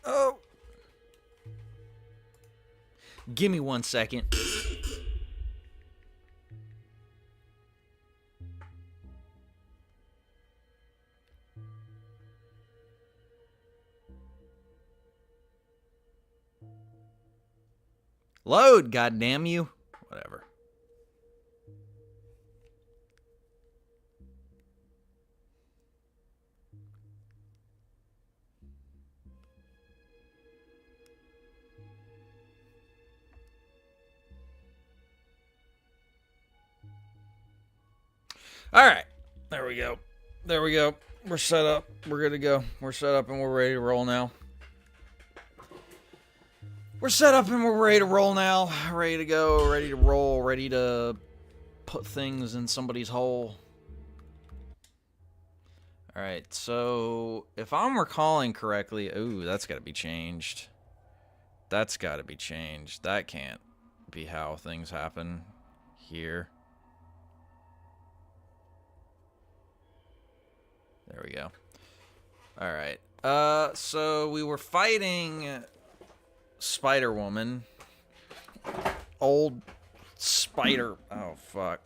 Oh. Give me 1 second. Load, goddamn you. Whatever. All right. There we go. There we go. We're set up. We're good to go. We're set up and we're ready to roll now. We're set up and we're ready to roll now. Ready to go. Ready to roll. Ready to put things in somebody's hole. All right. So if I'm recalling correctly, ooh, that's got to be changed. That's got to be changed. That can't be how things happen here. There we go. All right. So we were fighting Spider-Woman. Old spider. Oh, fuck.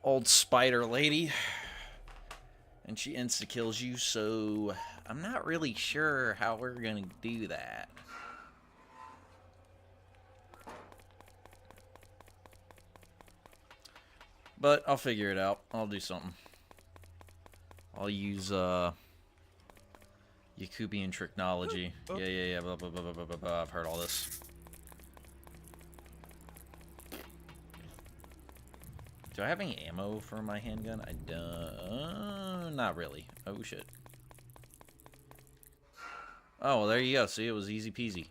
Old spider lady. And she insta-kills you, so I'm not really sure how we're gonna do that. But I'll figure it out. I'll do something. I'll use Yakubian technology. Yeah. Blah, blah, blah, blah, blah, blah. I've heard all this. Do I have any ammo for my handgun? I don't. Not really. Oh shit. Oh, well, there you go. See, it was easy peasy.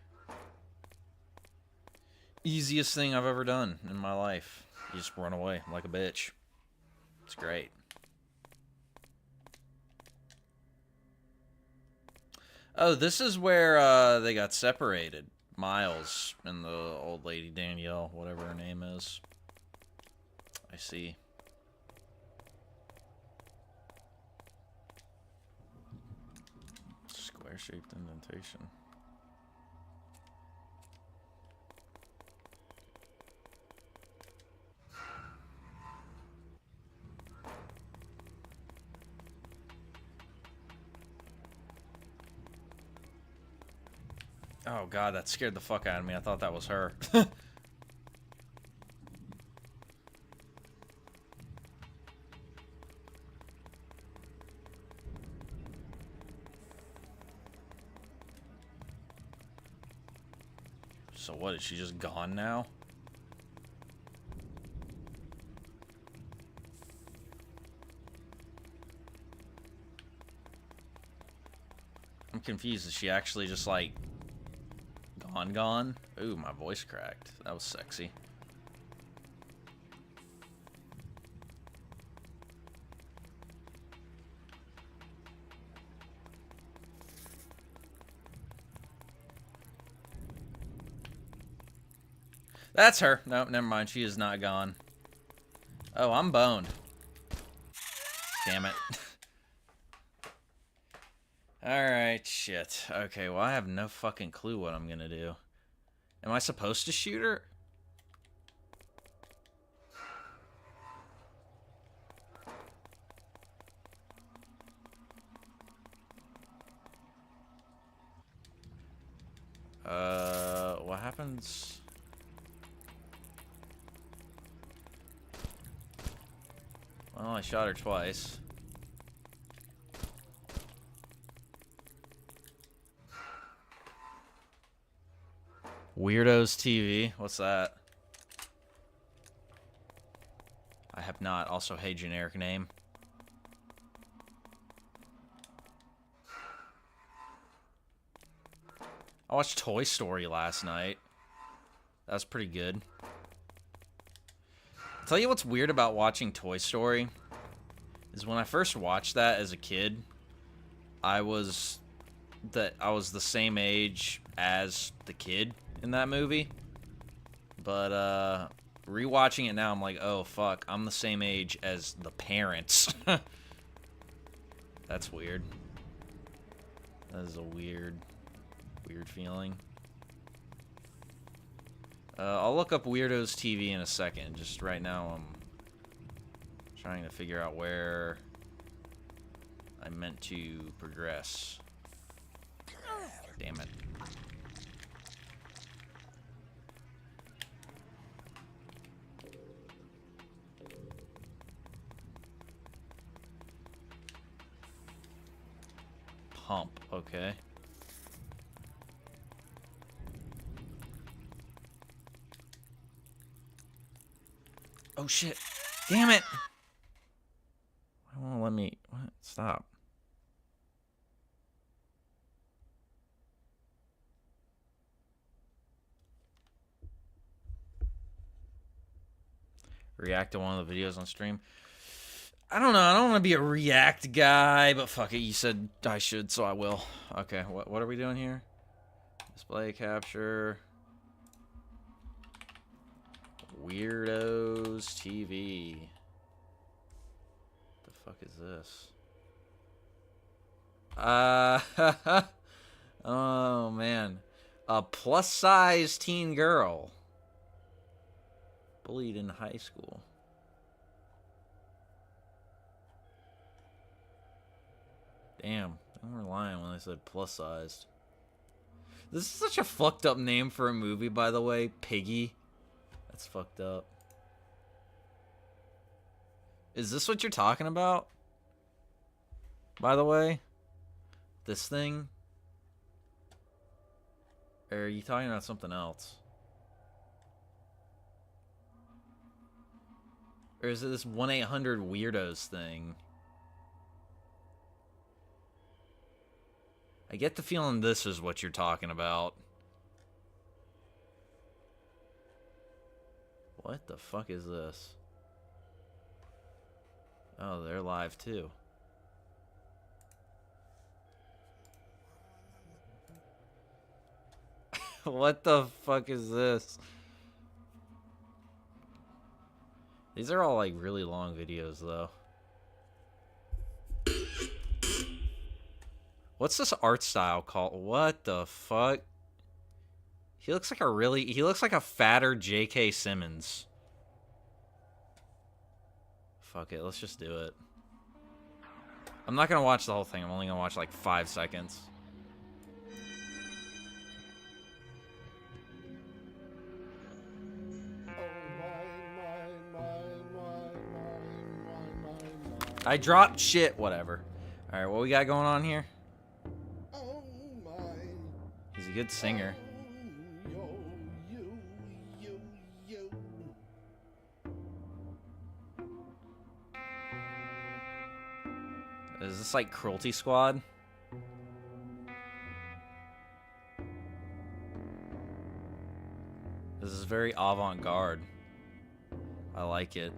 Easiest thing I've ever done in my life. You just run away like a bitch. It's great. Oh, this is where they got separated. Miles and the old lady Danielle, whatever her name is. I see. Square-shaped indentation. Oh god, that scared the fuck out of me. I thought that was her. So what, is she just gone now? I'm confused. Is she actually just like gone? Ooh, my voice cracked. That was sexy. That's her. No, never mind. She is not gone. Oh, I'm boned. Damn it. Alright, shit. Okay, well, I have no fucking clue what I'm gonna do. Am I supposed to shoot her? What happens? Well, I shot her twice. Weirdos TV. What's that? I have not. Also, hey, generic name. I watched Toy Story last night. That was pretty good. I'll tell you what's weird about watching Toy Story is when I first watched that as a kid, I was the same age as the kid in that movie. But rewatching it now, I'm like, oh fuck, I'm the same age as the parents. That's weird. That is a weird feeling. I'll look up Weirdos TV in a second. Just right now, I'm trying to figure out where I meant to progress. Damn it. Pump, okay. Oh shit. Damn it. Why won't it let me... What? Stop. React to one of the videos on stream. I don't know. I don't want to be a React guy, but fuck it. You said I should, so I will. Okay, what are we doing here? Display capture. Weirdos TV. The fuck is this? Oh man. A plus-size teen girl. Bullied in high school. Damn, they were lying when they said plus-sized. This is such a fucked up name for a movie, by the way. Piggy. That's fucked up. Is this what you're talking about? By the way? This thing? Or are you talking about something else? Or is it this 1-800-Weirdos thing? I get the feeling this is what you're talking about. What the fuck is this? Oh, they're live too. What the fuck is this? These are all like really long videos though. What's this art style called? What the fuck? He looks like a fatter J.K. Simmons. Fuck it, let's just do it. I'm not gonna watch the whole thing. I'm only gonna watch like 5 seconds. I dropped shit, whatever. Alright, what we got going on here? He's a good singer. Is this like Cruelty Squad? This is very avant-garde. I like it.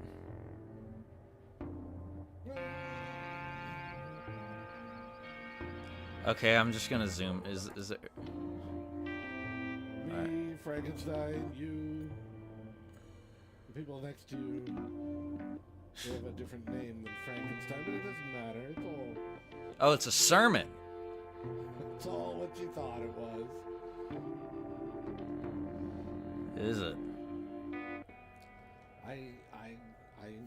Okay, I'm just gonna zoom. Is it? Me, right. Frankenstein, you, the people next to you. They have a different name than Frankenstein, but it doesn't matter. It's all. Oh, it's a sermon. It's all what you thought it was. Is it?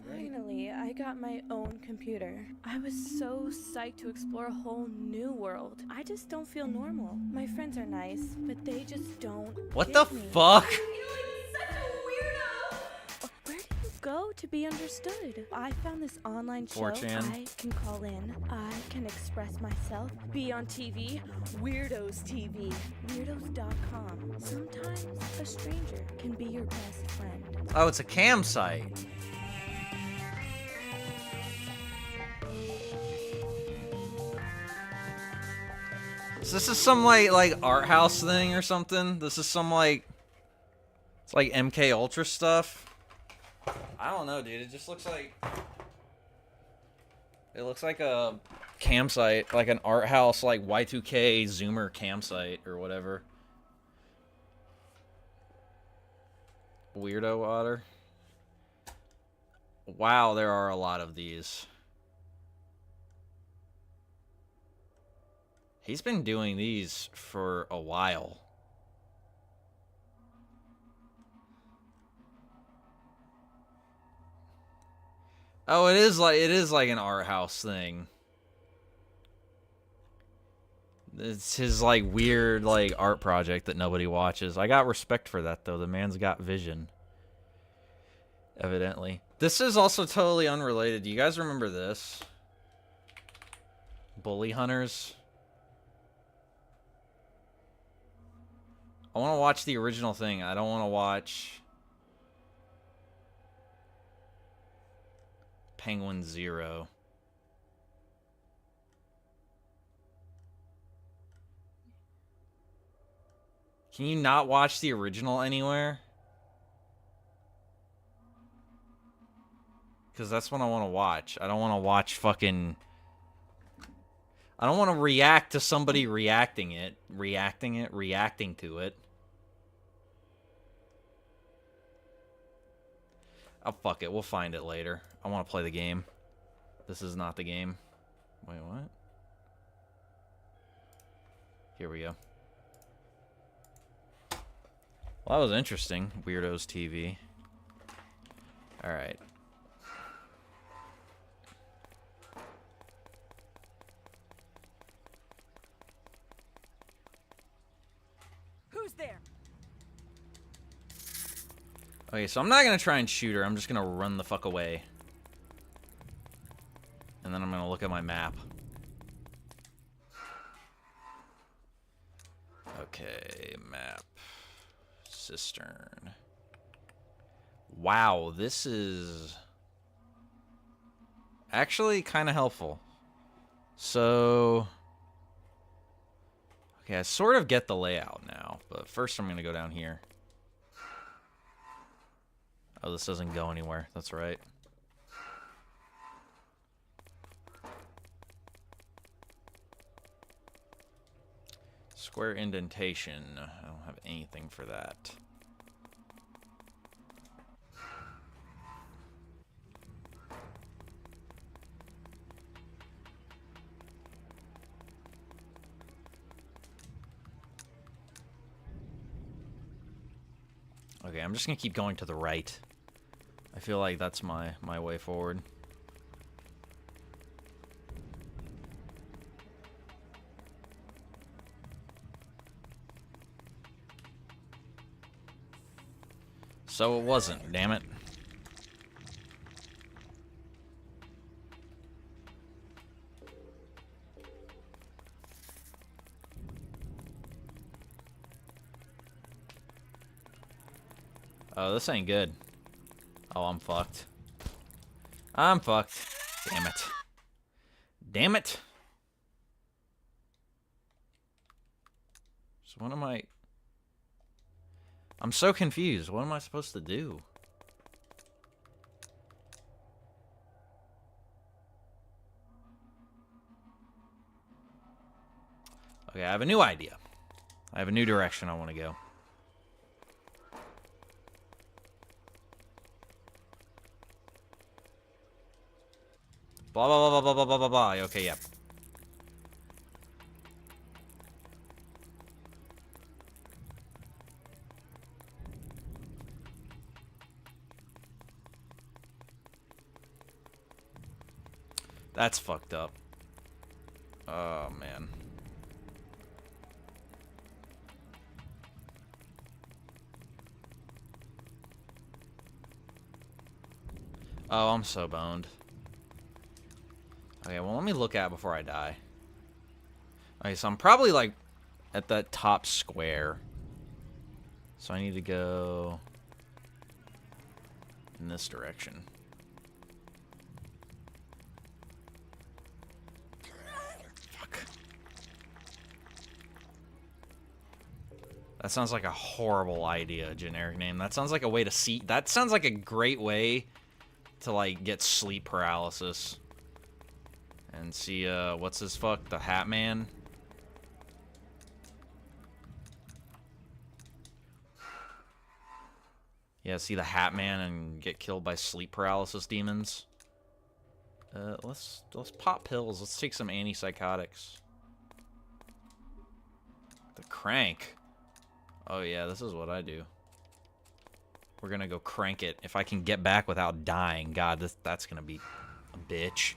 Finally, I got my own computer. I was so psyched to explore a whole new world. I just don't feel normal. My friends are nice, but they just don't. What the me. fuck? I'm feeling such a weirdo. Where do you go to be understood? I found this online show. 4chan. I can call in. I can express myself. Be on TV. Weirdos TV. Weirdos.com. Sometimes a stranger can be your best friend. Oh, it's a cam site. So this is some like art house thing or something. This is some like it's like MK Ultra stuff. I don't know, dude. It just looks like a campsite, like an art house, like Y2K Zoomer campsite or whatever. Weirdo Otter. Wow, there are a lot of these. He's been doing these for a while. Oh, it is like an art house thing. It's his like weird like art project that nobody watches. I got respect for that though. The man's got vision. Evidently. This is also totally unrelated. Do you guys remember this? Bully Hunters. I want to watch the original thing. I don't want to watch Penguin Zero. Can you not watch the original anywhere? Because that's what I want to watch. I don't want to watch fucking... I don't want to react to somebody reacting to it. Oh, fuck it. We'll find it later. I want to play the game. This is not the game. Wait, what? Here we go. Well, that was interesting. Weirdos TV. Alright. Who's there? Okay, so I'm not going to try and shoot her. I'm just going to run the fuck away. And then I'm going to look at my map. Okay, map. Cistern. Wow, this is actually kind of helpful. So, okay, I sort of get the layout now, but first I'm going to go down here. Oh, this doesn't go anywhere. That's right. Square indentation. I don't have anything for that. Okay, I'm just gonna keep going to the right. I feel like that's my way forward. So it wasn't, damn it. Oh, this ain't good. Oh, I'm fucked. I'm fucked. Damn it. Damn it. So what am I... I'm so confused. What am I supposed to do? Okay, I have a new idea. I have a new direction I want to go. Blah, blah, blah, blah, blah, blah, blah, blah. Okay, yep. That's fucked up. Oh, man. Oh, I'm so boned. Okay, well, let me look at it before I die. Okay, so I'm probably, like, at that top square. So I need to go in this direction. Fuck. That sounds like a horrible idea, generic name. That sounds like a way to see... That sounds like a great way to, like, get sleep paralysis. And see, what's his fuck? The Hat Man? Yeah, see the Hat Man and get killed by sleep paralysis demons. Let's pop pills. Let's take some antipsychotics. The crank. Oh yeah, this is what I do. We're gonna go crank it. If I can get back without dying, God, that's gonna be a bitch.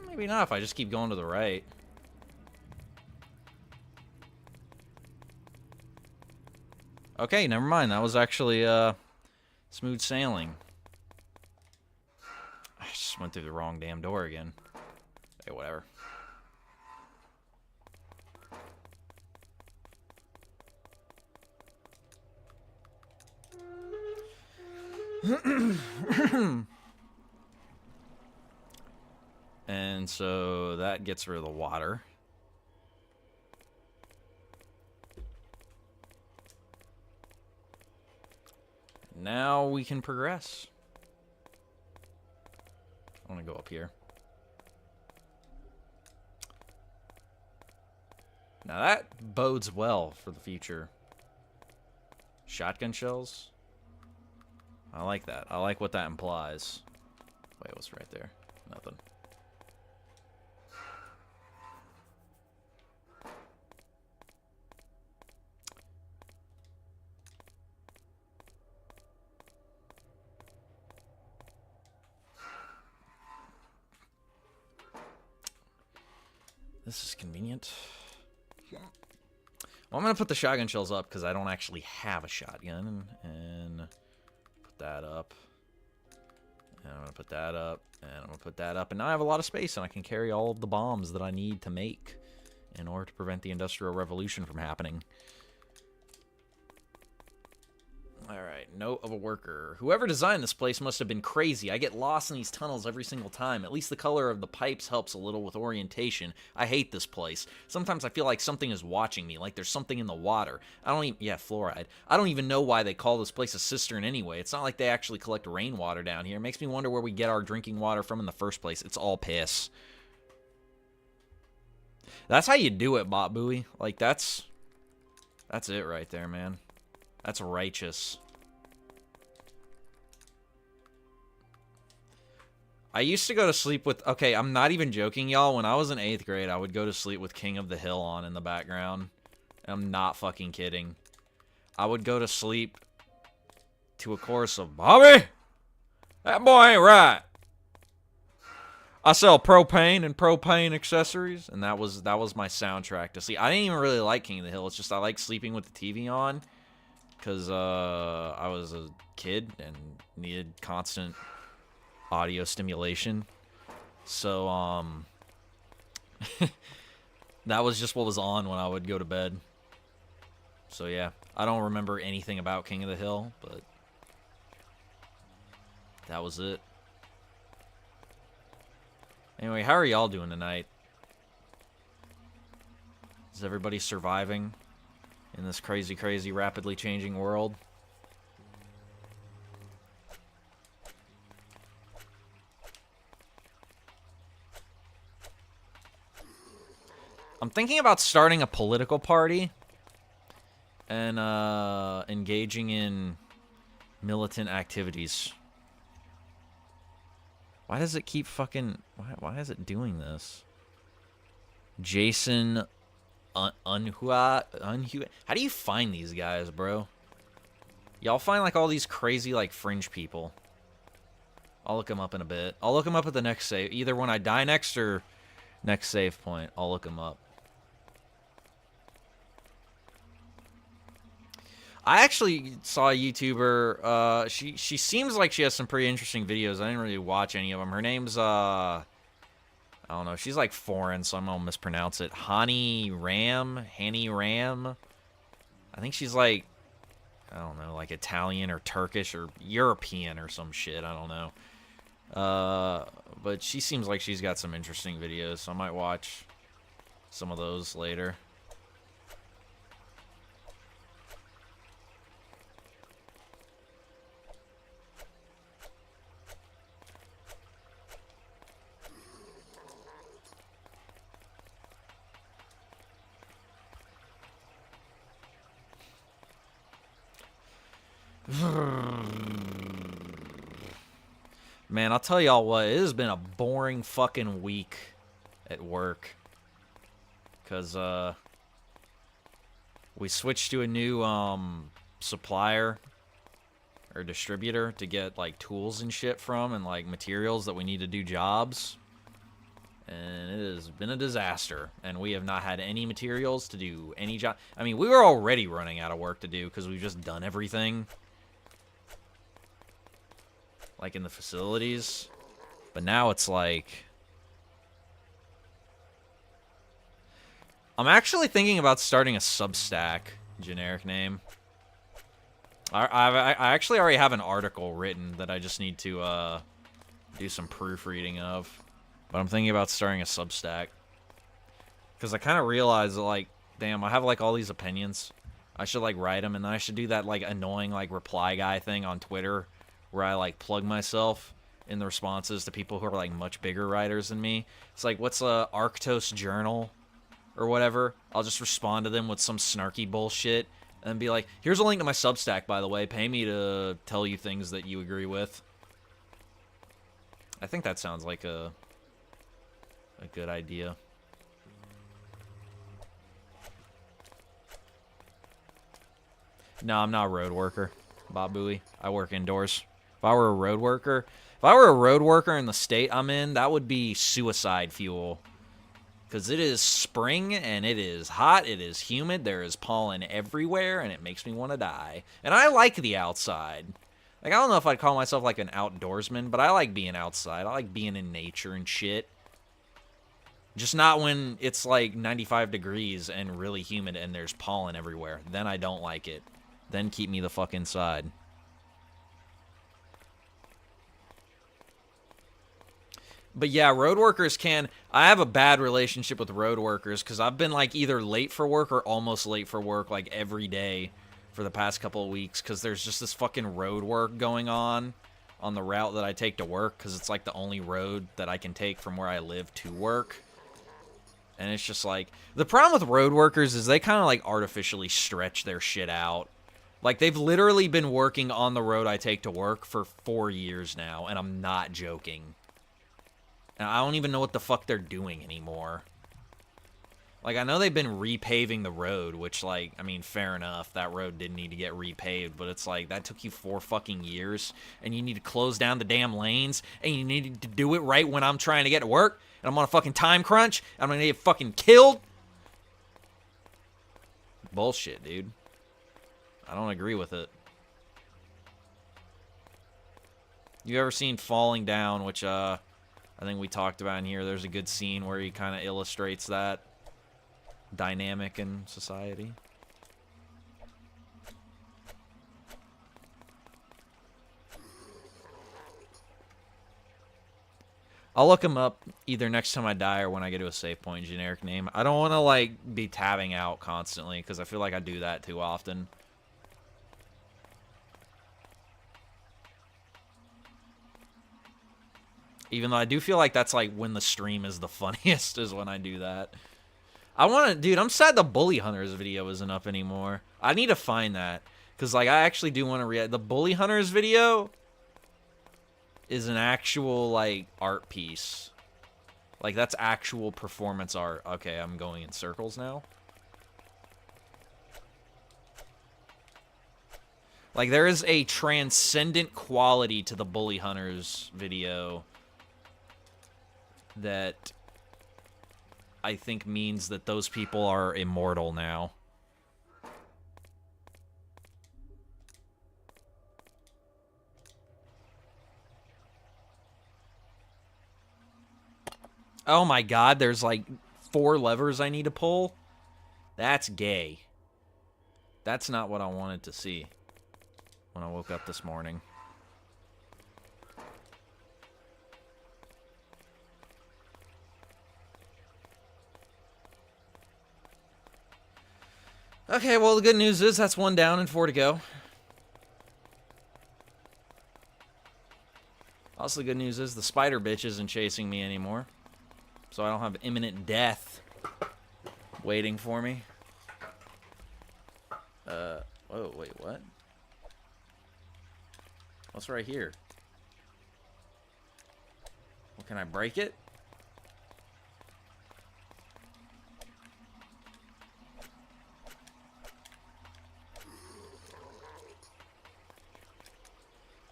Maybe not if I just keep going to the right. Okay, never mind. That was actually smooth sailing. I just went through the wrong damn door again. Hey, whatever. And so that gets rid of the water. Now we can progress. I want to go up here. Now that bodes well for the future. Shotgun shells. I like that. I like what that implies. Wait, what's right there? Nothing. This is convenient. Well, I'm going to put the shotgun shells up because I don't actually have a shotgun. And put that up. And I'm going to put that up. And I'm going to put that up. And now I have a lot of space and I can carry all of the bombs that I need to make in order to prevent the Industrial Revolution from happening. Alright, note of a worker. Whoever designed this place must have been crazy. I get lost in these tunnels every single time. At least the color of the pipes helps a little with orientation. I hate this place. Sometimes I feel like something is watching me, like there's something in the water. I don't even... Yeah, fluoride. I don't even know why they call this place a cistern anyway. It's not like they actually collect rainwater down here. It makes me wonder where we get our drinking water from in the first place. It's all piss. That's how you do it, Bot Buoy. Like, that's it right there, man. That's righteous. I used to go to sleep with... Okay, I'm not even joking, y'all. When I was in 8th grade, I would go to sleep with King of the Hill on in the background. I'm not fucking kidding. I would go to sleep to a chorus of, Bobby, that boy ain't right. I sell propane and propane accessories. And that was my soundtrack to sleep. I didn't even really like King of the Hill. It's just I like sleeping with the TV on. Because I was a kid and needed constant audio stimulation. So, that was just what was on when I would go to bed. So, yeah. I don't remember anything about King of the Hill, but that was it. Anyway, how are y'all doing tonight? Is everybody surviving in this crazy, crazy, rapidly changing world? I'm thinking about starting a political party and engaging in militant activities. Why does it keep fucking... Why is it doing this? Jason Unhua. How do you find these guys, bro? Y'all find like all these crazy like fringe people. I'll look them up in a bit. I'll look them up at the next save. Either when I die next or next save point. I'll look them up. I actually saw a YouTuber. She seems like she has some pretty interesting videos. I didn't really watch any of them. Her name's I don't know. She's like foreign, so I'm gonna mispronounce it. Hani Ram. I think she's like, I don't know, like Italian or Turkish or European or some shit. I don't know. But she seems like she's got some interesting videos, so I might watch some of those later. Man, I'll tell y'all what, it has been a boring fucking week at work. Because, we switched to a new, supplier or distributor to get, like, tools and shit from and, like, materials that we need to do jobs. And it has been a disaster. And we have not had any materials to do any job. I mean, we were already running out of work to do because we've just done everything. Like, in the facilities. But now it's like... I'm actually thinking about starting a Substack, generic name. I actually already have an article written that I just need to do some proofreading of. But I'm thinking about starting a Substack. Because I kind of realized that, like, damn, I have, like, all these opinions. I should, like, write them, and then I should do that, like, annoying, like, reply guy thing on Twitter where I, like, plug myself in the responses to people who are, like, much bigger writers than me. It's like, what's a Arctos Journal or whatever? I'll just respond to them with some snarky bullshit and be like, here's a link to my Substack, by the way. Pay me to tell you things that you agree with. I think that sounds like a good idea. No, I'm not a road worker, Bob Bowie. I work indoors. If I were a road worker in the state I'm in, that would be suicide fuel. Because it is spring, and it is hot, it is humid, there is pollen everywhere, and it makes me want to die. And I like the outside. Like, I don't know if I'd call myself, like, an outdoorsman, but I like being outside. I like being in nature and shit. Just not when it's, like, 95 degrees and really humid and there's pollen everywhere. Then I don't like it. Then keep me the fuck inside. But yeah, road workers can... I have a bad relationship with road workers because I've been, like, either late for work or almost late for work, like, every day for the past couple of weeks because there's just this fucking road work going on the route that I take to work because it's, like, the only road that I can take from where I live to work. And it's just, like... The problem with road workers is they kind of, like, artificially stretch their shit out. Like, they've literally been working on the road I take to work for 4 years now, and I'm not joking. And I don't even know what the fuck they're doing anymore. Like, I know they've been repaving the road, which, like, I mean, fair enough. That road didn't need to get repaved, but it's like, that took you 4 fucking years, and you need to close down the damn lanes, and you need to do it right when I'm trying to get to work, and I'm on a fucking time crunch, and I'm gonna get fucking killed? Bullshit, dude. I don't agree with it. You ever seen Falling Down, which, I think we talked about in here. There's a good scene where he kind of illustrates that dynamic in society. I'll look him up either next time I die or when I get to a save point, generic name. I don't want to, like, be tabbing out constantly because I feel like I do that too often. Even though I do feel like that's, like, when the stream is the funniest is when I do that. I want to... Dude, I'm sad the Bully Hunters video isn't up anymore. I need to find that. Because, like, I actually do want to react. The Bully Hunters video is an actual, like, art piece. Like, that's actual performance art. Okay, I'm going in circles now. Like, there is a transcendent quality to the Bully Hunters video that I think means that those people are immortal now. Oh my god, there's like 4 levers I need to pull? That's gay. That's not what I wanted to see when I woke up this morning. Okay, well, the good news is that's 1 down and 4 to go. Also, the good news is the spider bitch isn't chasing me anymore. So I don't have imminent death waiting for me. Oh, wait, what? What's right here? Well, can I break it?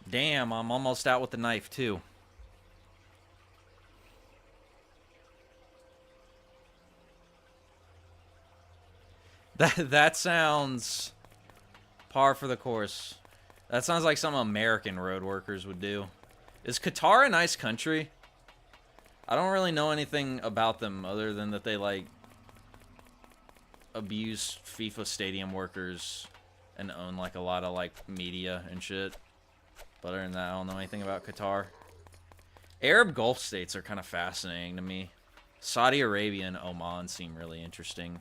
Damn, I'm almost out with the knife, too. That sounds par for the course. That sounds like some American road workers would do. Is Qatar a nice country? I don't really know anything about them other than that they, like, abuse FIFA stadium workers and own, like, a lot of, like, media and shit. But other than that, I don't know anything about Qatar. Arab Gulf states are kind of fascinating to me. Saudi Arabia and Oman seem really interesting.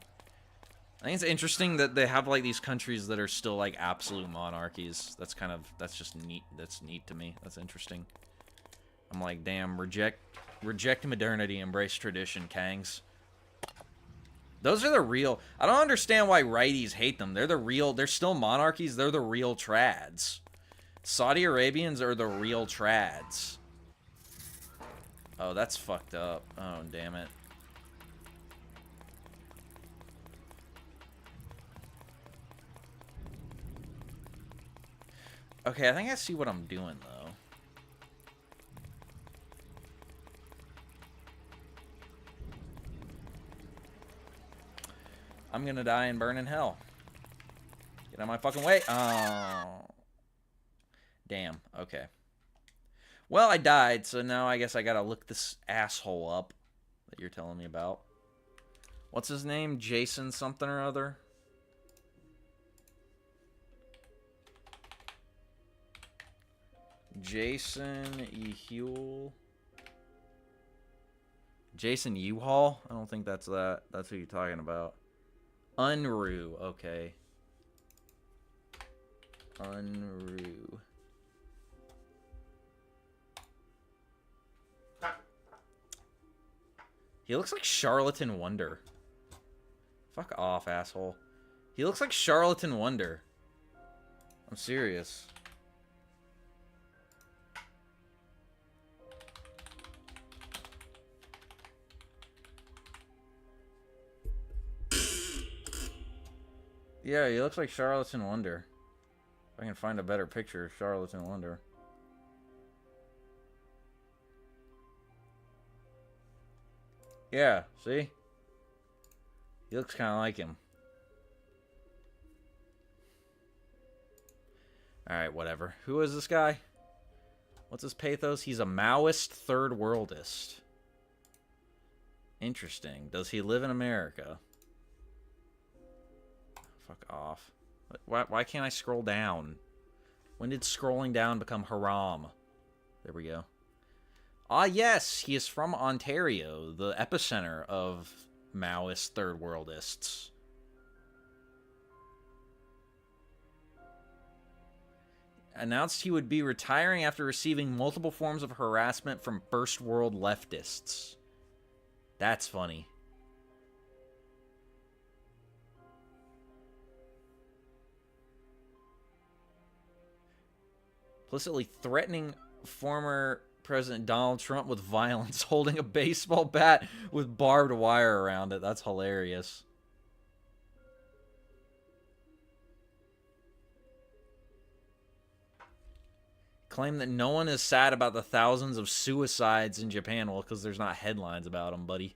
I think it's interesting that they have, like, these countries that are still, like, absolute monarchies. That's just neat. That's neat to me. That's interesting. I'm like, damn, reject modernity, embrace tradition, Kangs. Those are the real... I don't understand why righties hate them. They're still monarchies. They're the real trads. Saudi Arabians are the real trads. Oh, that's fucked up. Oh, damn it. Okay, I think I see what I'm doing, though. I'm gonna die and burn in hell. Get out of my fucking way. Oh. Damn. Okay. Well, I died, so now I guess I gotta look this asshole up that you're telling me about. What's his name? Jason something or other? Jason Ehule. Jason U-Haul? I don't think that's that. That's who you're talking about. Unruh. Okay. Unruh. He looks like Charlatan Wonder. Fuck off, asshole. He looks like Charlatan Wonder. I'm serious. Yeah, he looks like Charlatan Wonder. If I can find a better picture of Charlatan Wonder. Yeah, see? He looks kind of like him. Alright, whatever. Who is this guy? What's his pathos? He's a Maoist third worldist. Interesting. Does he live in America? Fuck off. Why can't I scroll down? When did scrolling down become haram? There we go. Ah, yes, he is from Ontario, the epicenter of Maoist third worldists. Announced he would be retiring after receiving multiple forms of harassment from first world leftists. That's funny. Implicitly threatening former President Donald Trump with violence, holding a baseball bat with barbed wire around it. That's hilarious. Claim that no one is sad about the thousands of suicides in Japan. Well, because there's not headlines about them, buddy.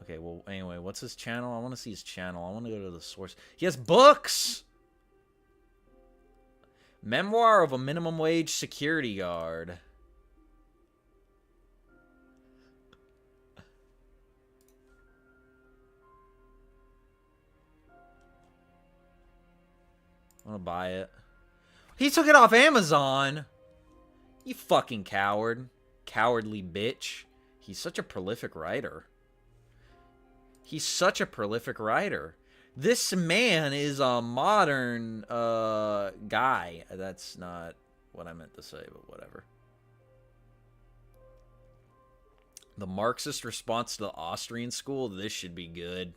Okay, well, anyway, what's his channel? I want to see his channel. I want to go to the source. He has books! Memoir of a minimum wage security guard. I want to buy it. He took it off Amazon! You fucking coward. Cowardly bitch. He's such a prolific writer. He's such a prolific writer. This man is a modern guy. That's not what I meant to say, but whatever. The Marxist response to the Austrian school. This should be good.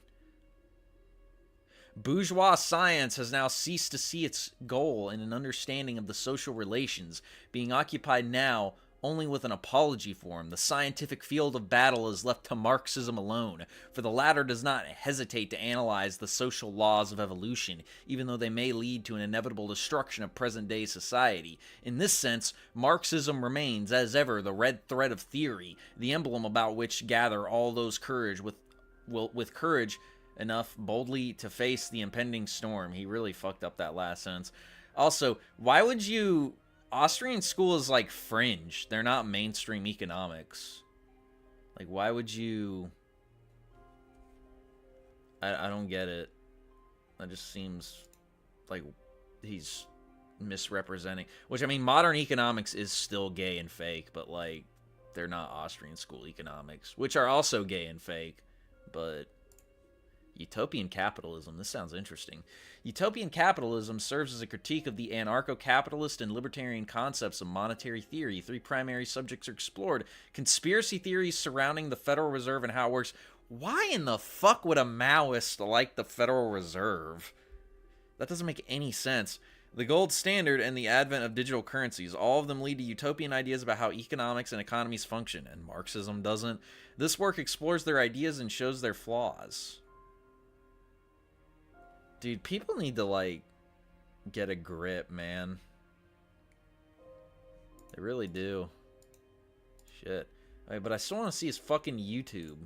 Bourgeois science has now ceased to see its goal in an understanding of the social relations, being occupied now only with an apology for him. The scientific field of battle is left to Marxism alone, for the latter does not hesitate to analyze the social laws of evolution, even though they may lead to an inevitable destruction of present-day society. In this sense, Marxism remains, as ever, the red thread of theory, the emblem about which gather all those with courage enough boldly to face the impending storm. He really fucked up that last sentence. Also, why would you... Austrian school is like fringe. They're not mainstream economics. Like, why would you... I don't get it. That just seems like he's misrepresenting. Which, I mean, modern economics is still gay and fake, but, like, they're not Austrian school economics, which are also gay and fake, but... Utopian capitalism. This sounds interesting. Utopian capitalism serves as a critique of the anarcho-capitalist and libertarian concepts of monetary theory. 3 primary subjects are explored. Conspiracy theories surrounding the Federal Reserve and how it works. Why in the fuck would a Maoist like the Federal Reserve? That doesn't make any sense. The gold standard and the advent of digital currencies. All of them lead to utopian ideas about how economics and economies function, and Marxism doesn't. This work explores their ideas and shows their flaws. Dude, people need to, like, get a grip, man. They really do. Shit. Alright, but I still want to see his fucking YouTube.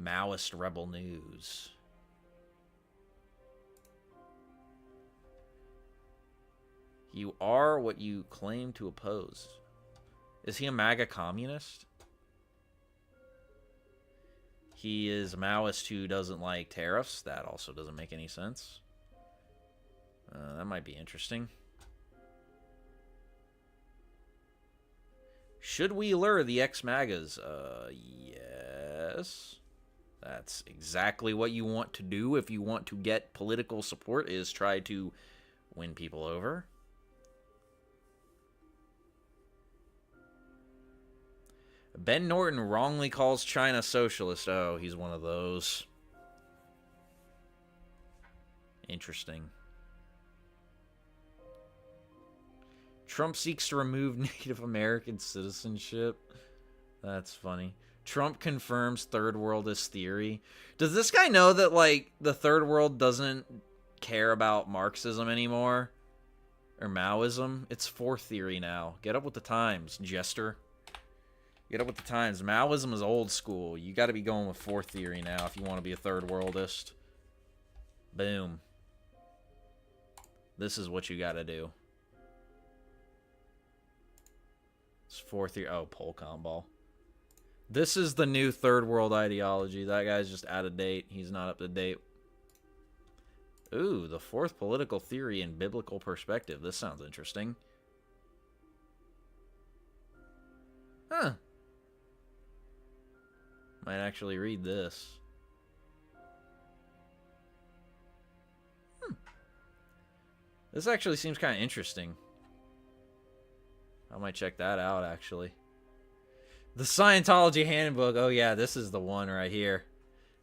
Maoist Rebel News. You are what you claim to oppose. Is he a MAGA communist? He is a Maoist who doesn't like tariffs. That also doesn't make any sense. That might be interesting. Should we lure the ex-MAGAs? Yes. That's exactly what you want to do if you want to get political support, is try to win people over. Ben Norton wrongly calls China socialist. Oh, he's one of those. Interesting. Trump seeks to remove Native American citizenship. That's funny. Trump confirms third worldist theory. Does this guy know that, like, the third world doesn't care about Marxism anymore? Or Maoism? It's fourth theory now. Get up with the times, jester. Get up with the times. Maoism is old school. You got to be going with fourth theory now if you want to be a third worldist. Boom. This is what you got to do. It's fourth theory. Oh, pole combo. This is the new third world ideology. That guy's just out of date. He's not up to date. Ooh, the fourth political theory in biblical perspective. This sounds interesting. Huh. Might actually read this. This actually seems kind of interesting. I might check that out, actually. The Scientology Handbook. Oh, yeah, this is the one right here.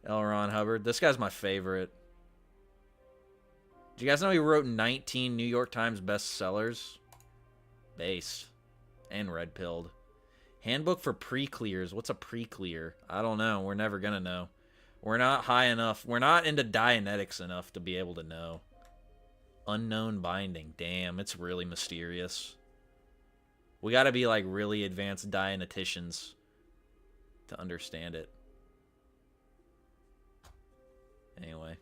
L. Ron Hubbard. This guy's my favorite. Do you guys know he wrote 19 New York Times bestsellers? Based. And red-pilled. Handbook for pre-clears. What's a pre-clear? I don't know. We're never gonna know. We're not high enough. We're not into Dianetics enough to be able to know. Unknown binding. Damn, it's really mysterious. We gotta be, like, really advanced Dianeticians to understand it. Anyway.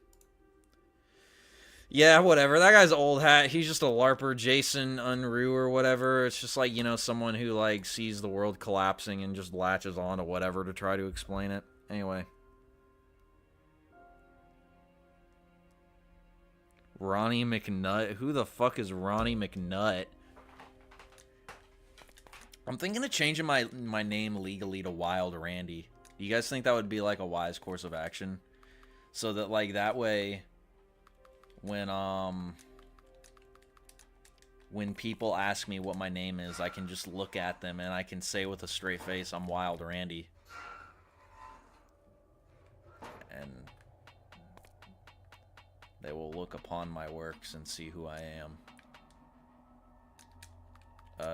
Yeah, whatever. That guy's old hat. He's just a LARPer, Jason Unruh or whatever. It's just like, you know, someone who, like, sees the world collapsing and just latches on to whatever to try to explain it. Anyway. Ronnie McNutt. Who the fuck is Ronnie McNutt? I'm thinking of changing my name legally to Wild Randy. Do you guys think that would be, like, a wise course of action? So that, like, that way... When people ask me what my name is, I can just look at them and I can say with a straight face, I'm Wild Randy. And They will look upon my works and see who I am.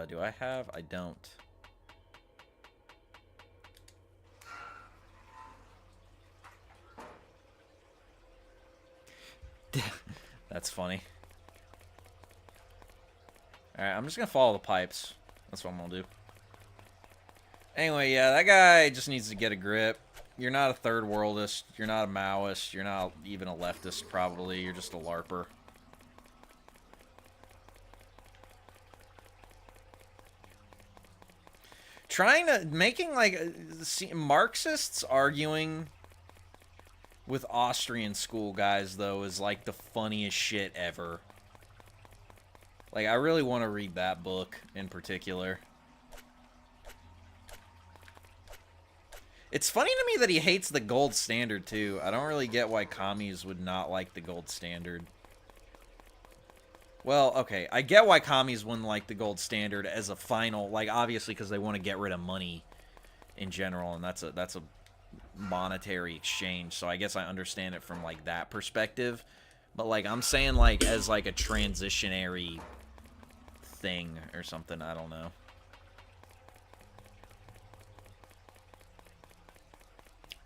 Do I have? I don't. That's funny. Alright, I'm just gonna follow the pipes. That's what I'm gonna do. Anyway, yeah, that guy just needs to get a grip. You're not a third worldist. You're not a Maoist. You're not even a leftist, probably. You're just a LARPer. Making, like, Marxists arguing with Austrian school guys, though, is, like, the funniest shit ever. Like, I really want to read that book in particular. It's funny to me that he hates the gold standard, too. I don't really get why commies would not like the gold standard. Well, okay, I get why commies wouldn't like the gold standard as a final, like, obviously because they want to get rid of money in general, and that's a monetary exchange, so I guess I understand it from, like, that perspective. But, like, I'm saying, like, as, like, a transitionary thing or something, I don't know.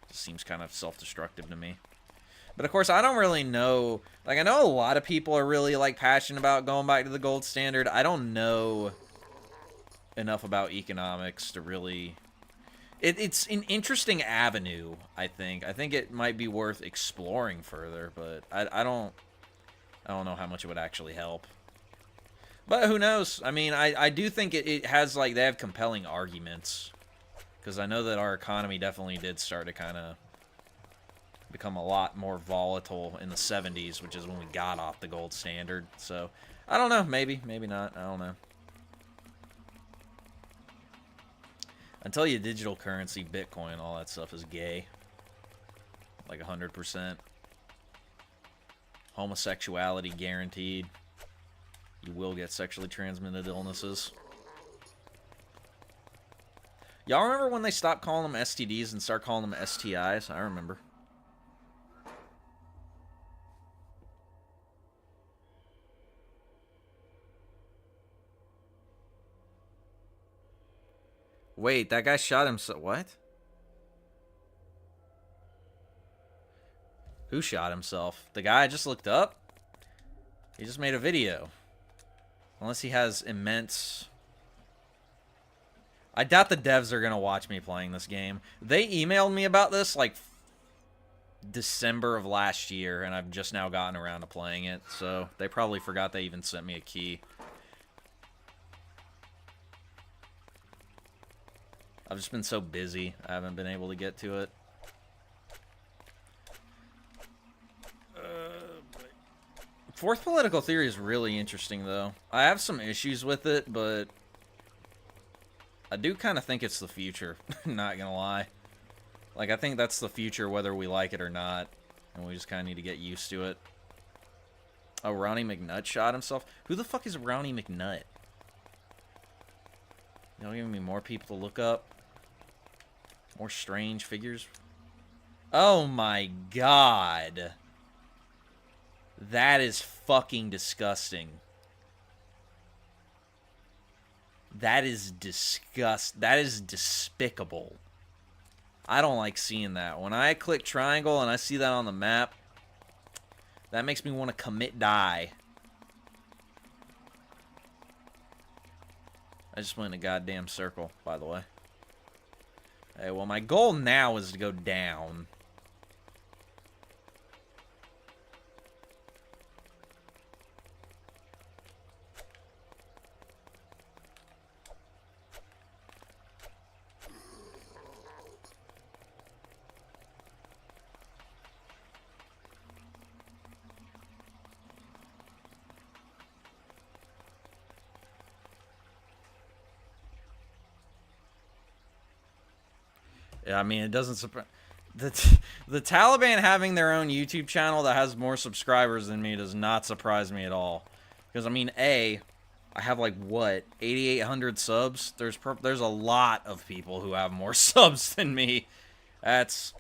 Just seems kind of self-destructive to me. But, of course, I don't really know. Like, I know a lot of people are really, like, passionate about going back to the gold standard. I don't know enough about economics to really... It's an interesting avenue, I think. I think it might be worth exploring further, but I don't know how much it would actually help. But who knows? I mean, I do think it has, like, they have compelling arguments. Because I know that our economy definitely did start to kind of become a lot more volatile in the 70s, which is when we got off the gold standard. So, I don't know. Maybe. Maybe not. I don't know. Until you digital currency, Bitcoin, all that stuff is gay. Like 100%. Homosexuality guaranteed. You will get sexually transmitted illnesses. Y'all remember when they stopped calling them STDs and start calling them STIs? I remember. Wait, that guy shot himself. What? Who shot himself? The guy I just looked up? He just made a video. Unless he has immense... I doubt the devs are going to watch me playing this game. They emailed me about this, like, December of last year, and I've just now gotten around to playing it, so they probably forgot they even sent me a key. I've just been so busy, I haven't been able to get to it. Fourth political theory is really interesting, though. I have some issues with it, but I do kind of think it's the future, not gonna lie. Like, I think that's the future whether we like it or not, and we just kind of need to get used to it. Oh, Ronnie McNutt shot himself? Who the fuck is Ronnie McNutt? Y'all giving me more people to look up? More strange figures? Oh my god. That is fucking disgusting. That is that is despicable. I don't like seeing that. When I click triangle and I see that on the map, that makes me want to commit die. I just went in a goddamn circle, by the way. Hey, well, my goal now is to go down. Yeah, I mean, it doesn't surprise... The Taliban having their own YouTube channel that has more subscribers than me does not surprise me at all. Because, I mean, I have, like, what, 8,800 subs? There's a lot of people who have more subs than me. That's...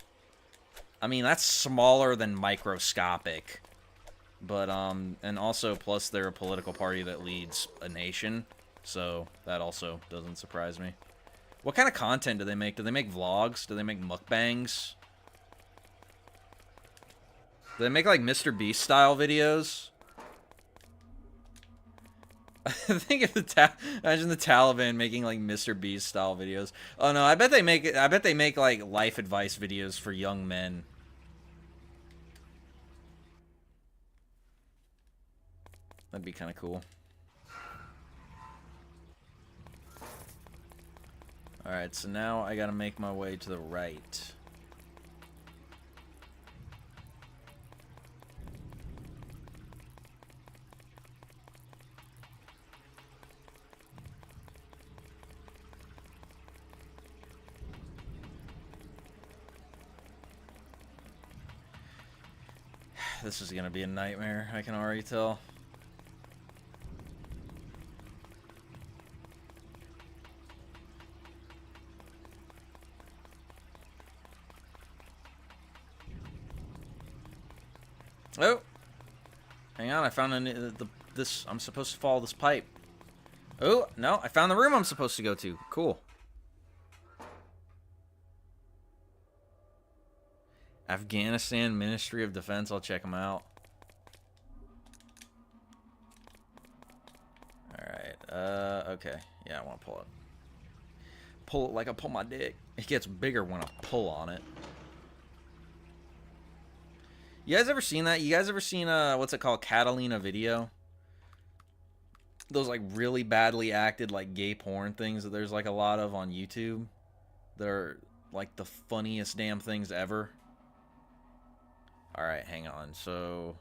I mean, that's smaller than microscopic. But and also plus they're a political party that leads a nation, so that also doesn't surprise me. What kind of content do they make? Do they make vlogs? Do they make mukbangs? Do they make like Mr. Beast style videos? Think of imagine the Taliban making like Mr. Beast style videos. Oh no, I bet they make like life advice videos for young men. That'd be kind of cool. Alright, so now I gotta make my way to the right. This is gonna be a nightmare, I can already tell. Oh! Hang on, I found this. I'm supposed to follow this pipe. Oh, no, I found the room I'm supposed to go to. Cool. Afghanistan Ministry of Defense. I'll check them out. Alright, okay. Yeah, I want to pull it. Pull it like I pull my dick. It gets bigger when I pull on it. You guys ever seen that? You guys ever seen, what's it called? Catalina Video? Those, like, really badly acted, like, gay porn things that there's, like, a lot of on YouTube. They're, like, the funniest damn things ever. Alright, hang on. So,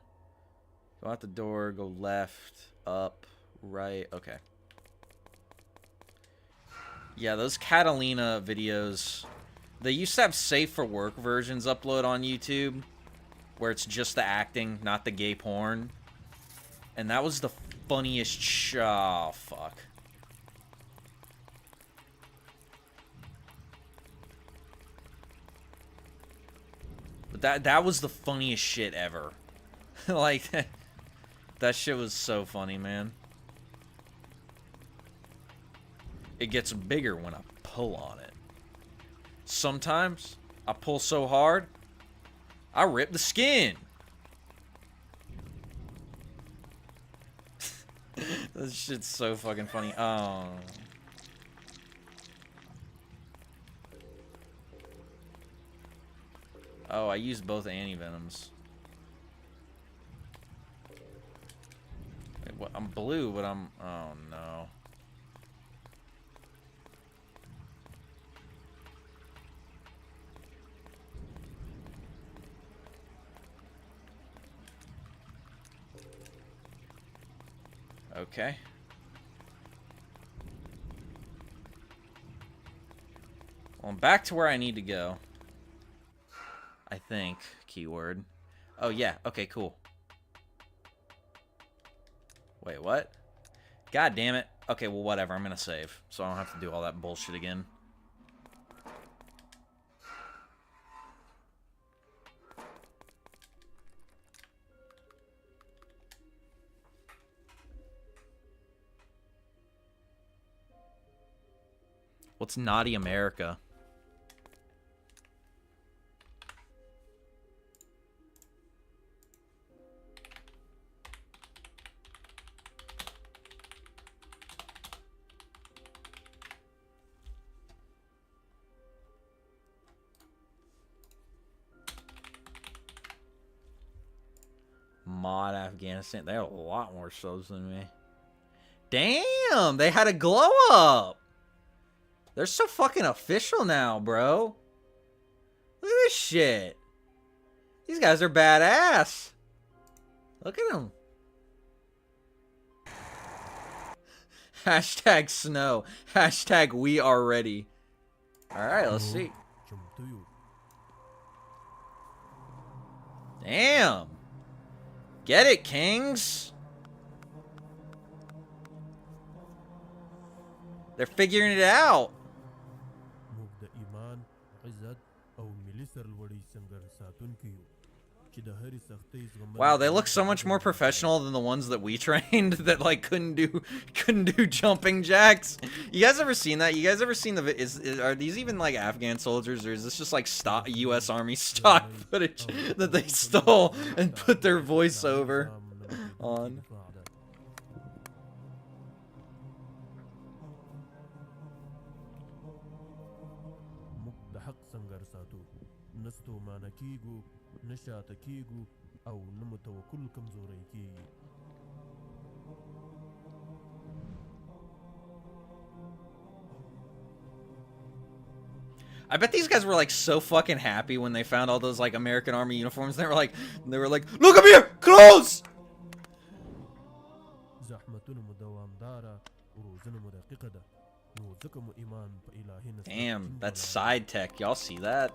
go out the door, go left, up, right. Okay. Yeah, those Catalina videos, they used to have safe for work versions upload on YouTube, where it's just the acting, not the gay porn. And that was the funniest oh, fuck. But that was the funniest shit ever. Like, that shit was so funny, man. It gets bigger when I pull on it. Sometimes, I pull so hard, I rip the skin. This shit's so fucking funny. Oh. Oh, I used both anti-venoms. Wait, what? I'm blue, but I'm... Oh, no. Okay. Well, I'm back to where I need to go. I think. Keyword. Oh, yeah. Okay, cool. Wait, what? God damn it. Okay, well, whatever. I'm gonna save, so I don't have to do all that bullshit again. What's Naughty America? Mod Afghanistan. They have a lot more subs than me. Damn, they had a glow up. They're so fucking official now, bro. Look at this shit. These guys are badass. Look at them. Hashtag snow. Hashtag we are ready. Alright, let's see. Damn. Get it, kings. They're figuring it out. Wow, they look so much more professional than the ones that we trained that like couldn't do jumping jacks. You guys ever seen that? You guys ever seen are these even like Afghan soldiers, or is this just like stock US Army stock footage that they stole and put their voiceover on? I bet these guys were like so fucking happy when they found all those like American Army uniforms. They were like, look up here, close. Damn, that's side tech. Y'all see that?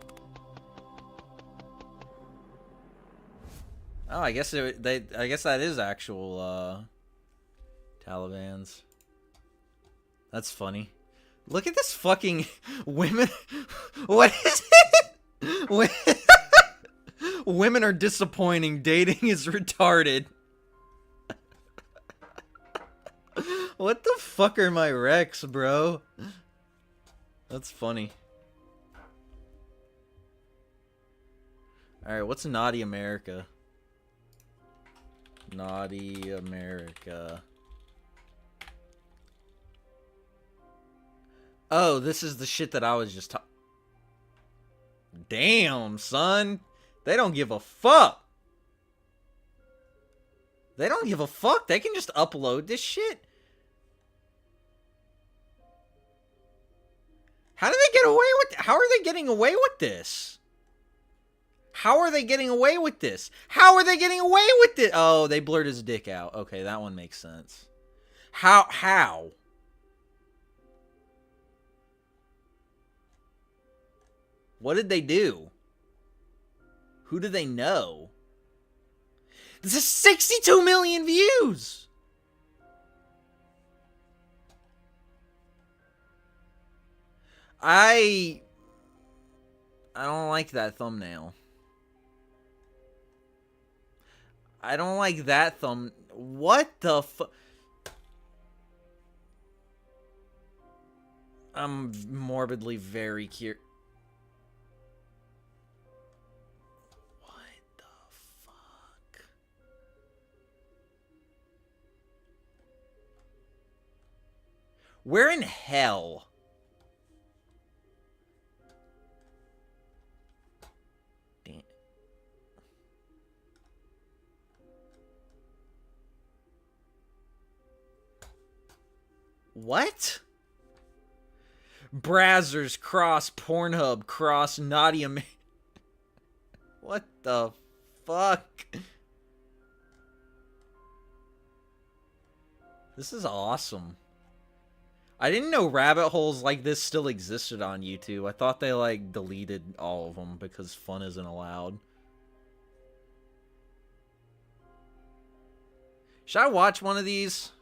Oh, I guess I guess that is actual Taliban's. That's funny. Look at this fucking women. What is it? Women are disappointing. Dating is retarded. What the fuck are my recs, bro? That's funny. Alright, what's Naughty America? Naughty America. Oh, this is the shit that I was just talking. Damn, son. They don't give a fuck. They don't give a fuck. They can just upload this shit. How do they get away with How are they getting away with this? How are they getting away with this? How are they getting away with it? Oh, they blurred his dick out. Okay, that one makes sense. How? What did they do? Who do they know? This is 62 million views! I don't like that thumbnail. I don't like that What the fuck? I'm morbidly very curious. What the fuck? Where in hell? Damn. What? Brazzers cross Pornhub cross Naughty America. What the fuck? This is awesome. I didn't know rabbit holes like this still existed on YouTube. I thought they like deleted all of them because fun isn't allowed. Should I watch one of these?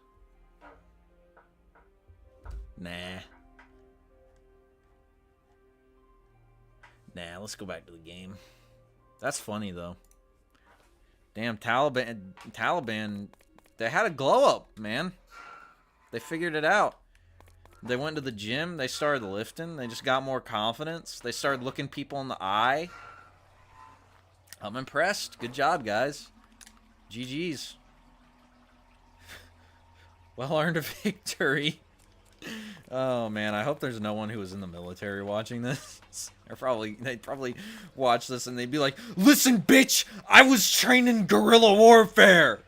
Nah. Nah, let's go back to the game. That's funny, though. Damn, Taliban, they had a glow up, man. They figured it out. They went to the gym. They started lifting. They just got more confidence. They started looking people in the eye. I'm impressed. Good job, guys. GG's. Well-earned victory. Oh man, I hope there's no one who was in the military watching this. They'd probably watch this and they'd be like, "Listen, bitch, I was trained in guerrilla warfare,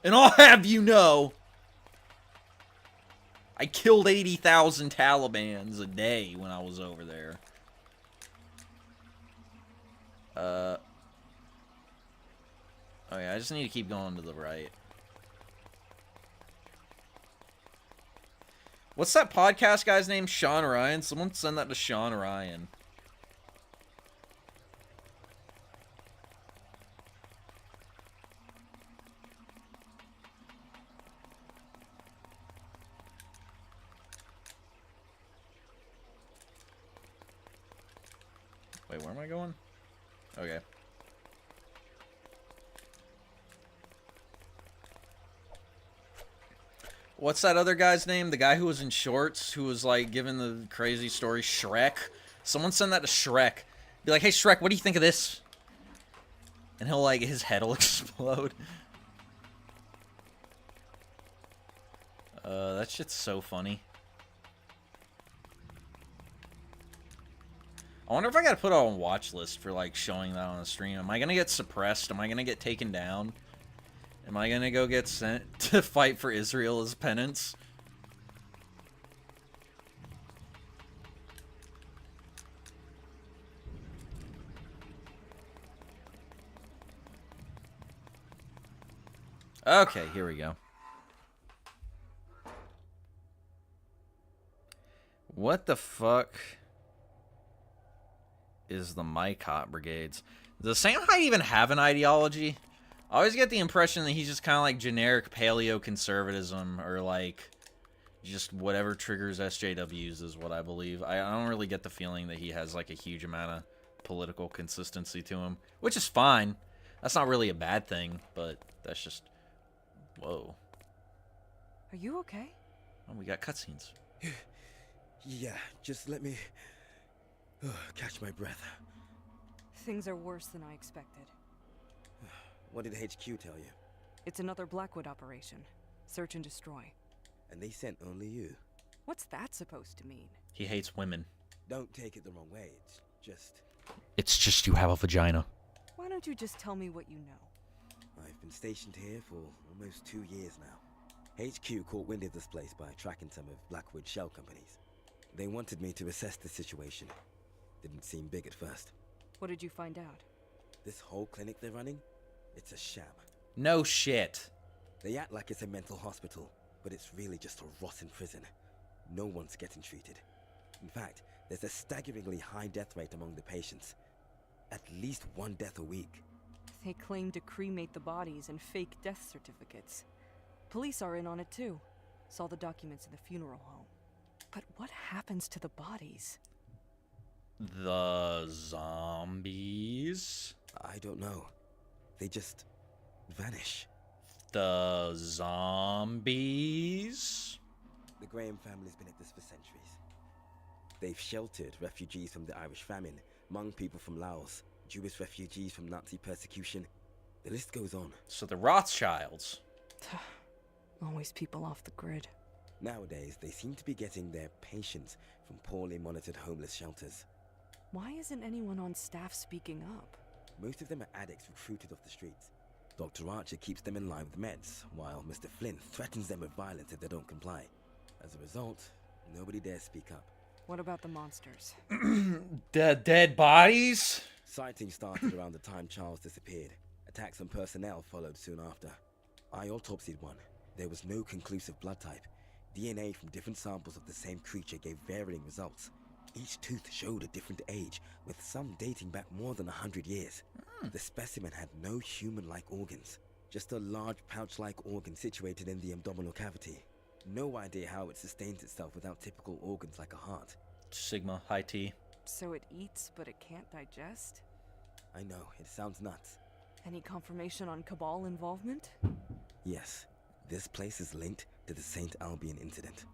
and I'll have you know, I killed 80,000 Talibans a day when I was over there." Oh yeah, I just need to keep going to the right. What's that podcast guy's name? Sean Ryan? Someone send that to Sean Ryan. Wait, where am I going? Okay. What's that other guy's name? The guy who was in shorts, who was like giving the crazy story? Shrek. Someone send that to Shrek. Be like, hey Shrek, what do you think of this? And he'll like, his head will explode. That shit's so funny. I wonder if I gotta put it on watch list for like showing that on the stream. Am I gonna get suppressed? Am I gonna get taken down? Am I gonna go get sent to fight for Israel as penance? Okay, here we go. What the fuck is the Mycot Brigades? Does Sam Hyde even have an ideology? I always get the impression that he's just kind of like generic paleo-conservatism, or like just whatever triggers SJWs is what I believe. I don't really get the feeling that he has like a huge amount of political consistency to him, which is fine. That's not really a bad thing, but that's just... Whoa. Are you okay? Oh, we got cutscenes. Yeah, just let me catch my breath. Things are worse than I expected. What did HQ tell you? It's another Blackwood operation. Search and destroy. And they sent only you. What's that supposed to mean? He hates women. Don't take it the wrong way. It's just you have a vagina. Why don't you just tell me what you know? I've been stationed here for almost 2 years now. HQ caught wind of this place by tracking some of Blackwood's shell companies. They wanted me to assess the situation. Didn't seem big at first. What did you find out? This whole clinic they're running, it's a sham. No shit. They act like it's a mental hospital, but it's really just a rotten prison. No one's getting treated. In fact, there's a staggeringly high death rate among the patients. At least 1 death a week. They claim to cremate the bodies and fake death certificates. Police are in on it too. Saw the documents in the funeral home. But what happens to the bodies? The zombies? I don't know. They just vanish. The zombies? The Graham family's been at this for centuries. They've sheltered refugees from the Irish famine, Hmong people from Laos, Jewish refugees from Nazi persecution. The list goes on. So the Rothschilds. Always people off the grid. Nowadays, they seem to be getting their patients from poorly monitored homeless shelters. Why isn't anyone on staff speaking up? Most of them are addicts recruited off the streets. Dr. Archer keeps them in line with meds, while Mr. Flynn threatens them with violence if they don't comply. As a result, nobody dares speak up. What about the monsters? The dead bodies? Sightings started around the time Charles disappeared. Attacks on personnel followed soon after. I autopsied one. There was no conclusive blood type. DNA from different samples of the same creature gave varying results. Each tooth showed a different age, with some dating back more than 100 years. The specimen had no human-like organs, just a large pouch-like organ situated in the abdominal cavity. No idea how it sustains itself without typical organs like a heart. Sigma, high T. So it eats, but it can't digest? I know, it sounds nuts. Any confirmation on Cabal involvement? Yes, this place is linked to the St. Albion incident.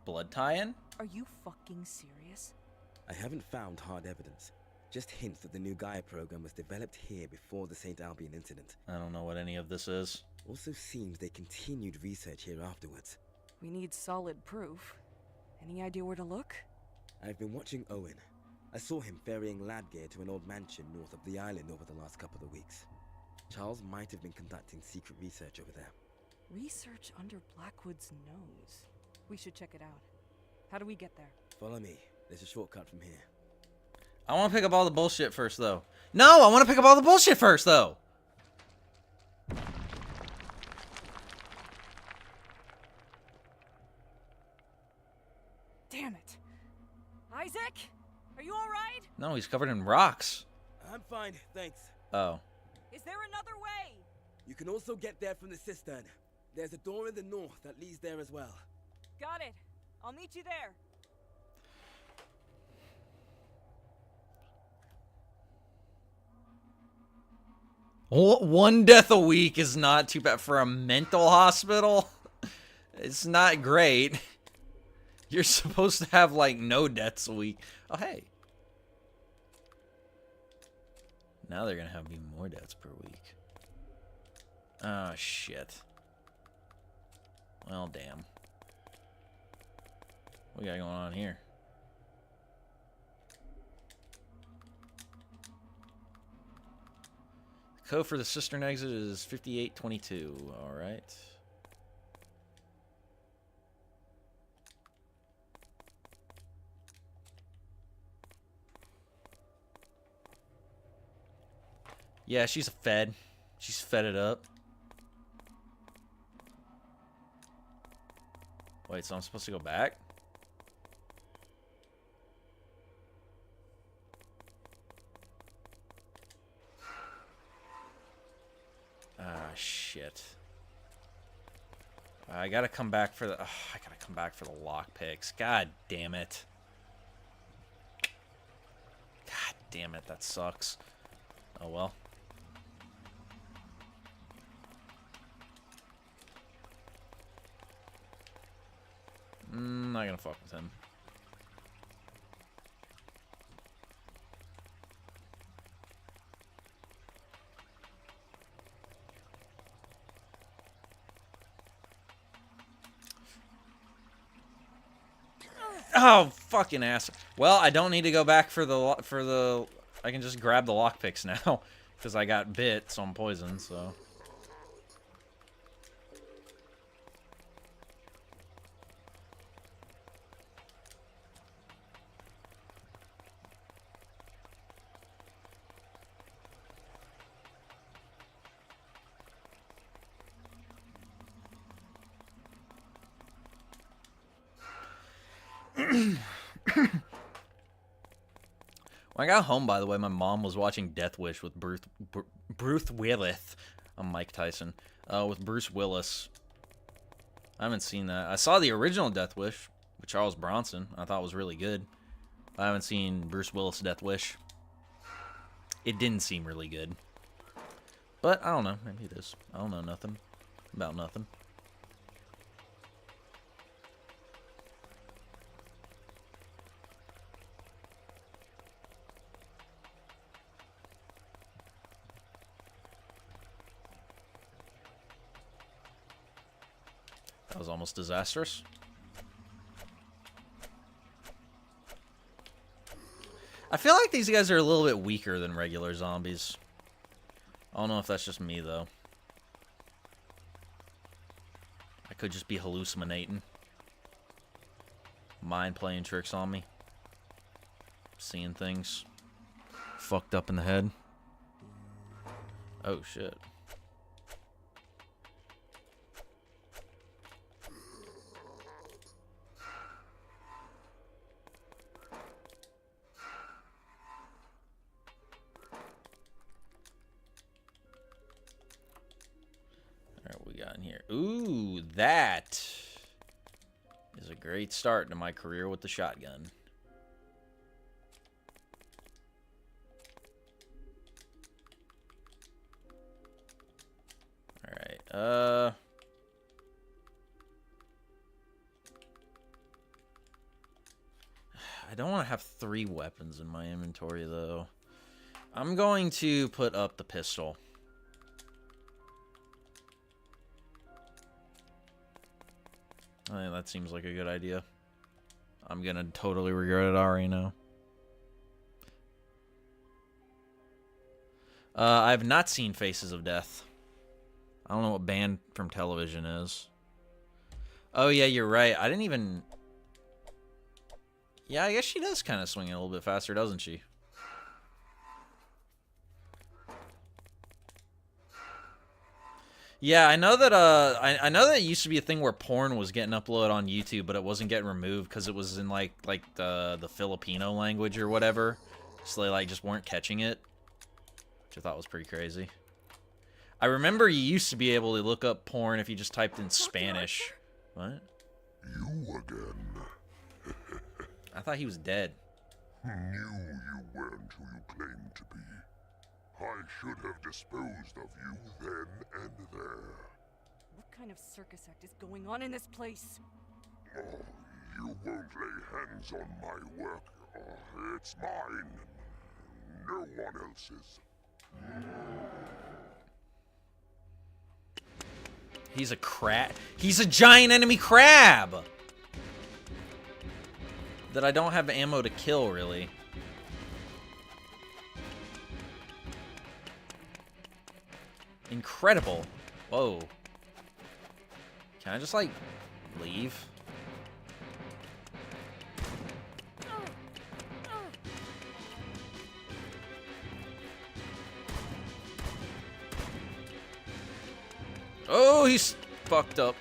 Blood tie-in? Are you fucking serious? I haven't found hard evidence, just hints that the new Gaia program was developed here before the St. Albion incident. I don't know what any of this is. Also seems they continued research here afterwards. We need solid proof. Any idea where to look? I've been watching Owen. I saw him ferrying lab gear to an old mansion north of the island over the last couple of weeks. Charles might have been conducting secret research over there. Research under Blackwood's nose. We should check it out. How do we get there? Follow me. There's a shortcut from here. I want to pick up all the bullshit first, though. No, I want to pick up all the bullshit first, though. Damn it. Isaac? Are you alright? No, he's covered in rocks. I'm fine, thanks. Oh. Is there another way? You can also get there from the cistern. There's a door in the north that leads there as well. Got it. I'll meet you there. One death a week is not too bad for a mental hospital. It's not great. You're supposed to have, like, no deaths a week. Oh, hey. Now they're gonna have even more deaths per week. Oh, shit. Well, damn. What we got going on here? The code for the cistern exit is 5822. Alright. Yeah, she's a fed. She's fed it up. Wait, so I'm supposed to go back? Ah, shit. I gotta come back for the... I gotta come back for the lockpicks. God damn it. God damn it, that sucks. Oh well. Not gonna fuck with him. Oh, fucking ass. Well, I don't need to go back for the I can just grab the lockpicks now because I got bit, so I'm poisoned, so. When I got home, by the way, my mom was watching Death Wish with Bruce Willis. I'm Mike Tyson. With Bruce Willis. I haven't seen that. I saw the original Death Wish with Charles Bronson. I thought it was really good. I haven't seen Bruce Willis' Death Wish. It didn't seem really good. But, I don't know. Maybe it is. I don't know nothing about nothing. That was almost disastrous. I feel like these guys are a little bit weaker than regular zombies. I don't know if that's just me, though. I could just be hallucinating. Mind playing tricks on me. Seeing things. Fucked up in the head. Oh, shit. Ooh, that is a great start to my career with the shotgun. Alright, I don't want to have 3 weapons in my inventory, though. I'm going to put up the pistol. I think that seems like a good idea. I'm gonna totally regret it already now. I have not seen Faces of Death. I don't know what band from television is. Oh yeah, you're right. I didn't even... Yeah, I guess she does kind of swing it a little bit faster, doesn't she? Yeah, I know that I know that it used to be a thing where porn was getting uploaded on YouTube, but it wasn't getting removed because it was in like the Filipino language or whatever. So they like just weren't catching it. Which I thought was pretty crazy. I remember you used to be able to look up porn if you just typed in Spanish. What? You again. I thought he was dead. Knew you weren't who you claimed to be. I should have disposed of you then and there. What kind of circus act is going on in this place? Oh, you won't lay hands on my work. Oh, it's mine. No one else's. He's a crab. He's a giant enemy crab! That I don't have ammo to kill, really. Incredible. Whoa. Can I just, like, leave? Oh, he's fucked up.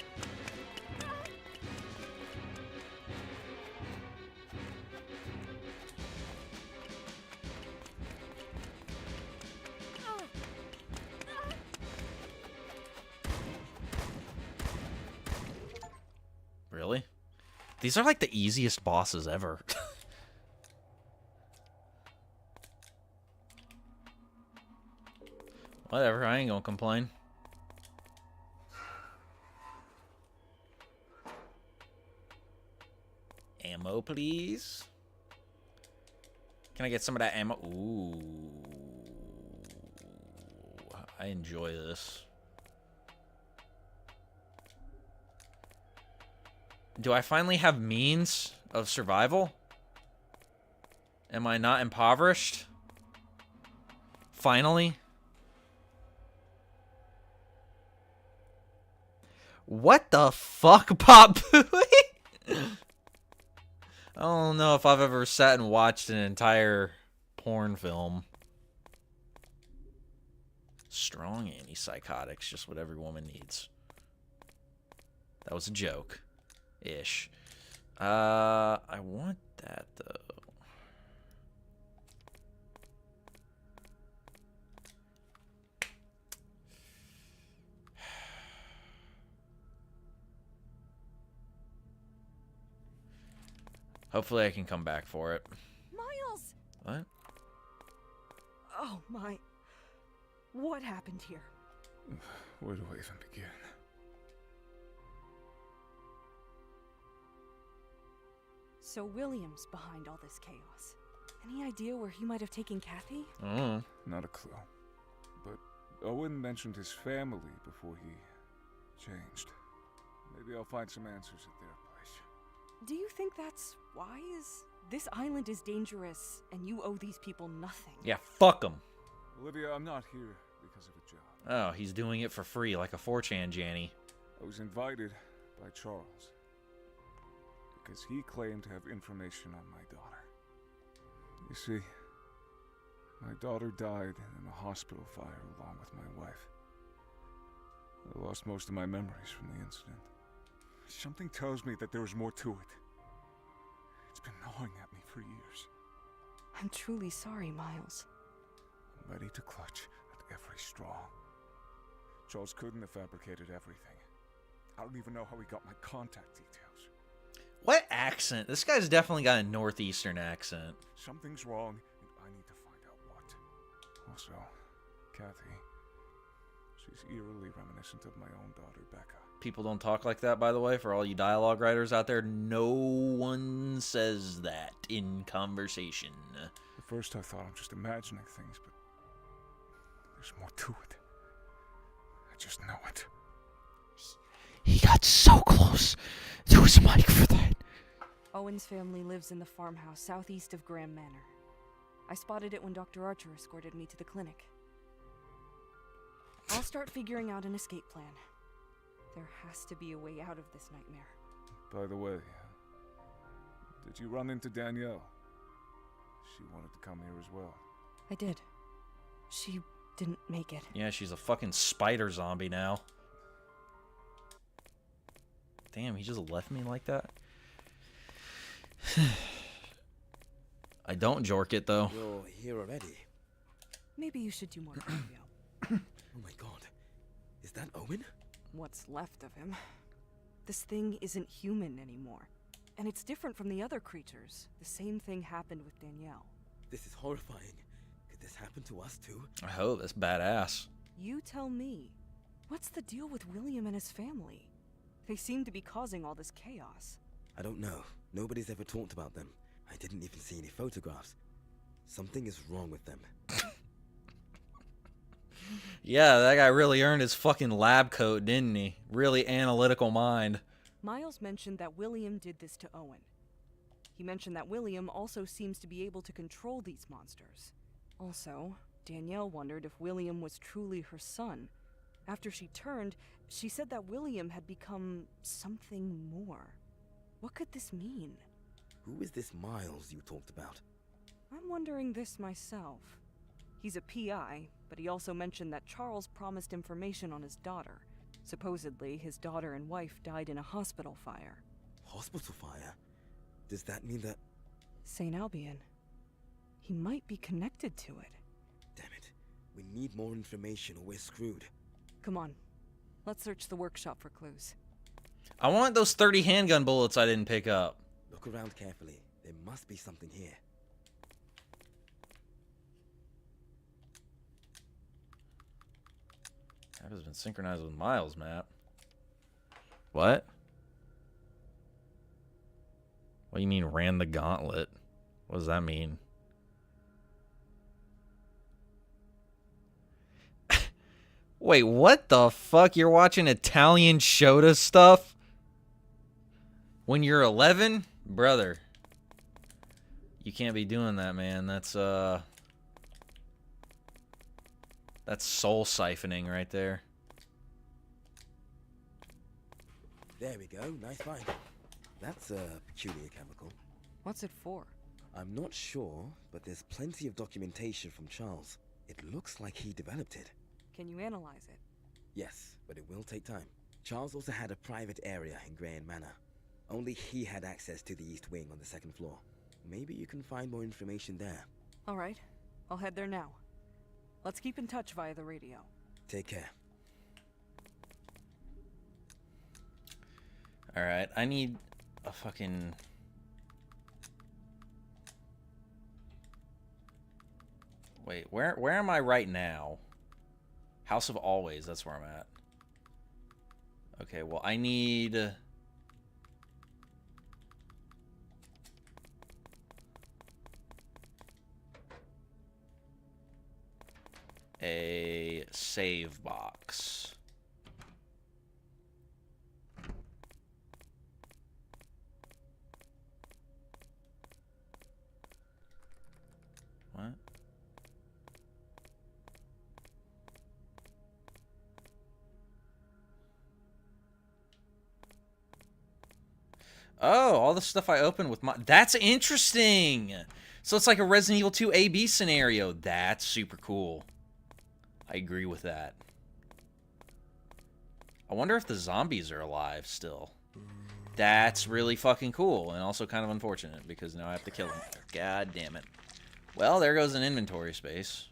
Really? These are like the easiest bosses ever. Whatever, I ain't gonna complain. Ammo, please. Can I get some of that ammo? Ooh. I enjoy this. Do I finally have means of survival? Am I not impoverished? Finally? What the fuck, Pop Booey? I don't know if I've ever sat and watched an entire porn film. Strong antipsychotics, just what every woman needs. That was a joke. Ish. I want that, though. Hopefully I can come back for it. Miles! What? Oh my. What happened here? Where do I even begin? So William's behind all this chaos. Any idea where he might have taken Kathy? Oh. Not a clue. But Owen mentioned his family before he changed. Maybe I'll find some answers at their place. Do you think that's wise? This island is dangerous, and you owe these people nothing. Yeah, fuck him. Olivia, I'm not here because of a job. Oh, he's doing it for free, like a 4chan Janny. I was invited by Charles because he claimed to have information on my daughter. You see, my daughter died in a hospital fire along with my wife. I lost most of my memories from the incident. Something tells me that there is more to it. It's been gnawing at me for years. I'm truly sorry, Miles. I'm ready to clutch at every straw. Charles couldn't have fabricated everything. I don't even know how he got my contact details. What accent? This guy's definitely got a northeastern accent. Something's wrong, and I need to find out what. Also, Kathy. She's eerily reminiscent of my own daughter, Becca. People don't talk like that, by the way, for all you dialogue writers out there. No one says that in conversation. At first I thought I'm just imagining things, but there's more to it. I just know it. He got so close to his mic for that. Owen's family lives in the farmhouse southeast of Graham Manor. I spotted it when Dr. Archer escorted me to the clinic. I'll start figuring out an escape plan. There has to be a way out of this nightmare. By the way, did you run into Danielle? She wanted to come here as well. I did. She didn't make it. Yeah, she's a fucking spider zombie now. Damn, he just left me like that? I don't jork it, though. You're here already. Maybe you should do more cardio. Oh my god. Is that Owen? What's left of him. This thing isn't human anymore. And it's different from the other creatures. The same thing happened with Danielle. This is horrifying. Could this happen happen to us too? I hope. That's badass. You tell me. What's the deal with William and his family? They seem to be causing all this chaos. I don't know. Nobody's ever talked about them. I didn't even see any photographs. Something is wrong with them. Yeah, that guy really earned his fucking lab coat, didn't he? Really analytical mind. Miles mentioned that William did this to Owen. He mentioned that William also seems to be able to control these monsters. Also, Danielle wondered if William was truly her son. After she turned, she said that William had become something more. What could this mean? Who is this Miles you talked about? I'm wondering this myself. He's a PI, but he also mentioned that Charles promised information on his daughter. Supposedly, his daughter and wife died in a hospital fire. Hospital fire? Does that mean that... St. Albion. He might be connected to it. Damn it. We need more information or we're screwed. Come on. Let's search the workshop for clues. I want those 30 handgun bullets I didn't pick up. Look around carefully. There must be something here. That has been synchronized with Miles' map. What? What do you mean ran the gauntlet? What does that mean? Wait, what the fuck? You're watching Italian Shota stuff? When you're 11? Brother. You can't be doing that, man. That's soul siphoning right there. There we go. Nice find. That's a peculiar chemical. What's it for? I'm not sure, but there's plenty of documentation from Charles. It looks like he developed it. Can you analyze it? Yes, but it will take time. Charles also had a private area in Graham Manor. Only he had access to the east wing on the second floor. Maybe you can find more information there. All right. I'll head there now. Let's keep in touch via the radio. Take care. Alright, I need a fucking... Wait, where am I right now? House of Always, that's where I'm at. Okay, well, I need... a save box. What? Oh, all the stuff I opened with my... That's interesting! So it's like a Resident Evil 2 AB scenario. That's super cool. I agree with that. I wonder if the zombies are alive still. That's really fucking cool, and also kind of unfortunate, because now I have to kill them. God damn it. Well, there goes an inventory space.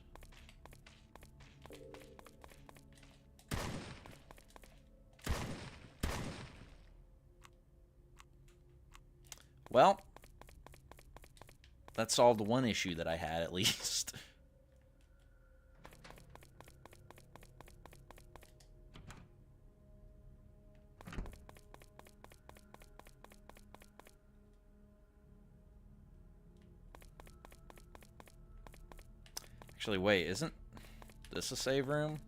Well, that solved one issue that I had, at least. Actually, wait, isn't this a save room?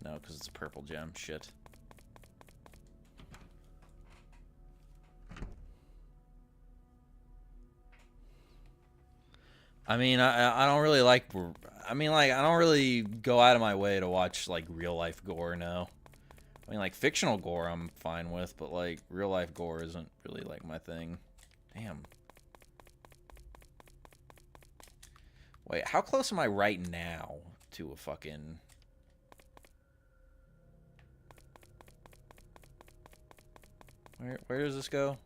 No, because it's a purple gem. Shit. I mean, I don't really like... I mean, like, I don't really go out of my way to watch, like, real-life gore, no. I mean, like, fictional gore I'm fine with, but, like, real-life gore isn't really, like, my thing. Damn. Wait, how close am I right now to a fucking... Where does this go?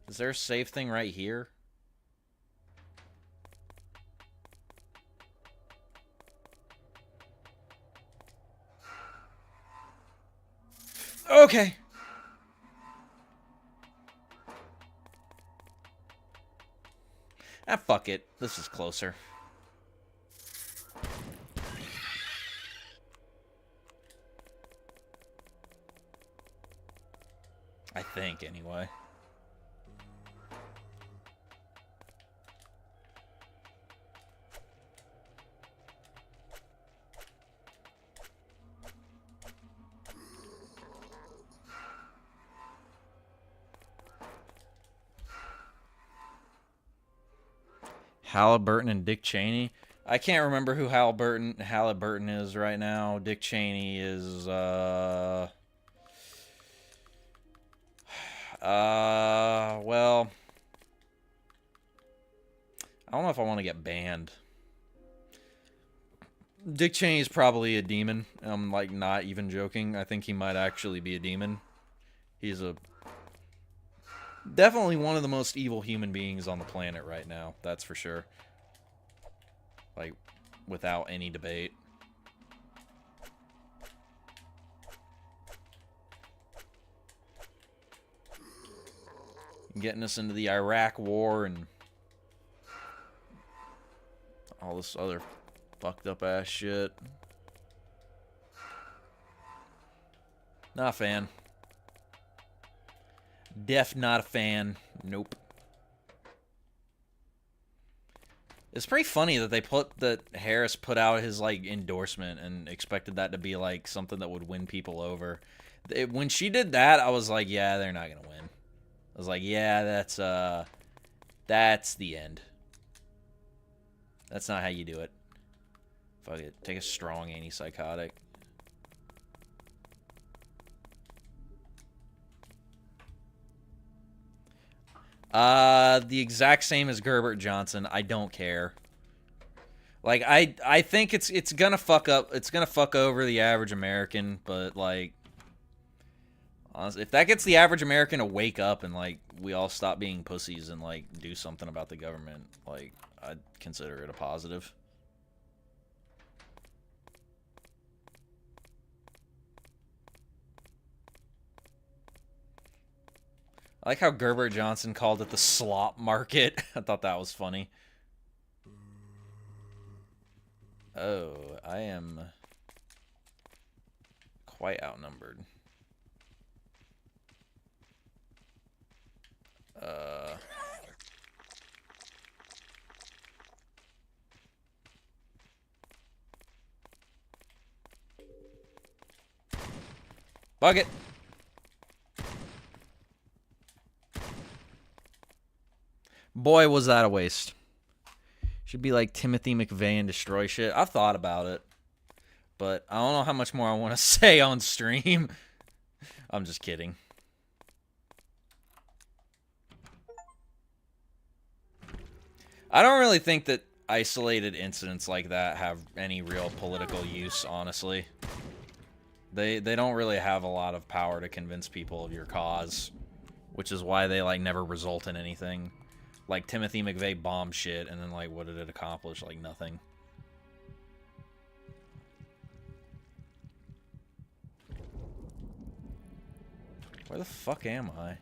Is there a save thing right here? Okay. Ah, fuck it. This is closer. I think, anyway. Halliburton and Dick Cheney. I can't remember who Halliburton is right now. Dick Cheney is well, I don't know if I want to get banned. Dick Cheney is probably a demon. I'm like not even joking. I think he might actually be a demon. He's definitely one of the most evil human beings on the planet right now. That's for sure. Like, without any debate. Getting us into the Iraq War and all this other fucked up ass shit. Not a fan. Not a fan. Nope. It's pretty funny that Harris put out his like endorsement and expected that to be like something that would win people over. When she did that, I was like, yeah, they're not gonna win. I was like, yeah, that's the end. That's not how you do it. Fuck it. Take a strong antipsychotic. The exact same as Gerbert Johnson. I don't care. Like, I think it's gonna fuck up. It's gonna fuck over the average American, but like, honestly, if that gets the average American to wake up and like we all stop being pussies and like do something about the government, like I'd consider it a positive. I like how Gerbert Johnson called it the slop market. I thought that was funny. Oh, I am quite outnumbered. Bug it. Boy, was that a waste. Should be like Timothy McVeigh and destroy shit. I've thought about it, but I don't know how much more I want to say on stream. I'm just kidding. I don't really think that isolated incidents like that have any real political use, honestly. They don't really have a lot of power to convince people of your cause, which is why they like never result in anything. Like Timothy McVeigh bombed shit, and then like what did it accomplish? Like nothing. Where the fuck am I?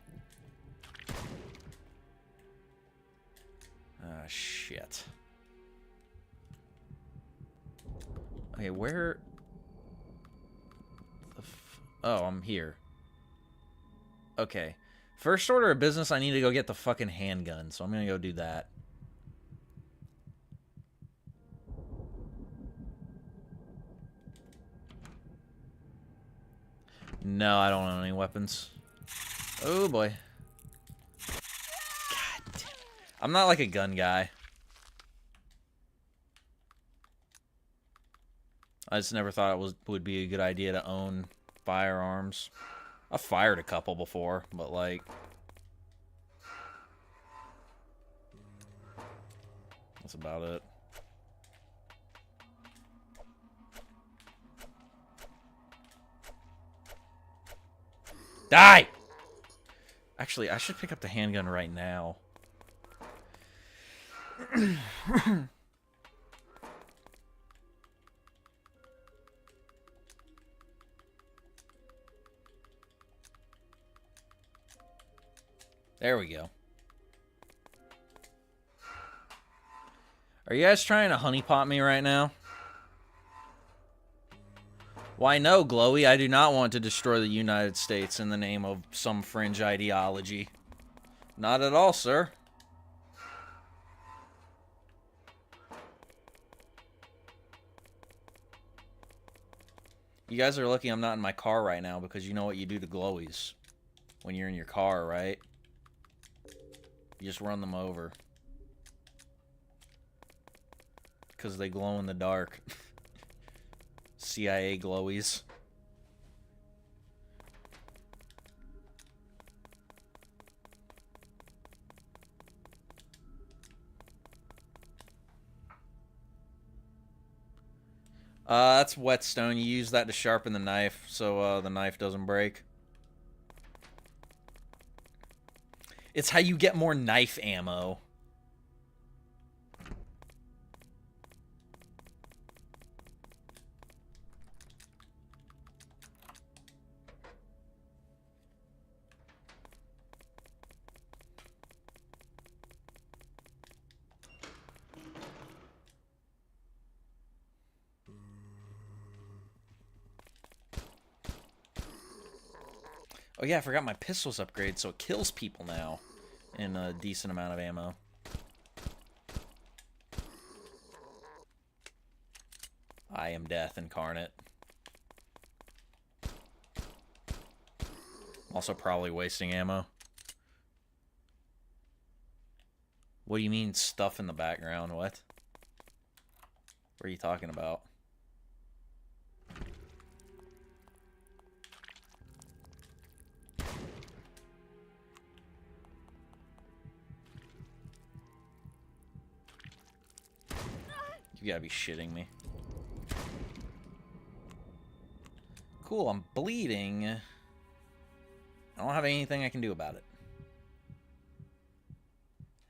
Ah, shit. Okay, where... Oh, I'm here. Okay. First order of business, I need to go get the fucking handgun, so I'm gonna go do that. No, I don't own any weapons. Oh, boy. God damn it. I'm not like a gun guy. I just never thought it would be a good idea to own firearms. I've fired a couple before, but like... that's about it. Die! Actually, I should pick up the handgun right now. There we go. Are you guys trying to honeypot me right now? Why no, Glowy? I do not want to destroy the United States in the name of some fringe ideology. Not at all, sir. You guys are lucky I'm not in my car right now, because you know what you do to glowies when you're in your car, right? You just run them over. Because they glow in the dark. CIA glowies. That's whetstone. You use that to sharpen the knife, so the knife doesn't break. It's how you get more knife ammo. Oh yeah, I forgot my pistol's upgrade, so it kills people now in a decent amount of ammo. I am death incarnate. Also probably wasting ammo. What do you mean stuff in the background? What? What are you talking about? You gotta be shitting me. Cool, I'm bleeding. I don't have anything I can do about it.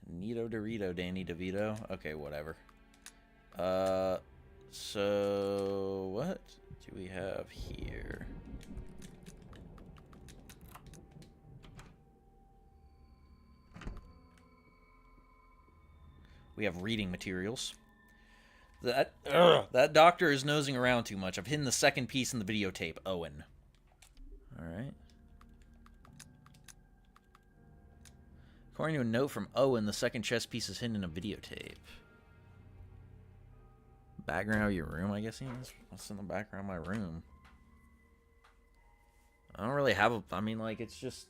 Nito Dorito, Danny DeVito. Okay, whatever. So what do we have here? We have reading materials. That doctor is nosing around too much. I've hidden the second piece in the videotape. Owen. Alright. According to a note from Owen, the second chess piece is hidden in a videotape. Background of your room, I guess he is. What's in the background of my room? I don't really have a... I mean, like, it's just...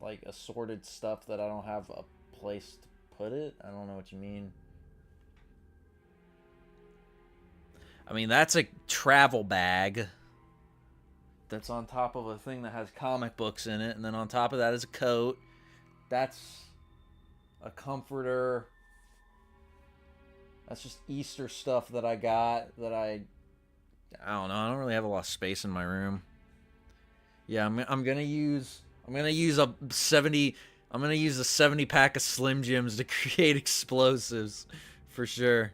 like, assorted stuff that I don't have a place to put it. I don't know what you mean. I mean, that's a travel bag that's on top of a thing that has comic books in it, and then on top of that is a coat. That's a comforter. That's just Easter stuff that I got that I don't know. I don't really have a lot of space in my room. Yeah, I'm gonna use a 70 pack of Slim Jims to create explosives, for sure.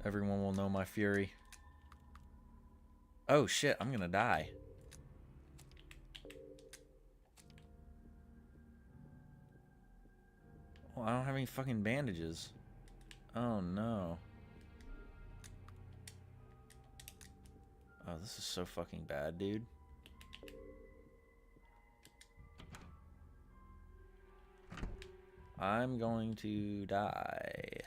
Everyone will know my fury. Oh shit, I'm gonna die. Well, I don't have any fucking bandages. Oh no. Oh, this is so fucking bad, dude. I'm going to die.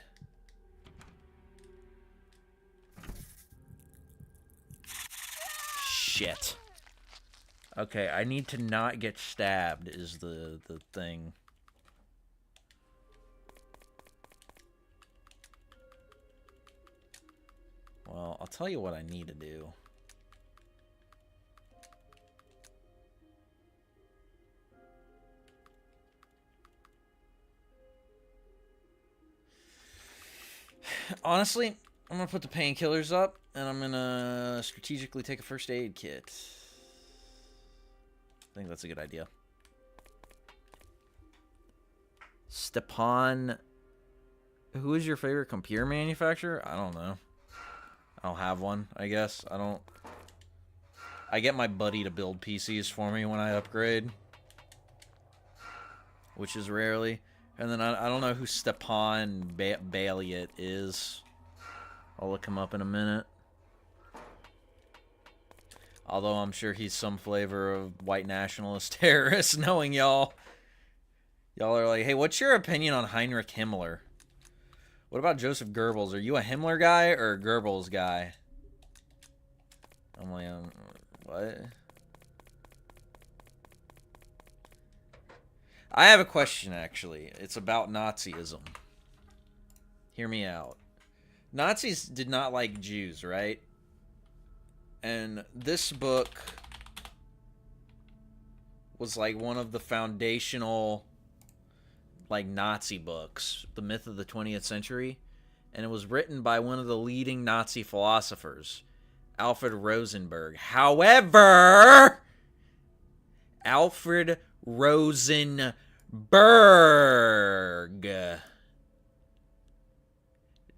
Shit. Okay, I need to not get stabbed is the thing. Well, I'll tell you what I need to do. Honestly, I'm gonna put the painkillers up, and I'm gonna strategically take a first aid kit. I think that's a good idea. Stepan, who is your favorite computer manufacturer? I don't know. I don't have one, I guess. I get my buddy to build PCs for me when I upgrade, which is rarely. And then I don't know who Stepan Baliet is. I'll look him up in a minute. Although I'm sure he's some flavor of white nationalist terrorist, knowing y'all. Y'all are like, hey, what's your opinion on Heinrich Himmler? What about Joseph Goebbels? Are you a Himmler guy or a Goebbels guy? I'm like, what? I have a question, actually. It's about Nazism. Hear me out. Nazis did not like Jews, right? And this book was like one of the foundational like Nazi books, The Myth of the 20th Century, and it was written by one of the leading Nazi philosophers, Alfred Rosenberg. However, Alfred Rosenberg.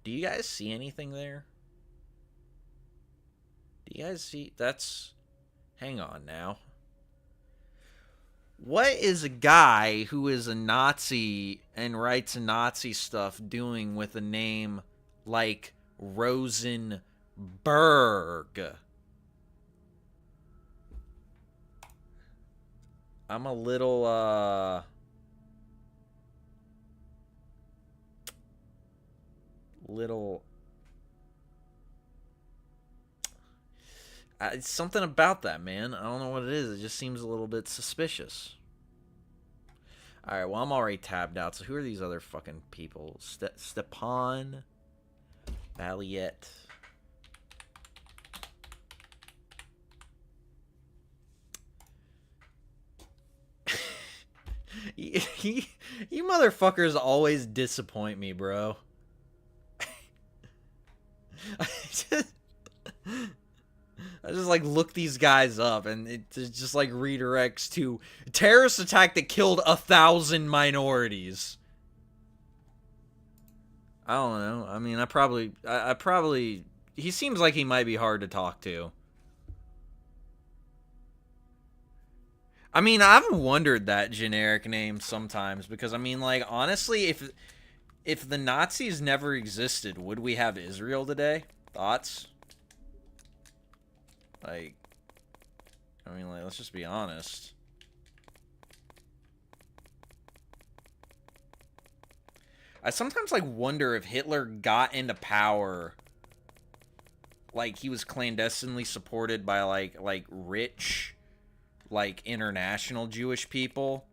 Do you guys see anything there? Do you guys see? That's... Hang on now. What is a guy who is a Nazi and writes Nazi stuff doing with a name like Rosenberg? I'm a little, it's something about that, man. I don't know what it is. It just seems a little bit suspicious. Alright, well, I'm already tabbed out, so who are these other fucking people? Stepan Baliet. You motherfuckers always disappoint me, bro. I just like look these guys up and it just like redirects to terrorist attack that killed 1,000 minorities. I don't know. I mean, I probably he seems like he might be hard to talk to. I mean, I've wondered that generic name sometimes because I mean, like, honestly, if the Nazis never existed, would we have Israel today? Thoughts? Like, I mean, like, let's just be honest. I sometimes, like, wonder if Hitler got into power, like, he was clandestinely supported by, like rich, like, international Jewish people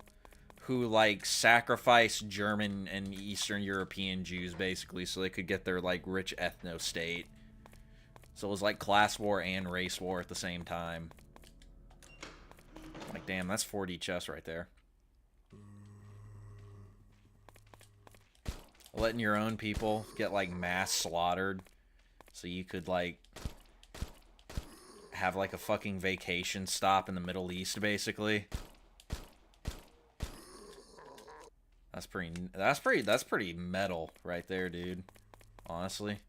who, like, sacrificed German and Eastern European Jews, basically, so they could get their, like, rich ethno-state. So it was like class war and race war at the same time. Like, damn, that's 4D chess right there. Letting your own people get, like, mass slaughtered so you could, like, have, like, a fucking vacation stop in the Middle East, basically. That's pretty metal right there, dude. Honestly.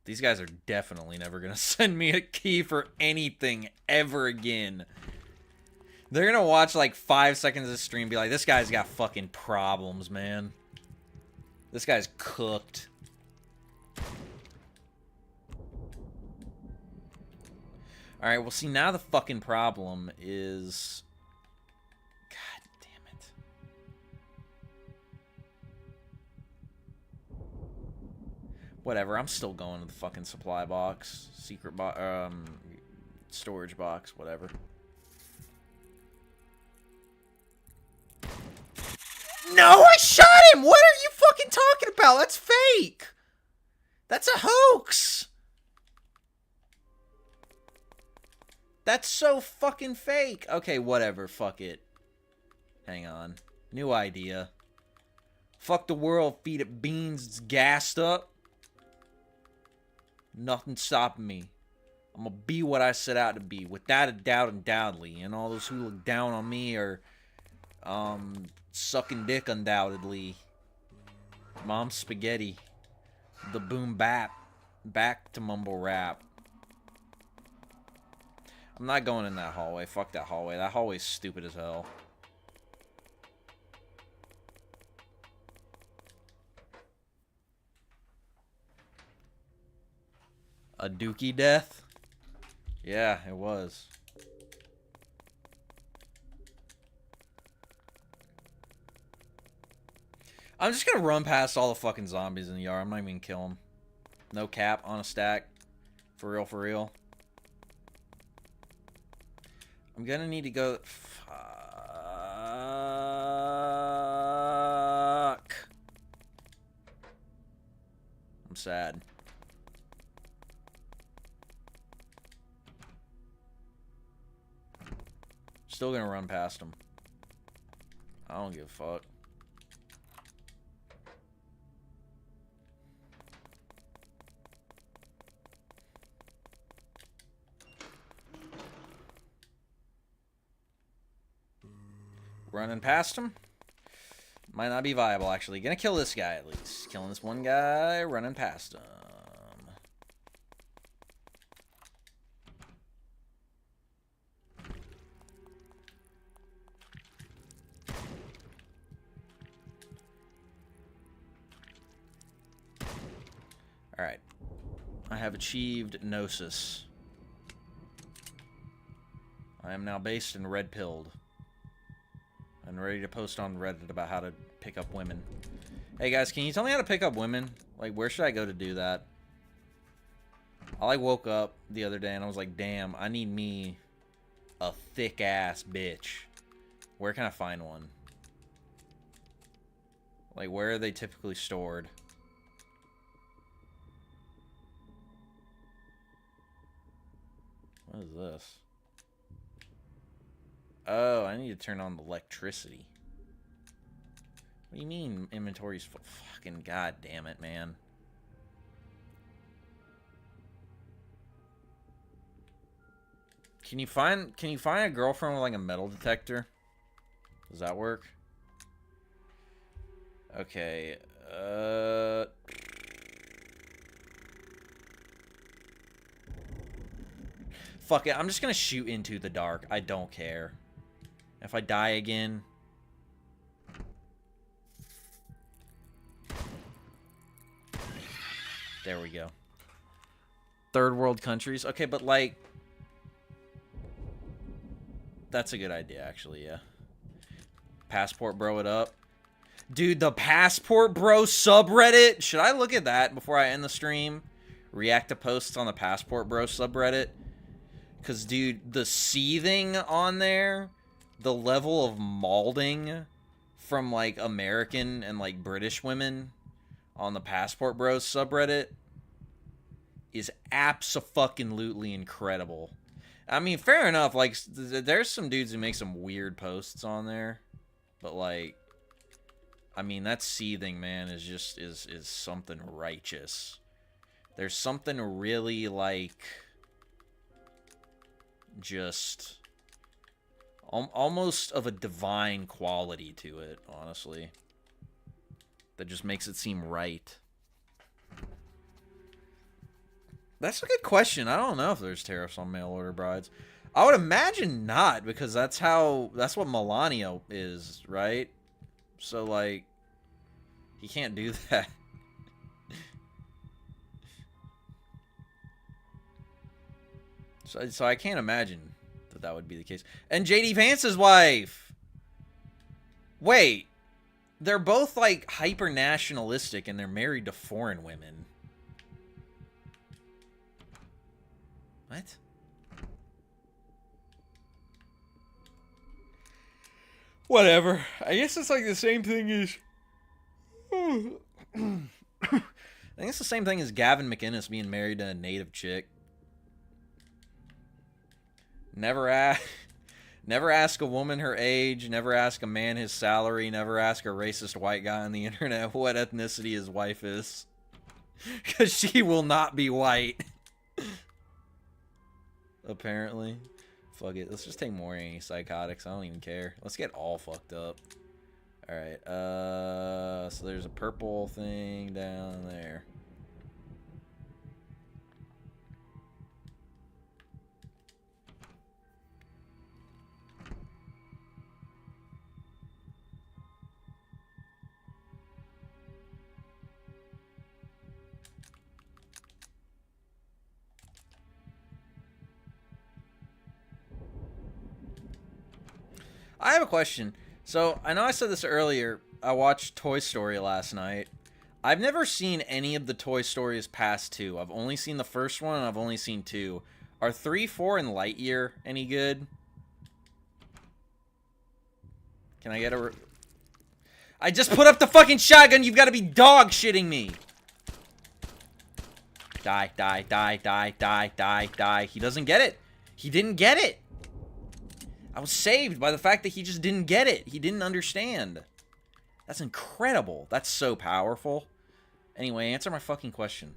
These guys are definitely never gonna send me a key for anything ever again. They're gonna watch like 5 seconds of the stream and be like, this guy's got fucking problems, man. This guy's cooked. Alright, well, see, now the fucking problem is... God damn it. Whatever, I'm still going to the fucking supply box. Secret box, storage box, whatever. No, I shot him! What are you fucking talking about? That's fake! That's a hoax! That's so fucking fake! Okay, whatever, fuck it. Hang on. New idea. Fuck the world, feed it beans, it's gassed up. Nothing stopping me. I'm gonna be what I set out to be, without a doubt, undoubtedly. And all those who look down on me are, sucking dick, undoubtedly. Mom's spaghetti. The boom bap. Back to mumble rap. I'm not going in that hallway. Fuck that hallway. That hallway's stupid as hell. A dookie death? Yeah, it was. I'm just gonna run past all the fucking zombies in the yard. I'm not even gonna kill them. No cap, on a stack. For real, for real. I'm gonna need to go... Fuck. I'm sad. Still gonna run past him. I don't give a fuck. Running past him. Might not be viable, actually. Gonna kill this guy, at least. Killing this one guy, running past him. Alright. I have achieved Gnosis. I am now based in Red Pilled. I'm ready to post on Reddit about how to pick up women. Hey guys, can you tell me how to pick up women? Like, where should I go to do that? I like woke up the other day and I was like, damn, I need me a thick ass bitch. Where can I find one? Like, where are they typically stored? What is this? Oh, I need to turn on the electricity. What do you mean inventory's full? Fucking god damn it, man. Can you find a girlfriend with like a metal detector? Does that work? Okay. Fuck it. I'm just gonna shoot into the dark. I don't care. If I die again... There we go. Third world countries. Okay, but like... That's a good idea, actually, yeah. Passport bro it up. Dude, the Passport Bro subreddit? Should I look at that before I end the stream? React to posts on the Passport Bro subreddit? Because, dude, the seething on there... The level of malding from, like, American and, like, British women on the Passport Bros subreddit is abso-fucking-lutely incredible. I mean, fair enough, like, there's some dudes who make some weird posts on there, but, like, I mean, that seething, man, is just, is something righteous. There's something really, like, just... almost of a divine quality to it, honestly. That just makes it seem right. That's a good question. I don't know if there's tariffs on mail-order brides. I would imagine not, because that's what Melania is, right? So, like, he can't do that. So I can't imagine that would be the case. And JD Vance's wife. Wait, they're both like hyper nationalistic and they're married to foreign women. What? Whatever. I guess it's like the same thing as I think it's the same thing as Gavin McInnes being married to a native chick. Never ask a woman her age, never ask a man his salary, never ask a racist white guy on the internet what ethnicity his wife is. Because she will not be white. Apparently. Fuck it. Let's just take more antipsychotics. I don't even care. Let's get all fucked up. Alright. So there's a purple thing down there. I have a question. So, I know I said this earlier. I watched Toy Story last night. I've never seen any of the Toy Stories past 2. I've only seen the first one, and I've only seen 2. Are 3, 4, and Lightyear any good? Can I get a... I just put up the fucking shotgun! You've got to be dog shitting me! Die, die, die, die, die, die, die. He doesn't get it. He didn't get it. I was saved by the fact that he just didn't get it. He didn't understand. That's incredible. That's so powerful. Anyway, answer my fucking question.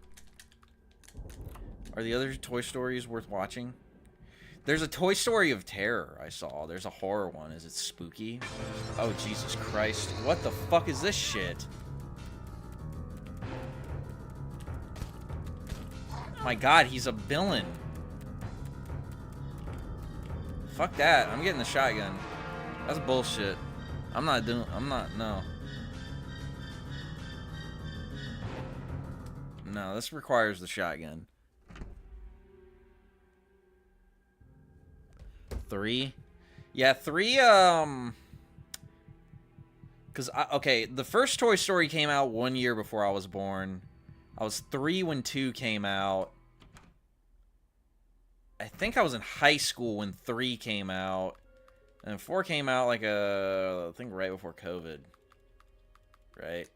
Are the other Toy Stories worth watching? There's a Toy Story of Terror I saw. There's a horror one. Is it spooky? Oh, Jesus Christ. What the fuck is this shit? My God, he's a villain. Fuck that. I'm getting the shotgun. That's bullshit. No. No, this requires the shotgun. 3? Yeah, 3, okay, the first Toy Story came out 1 year before I was born. I was 3 when 2 came out. I think I was in high school when 3 came out. And 4 came out like I think right before COVID. Right?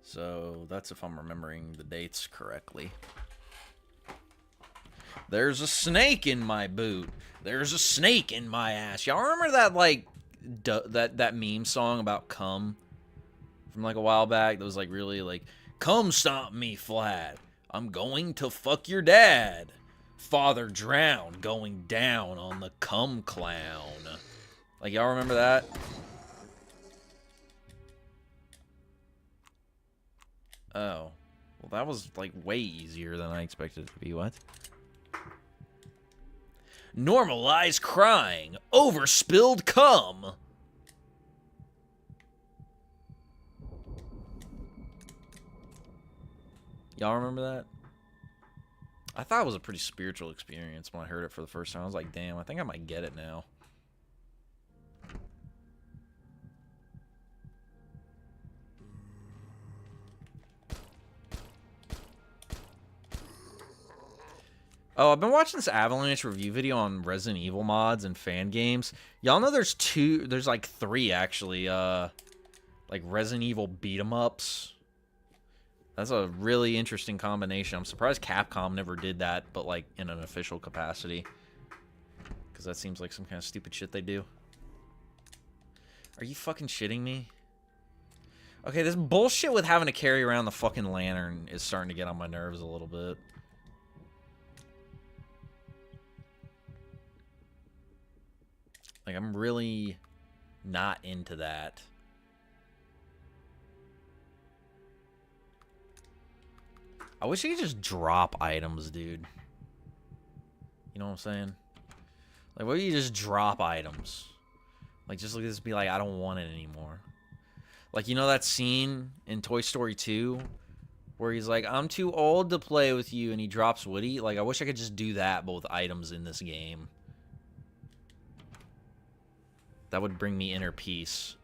So that's if I'm remembering the dates correctly. There's a snake in my boot. There's a snake in my ass. Y'all remember that, like, that meme song about cum from, like, a while back? That was, like, really, like, come stomp me flat. I'm going to fuck your dad. Father drowned going down on the cum clown. Like, y'all remember that? Oh. Well, that was, like, way easier than I expected it to be. What? Normalize crying over spilled cum. Y'all remember that? I thought it was a pretty spiritual experience when I heard it for the first time. I was like, damn, I think I might get it now. Oh, I've been watching this Avalanche review video on Resident Evil mods and fan games. Y'all know there's like 3 actually, like Resident Evil beat-em-ups. That's a really interesting combination. I'm surprised Capcom never did that, but like in an official capacity. Because that seems like some kind of stupid shit they do. Are you fucking shitting me? Okay, this bullshit with having to carry around the fucking lantern is starting to get on my nerves a little bit. Like, I'm really not into that. I wish you could just drop items, dude. You know what I'm saying? Like, what if you just drop items? Like, just look at this and be like, I don't want it anymore. Like, you know that scene in Toy Story 2? Where he's like, I'm too old to play with you, and he drops Woody? Like, I wish I could just do that, but with items in this game. That would bring me inner peace.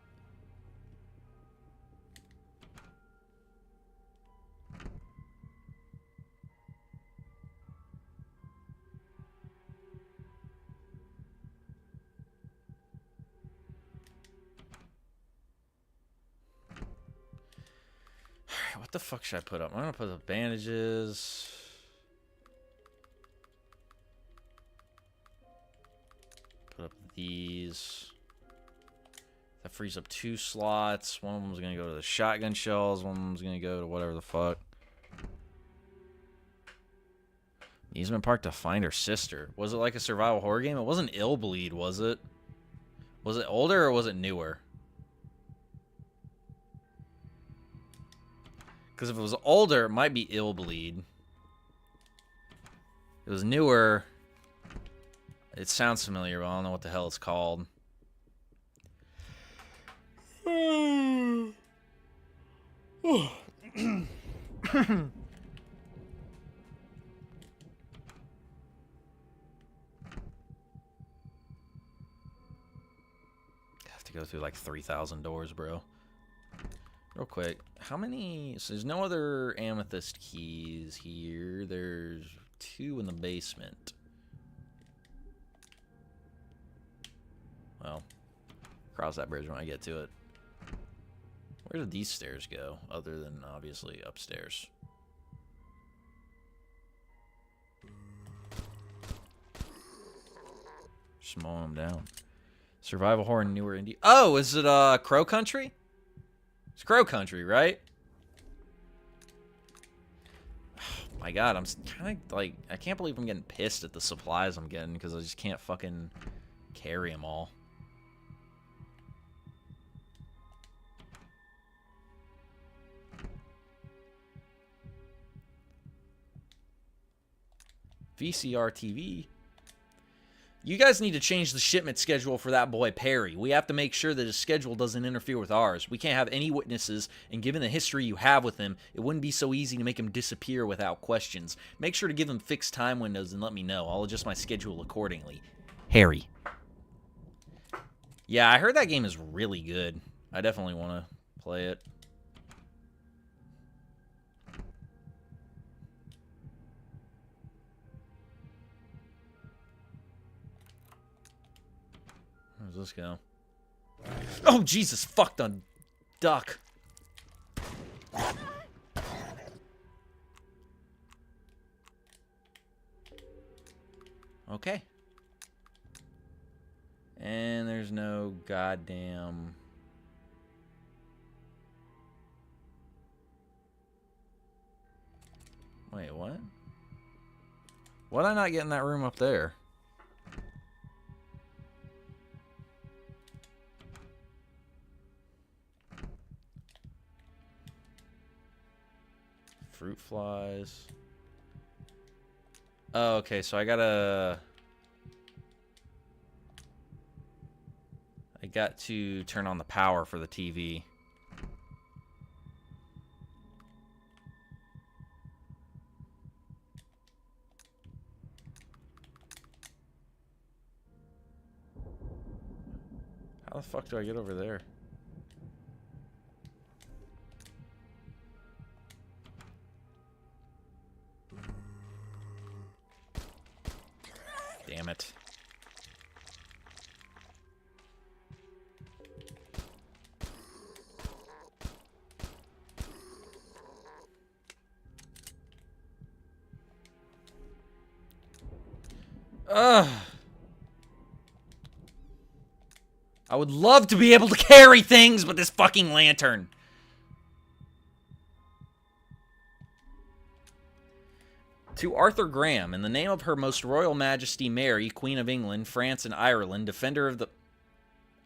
Alright, what the fuck should I put up? I'm gonna put up bandages. Put up these. That frees up 2 slots. One of them's gonna go to the shotgun shells. One of them's gonna go to whatever the fuck. Amusement park to find her sister. Was it like a survival horror game? It wasn't Ill Bleed, was it? Was it older or was it newer? Because if it was older, it might be Ill Bleed. If it was newer. It sounds familiar, but I don't know what the hell it's called. Have to go through like 3,000 doors, bro. Real quick, how many? So there's no other amethyst keys here. There's 2 in the basement. Well, cross that bridge when I get to it. Where did these stairs go, other than obviously upstairs? Just mowing them down. Survival horror in newer indie. Oh, is it Crow Country? It's Crow Country, right? Oh, my God, I'm kind of like, I can't believe I'm getting pissed at the supplies I'm getting because I just can't fucking carry them all. VCR TV. You guys need to change the shipment schedule for that boy Perry. We have to make sure that his schedule doesn't interfere with ours. We can't have any witnesses, and given the history you have with him, it wouldn't be so easy to make him disappear without questions. Make sure to give him fixed time windows and let me know. I'll adjust my schedule accordingly. Harry. Yeah, I heard that game is really good. I definitely want to play it. Where's this go? Oh, Jesus, fucked on duck. Okay. And there's no goddamn... Wait, what? Why did I not get in that room up there? Fruit flies. Oh, okay, so I got to turn on the power for the TV. How the fuck do I get over there? Damn it. Ugh. I would love to be able to carry things with this fucking lantern. To Arthur Graham, in the name of Her Most Royal Majesty Mary, Queen of England, France, and Ireland, defender of the...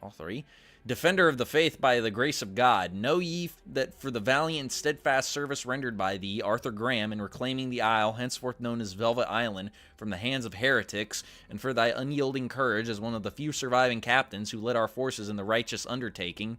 All three? Defender of the faith by the grace of God, know ye that for the valiant and steadfast service rendered by thee, Arthur Graham, in reclaiming the isle, henceforth known as Velvet Island, from the hands of heretics, and for thy unyielding courage as one of the few surviving captains who led our forces in the righteous undertaking,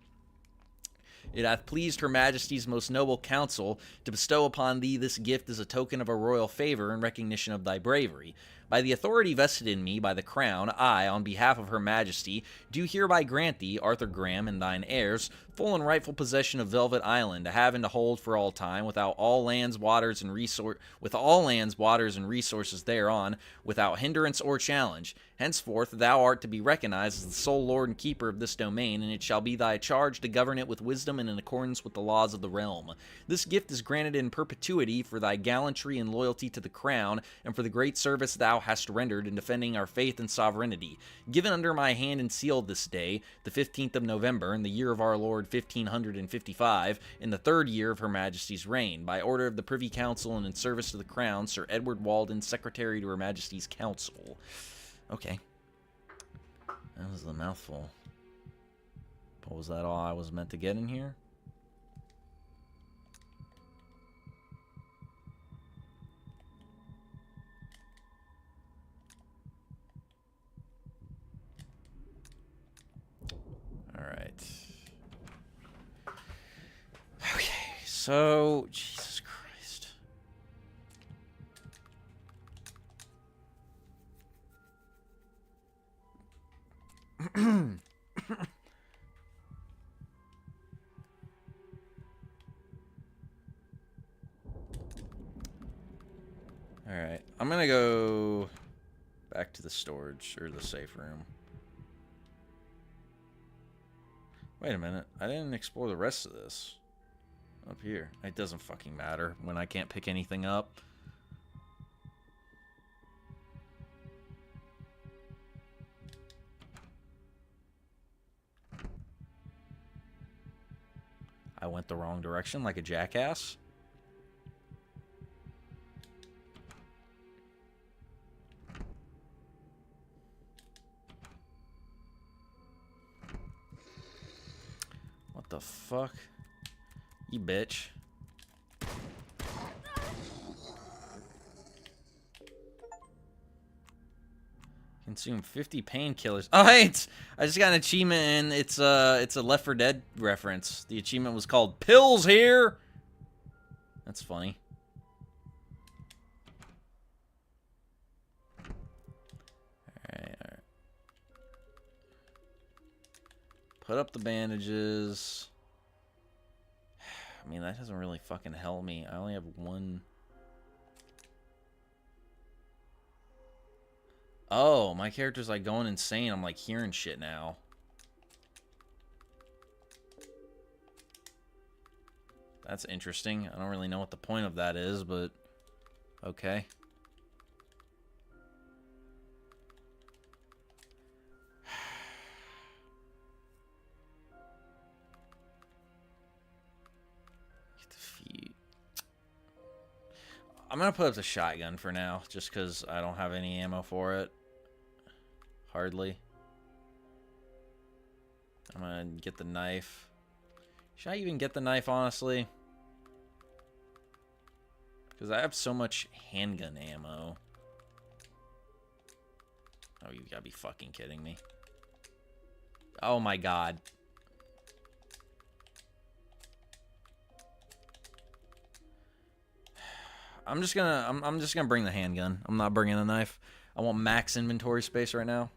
it hath pleased Her Majesty's most noble council to bestow upon thee this gift as a token of a royal favor in recognition of thy bravery. By the authority vested in me by the Crown, I, on behalf of Her Majesty, do hereby grant thee, Arthur Graham, and thine heirs, full and rightful possession of Velvet Island, to have and to hold for all time, with all lands, waters, and resources thereon, without hindrance or challenge. Henceforth thou art to be recognized as the sole lord and keeper of this domain, and it shall be thy charge to govern it with wisdom and in accordance with the laws of the realm. This gift is granted in perpetuity for thy gallantry and loyalty to the crown, and for the great service thou hast rendered in defending our faith and sovereignty. Given under my hand and sealed this day, the 15th of November, in the year of our Lord 1555, in the 3rd year of Her Majesty's reign, by order of the Privy Council and in service to the crown, Sir Edward Walden, Secretary to Her Majesty's Council. Okay. That was a mouthful. But was that all I was meant to get in here? Alright. So, Jesus Christ. Alright, I'm gonna go back to the storage, or the safe room. Wait a minute, I didn't explore the rest of this. Up here. It doesn't fucking matter when I can't pick anything up. I went the wrong direction like a jackass. What the fuck? You bitch. Consume 50 painkillers. Oh, hey, I just got an achievement, and it's a Left 4 Dead reference. The achievement was called Pills Here. That's funny. Alright, alright. Put up the bandages. I mean, that doesn't really fucking help me. I only have one. Oh, my character's like going insane. I'm like hearing shit now. That's interesting. I don't really know what the point of that is, but okay. Get the feet. I'm gonna put up the shotgun for now, just because I don't have any ammo for it. Hardly. I'm gonna get the knife. Should I even get the knife, honestly? Because I have so much handgun ammo. Oh, you gotta be fucking kidding me. Oh my god. I'm just gonna bring the handgun. I'm not bringing the knife. I want max inventory space right now.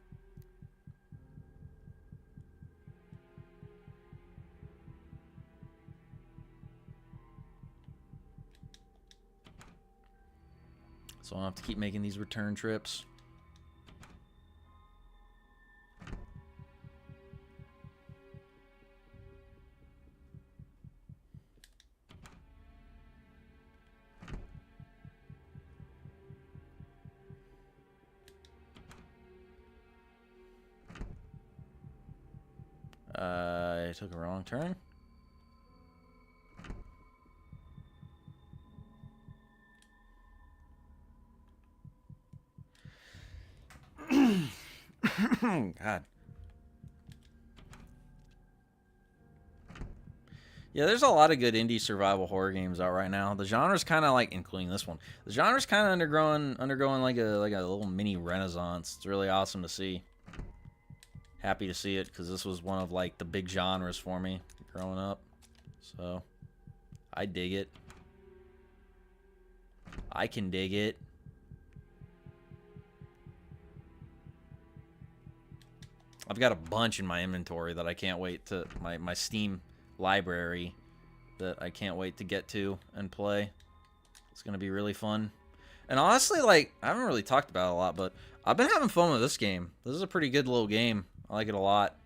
So I'll have to keep making these return trips. I took a wrong turn. God. Yeah, there's a lot of good indie survival horror games out right now. The genre's kind of like, including this one, the genre's kind of undergoing like a little mini renaissance. It's really awesome to see. Happy to see it, because this was one of like the big genres for me growing up. So I dig it. I can dig it. I've got a bunch in my inventory that I can't wait to, my Steam library that I can't wait to get to and play. It's gonna be really fun. And honestly, like, I haven't really talked about it a lot, but I've been having fun with this game. This is a pretty good little game. I like it a lot.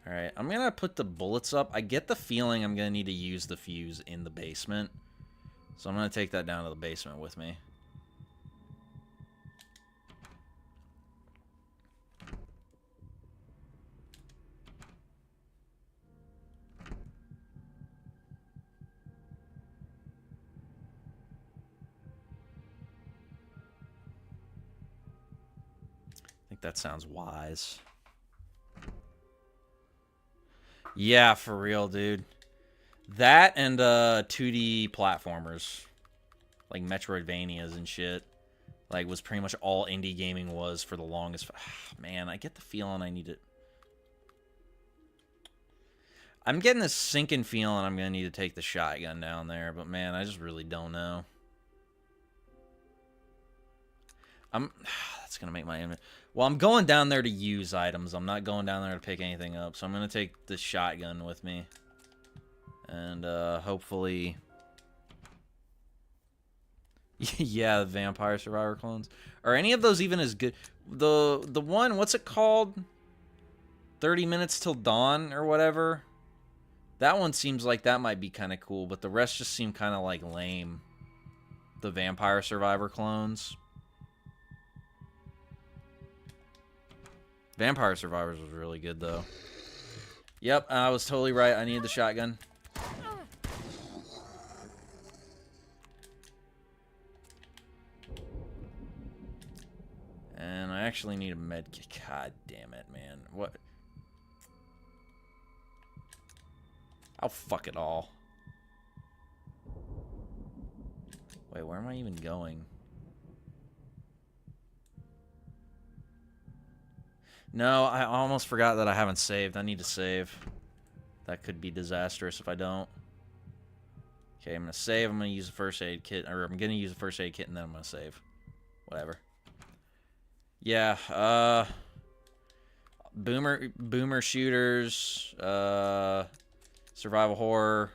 Alright, I'm gonna put the bullets up. I get the feeling I'm gonna need to use the fuse in the basement. So I'm gonna take that down to the basement with me. I think that sounds wise. Yeah, for real, dude. That and 2D platformers. Like Metroidvanias and shit. Like, was pretty much all indie gaming was for the longest. Man, I get the feeling I need to. I'm getting this sinking feeling I'm gonna need to take the shotgun down there, but man, I just really don't know. That's gonna make my inventory. Well, I'm going down there to use items. I'm not going down there to pick anything up, so I'm gonna take the shotgun with me, and hopefully, yeah, the Vampire Survivor clones. Are any of those even as good? The one, what's it called? 30 minutes till dawn or whatever. That one seems like that might be kind of cool, but the rest just seem kind of like lame. The Vampire Survivor clones. Vampire Survivors was really good, though. Yep, I was totally right. I needed the shotgun. And I actually need a med kit. God damn it, man. What? I'll fuck it all. Wait, where am I even going? No, I almost forgot that I haven't saved. I need to save. That could be disastrous if I don't. Okay, I'm going to save. I'm going to use the first aid kit. Or I'm going to use the first aid kit and then I'm going to save. Whatever. Yeah, Boomer shooters, survival horror.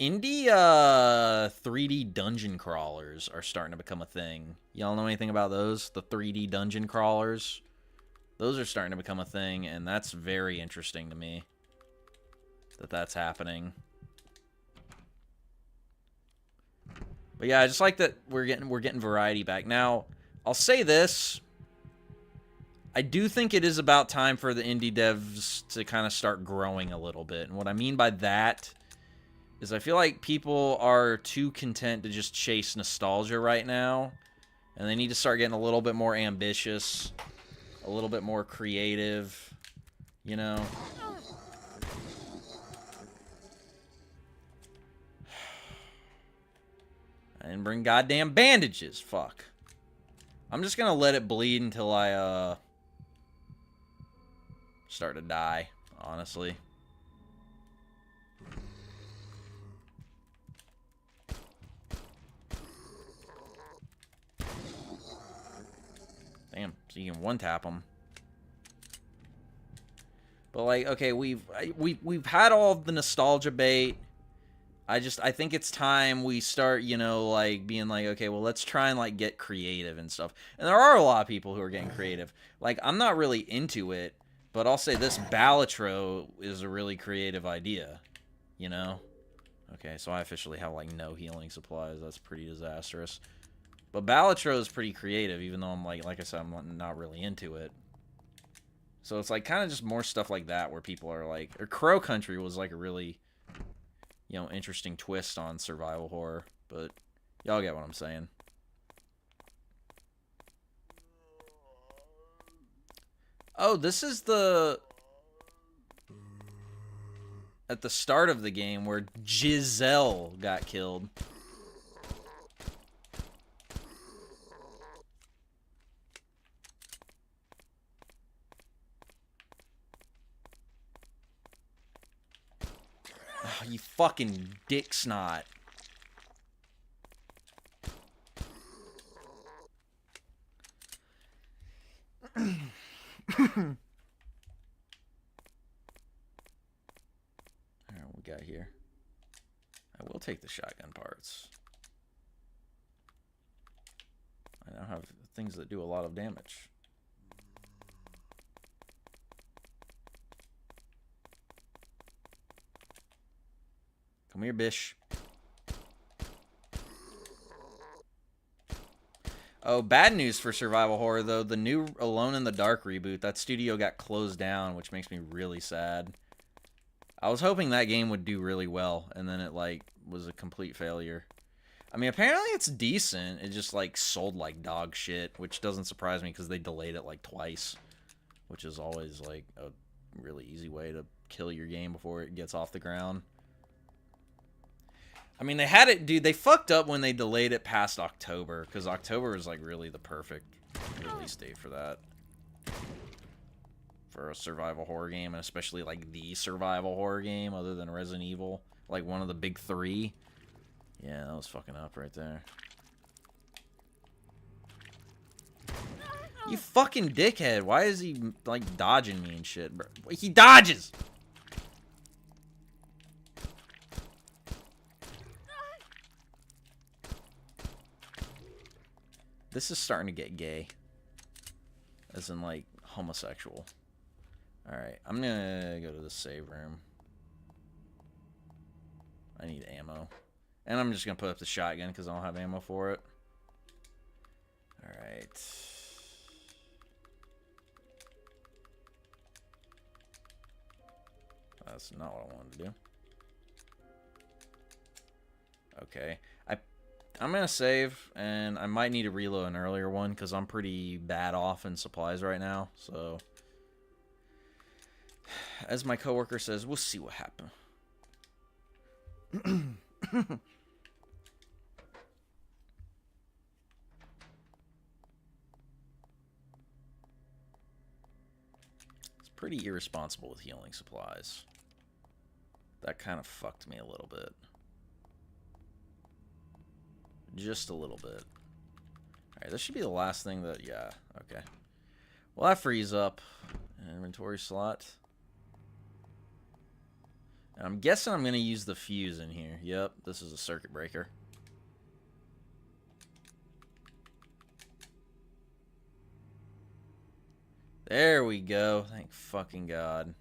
Indie 3D dungeon crawlers are starting to become a thing. Y'all know anything about those? The 3D dungeon crawlers? Those are starting to become a thing, and that's very interesting to me. That's happening. But yeah, I just like that we're getting variety back. Now, I'll say this. I do think it is about time for the indie devs to kind of start growing a little bit. And what I mean by that is I feel like people are too content to just chase nostalgia right now. And they need to start getting a little bit more ambitious, a little bit more creative, you know? I didn't bring goddamn bandages, fuck. I'm just gonna let it bleed until I, start to die, honestly. Damn, so you can one-tap them. But, like, okay, we've had all of the nostalgia bait. I think it's time we start, you know, like, being like, okay, well, let's try and, like, get creative and stuff. And there are a lot of people who are getting creative. Like, I'm not really into it, but I'll say this, Balatro is a really creative idea, you know? Okay, so I officially have, like, no healing supplies. That's pretty disastrous. But Balatro is pretty creative, even though I'm, like I said, I'm not really into it. So it's, like, kind of just more stuff like that where people are, like... Or Crow Country was, like, a really... you know, interesting twist on survival horror, but y'all get what I'm saying. Oh, this is the... at the start of the game where Giselle got killed. Oh, you fucking dick snot. Alright, what we got here? I will take the shotgun parts. I now have things that do a lot of damage. Come here, bish. Oh, bad news for survival horror, though. The new Alone in the Dark reboot, that studio got closed down, which makes me really sad. I was hoping that game would do really well, and then it, like, was a complete failure. I mean, apparently it's decent. It just, like, sold like dog shit, which doesn't surprise me because they delayed it, like, twice. Which is always, like, a really easy way to kill your game before it gets off the ground. I mean, they had it, dude. They fucked up when they delayed it past October, because October was like really the perfect release date for that. For a survival horror game, and especially like the survival horror game other than Resident Evil. Like one of the big three. Yeah, that was fucking up right there. You fucking dickhead. Why is he, like, dodging me and shit, bro? He dodges! This is starting to get gay. As in, like, homosexual. Alright, I'm gonna go to the save room. I need ammo. And I'm just gonna put up the shotgun because I don't have ammo for it. Alright. That's not what I wanted to do. Okay. I'm gonna save, and I might need to reload an earlier one because I'm pretty bad off in supplies right now. So, as my coworker says, we'll see what happens. It's pretty irresponsible with healing supplies. That kind of fucked me a little bit. Just a little bit. Alright, this should be the last thing that... Yeah, okay. Well, that frees up an inventory slot. And I'm guessing I'm going to use the fuse in here. Yep, this is a circuit breaker. There we go. Thank fucking God.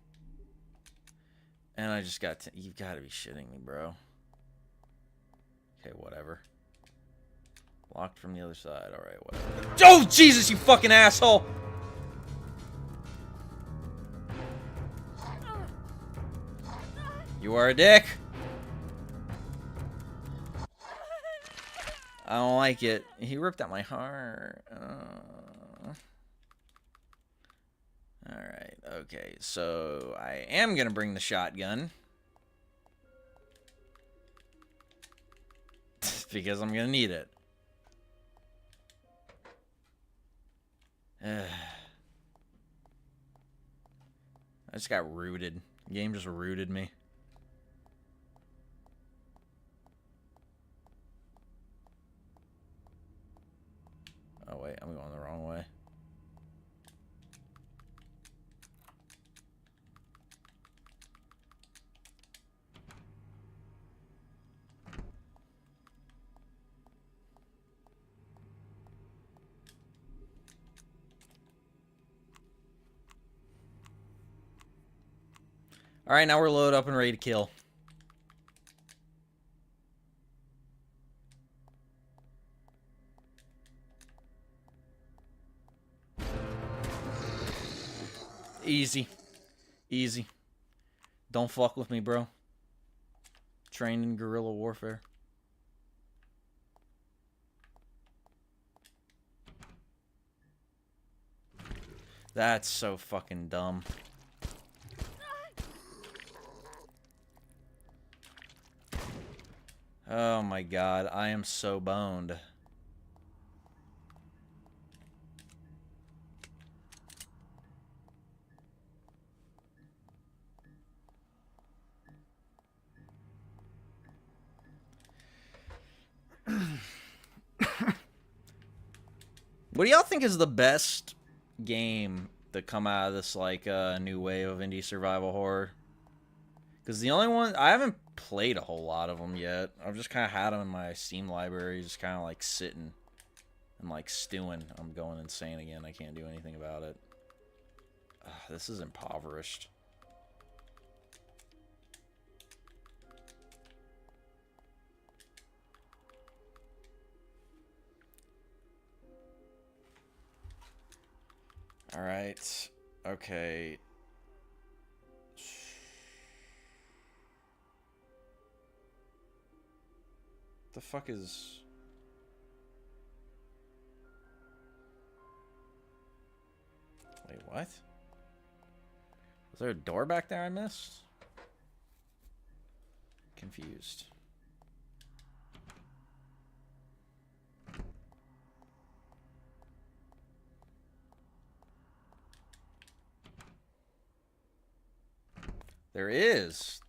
And I just got... You've got to be shitting me, bro. Okay, whatever. Locked from the other side. Alright, whatever. Oh, Jesus, you fucking asshole! You are a dick. I don't like it. He ripped out my heart. Alright, okay. So, I am going to bring the shotgun. Because I'm going to need it. I just got rooted. The game just rooted me. Oh wait, I'm going the wrong way. Alright, now we're loaded up and ready to kill. Easy. Easy. Don't fuck with me, bro. Trained in guerrilla warfare. That's so fucking dumb. Oh my God, I am so boned. What do y'all think is the best game to come out of this, like, new wave of indie survival horror? Because the only one... I haven't played a whole lot of them yet. I've just kind of had them in my Steam library, just kind of, like, sitting and, like, stewing. I'm going insane again. I can't do anything about it. Ugh, this is impoverished. Alright. Okay. The fuck is... Wait, what? Was there a door back there I missed? Confused. There is.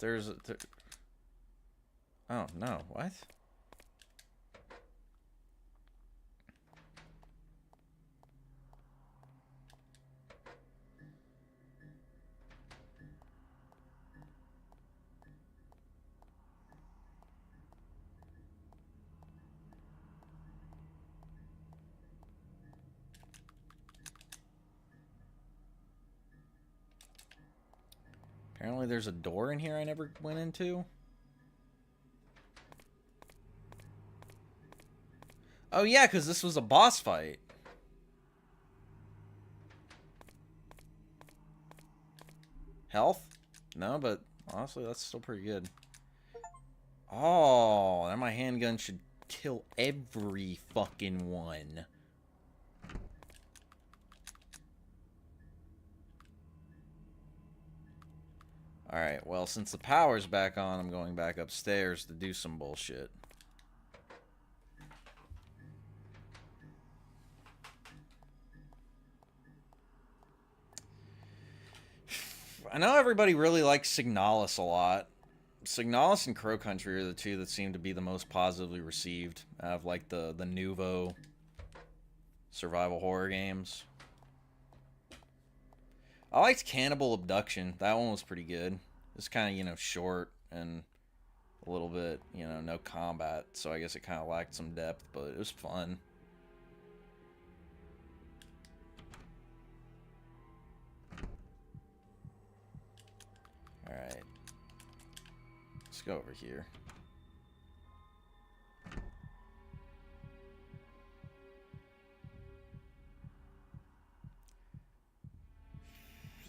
Oh, no. What? Apparently there's a door in here I never went into. Oh yeah, because this was a boss fight. Health? No, but honestly, that's still pretty good. Oh, and my handgun should kill every fucking one. Alright, well, since the power's back on, I'm going back upstairs to do some bullshit. I know everybody really likes Signalis a lot. Signalis and Crow Country are the two that seem to be the most positively received out of, like, the Nuvo survival horror games. I liked Cannibal Abduction. That one was pretty good. It's kind of, you know, short and a little bit, you know, no combat. So I guess it kind of lacked some depth, but it was fun. Alright. Let's go over here.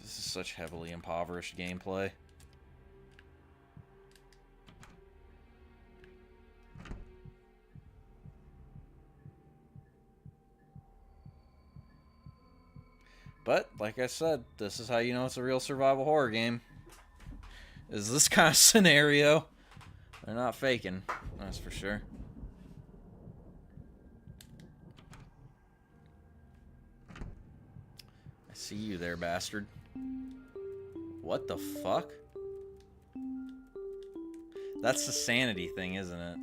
This is such heavily impoverished gameplay. But, like I said, this is how you know it's a real survival horror game. Is this kind of scenario. They're not faking, that's for sure. I see you there, bastard. What the fuck? That's the sanity thing, isn't it?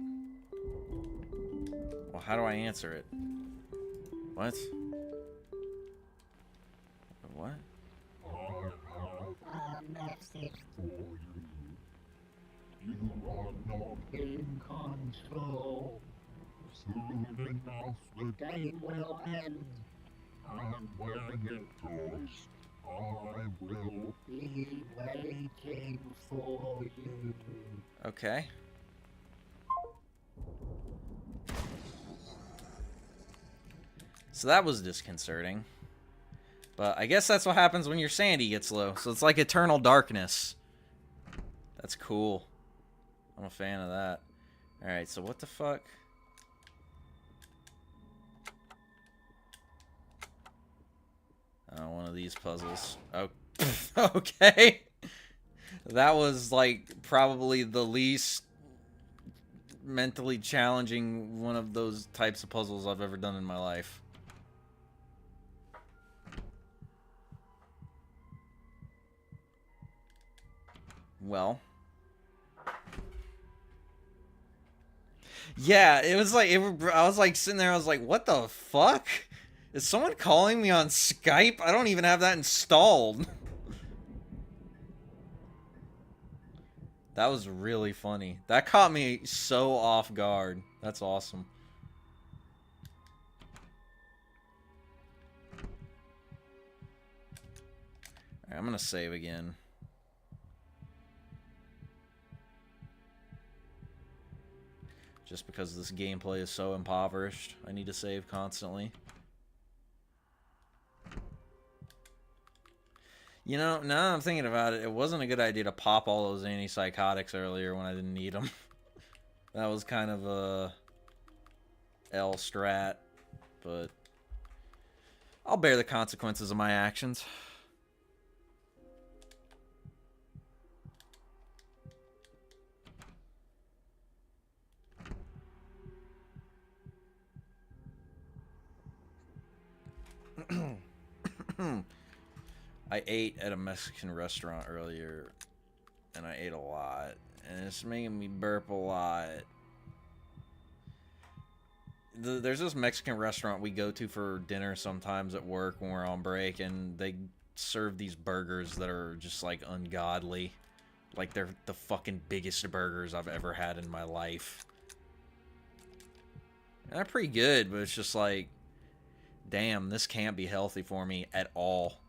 Well, how do I answer it? What? What? I have a message for you. You are not in control. Soon enough, the game will end. And when it does, I will be waiting for you. Okay. So that was disconcerting. But I guess that's what happens when your sanity gets low. So it's like eternal darkness. That's cool. I'm a fan of that. Alright, so what the fuck? Oh, one of these puzzles. Oh, okay. That was, like, probably the least mentally challenging one of those types of puzzles I've ever done in my life. Well. Yeah, it was like, I was like sitting there, I was like, what the fuck? Is someone calling me on Skype? I don't even have that installed. That was really funny. That caught me so off guard. That's awesome. Alright, I'm gonna save again. Just because this gameplay is so impoverished, I need to save constantly. You know, now that I'm thinking about it, it wasn't a good idea to pop all those antipsychotics earlier when I didn't need them. That was kind of a L strat, but I'll bear the consequences of my actions. I ate at a Mexican restaurant earlier, and I ate a lot, and it's making me burp a lot. There's this Mexican restaurant we go to for dinner sometimes at work when we're on break, and they serve these burgers that are just like ungodly. Like they're the fucking biggest burgers I've ever had in my life. And they're pretty good, but it's just like, damn, this can't be healthy for me at all.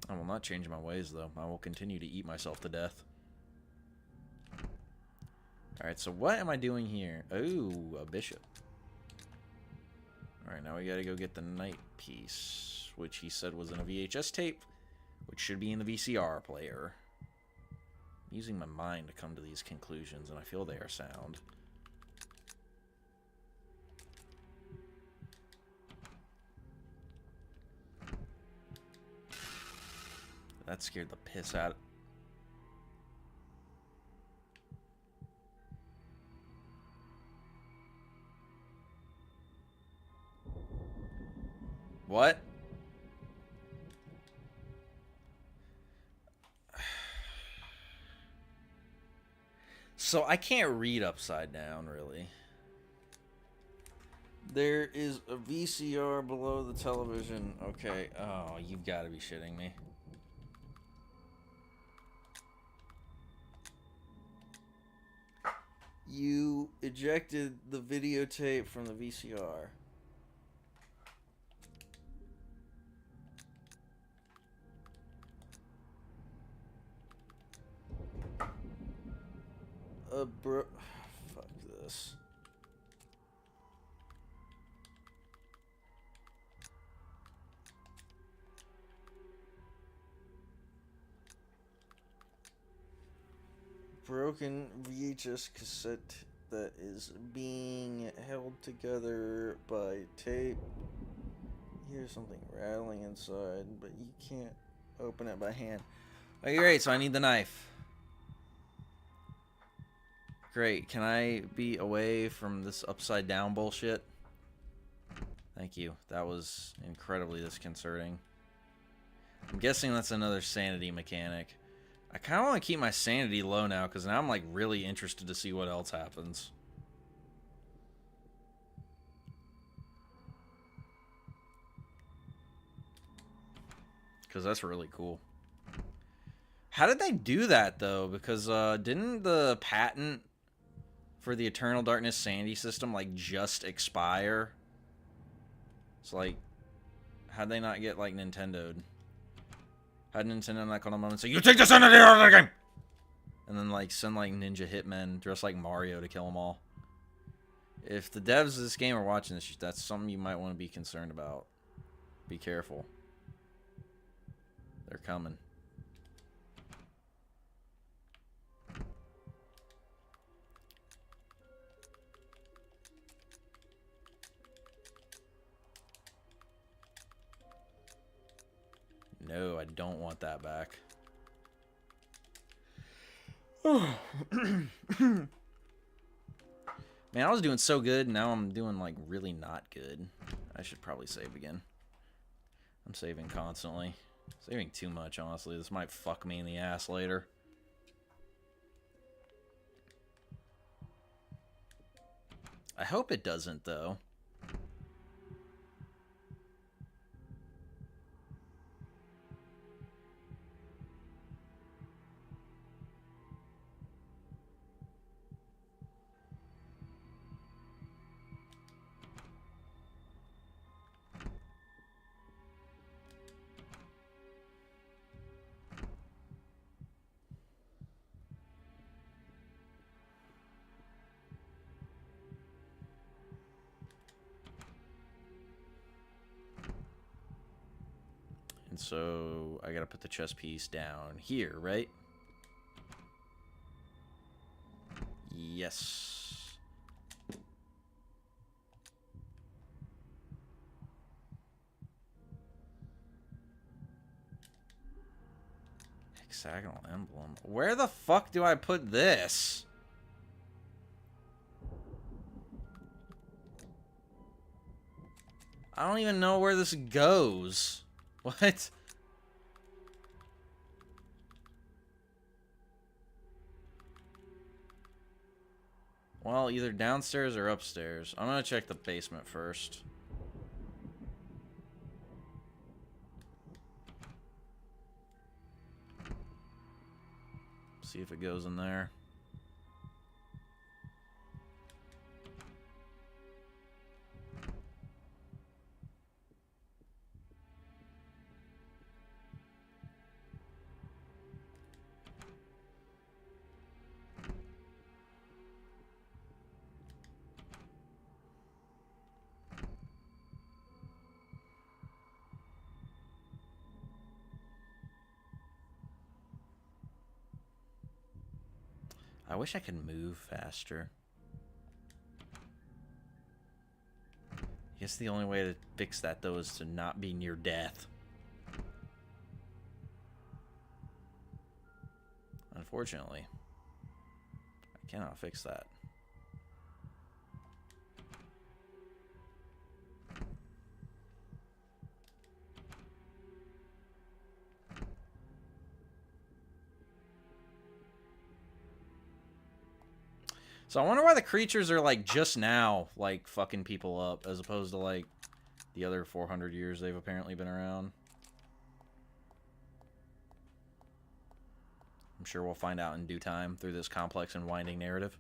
I will not change my ways, though. I will continue to eat myself to death. Alright, so what am I doing here? Oh, a bishop. Alright, now we gotta go get the knight piece, which he said was in a VHS tape, which should be in the VCR player. I'm using my mind to come to these conclusions, and I feel they are sound. That scared the piss out. What? So I can't read upside down, really. There is a VCR below the television. Okay. Oh, you've got to be shitting me. You ejected the videotape from the VCR. Bro. Fuck this. Broken VHS cassette that is being held together by tape. Here's something rattling inside, but you can't open it by hand. Okay, great, so I need the knife. Great, can I be away from this upside down bullshit? Thank you. That was incredibly disconcerting. I'm guessing that's another sanity mechanic. I kind of want to keep my sanity low now, because now I'm like really interested to see what else happens. Because that's really cool. How did they do that, though? Because didn't the patent for the Eternal Darkness Sanity system like just expire? It's like, how'd they not get like Nintendo'd? Had Nintendo not come on and say, "You take the sanity out of the game!" And then like send like ninja hitmen dressed like Mario to kill them all. If the devs of this game are watching this, that's something you might want to be concerned about. Be careful. They're coming. No, I don't want that back. Man, I was doing so good, now I'm doing like really not good. I should probably save again. I'm saving constantly. Saving too much, honestly. This might fuck me in the ass later. I hope it doesn't, though. And so I gotta put the chess piece down here, right? Yes. Hexagonal emblem. Where the fuck do I put this? I don't even know where this goes. What? Well, either downstairs or upstairs. I'm gonna check the basement first. See if it goes in there. I wish I could move faster. I guess the only way to fix that, though, is to not be near death. Unfortunately, I cannot fix that. So I wonder why the creatures are, like, just now, like, fucking people up, as opposed to, like, the other 400 years they've apparently been around. I'm sure we'll find out in due time through this complex and winding narrative.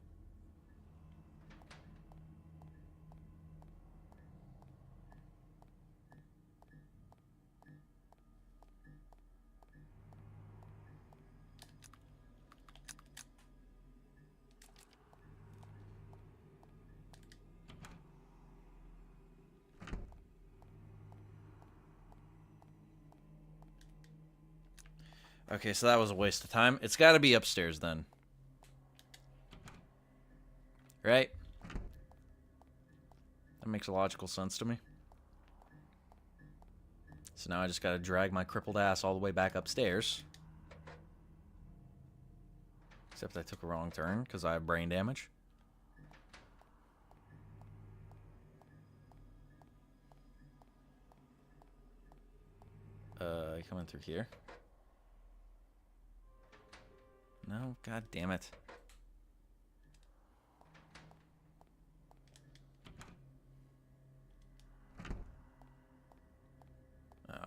Okay, so that was a waste of time. It's got to be upstairs then. Right? That makes logical sense to me. So now I just got to drag my crippled ass all the way back upstairs. Except I took a wrong turn because I have brain damage. Coming through here. No, god damn it.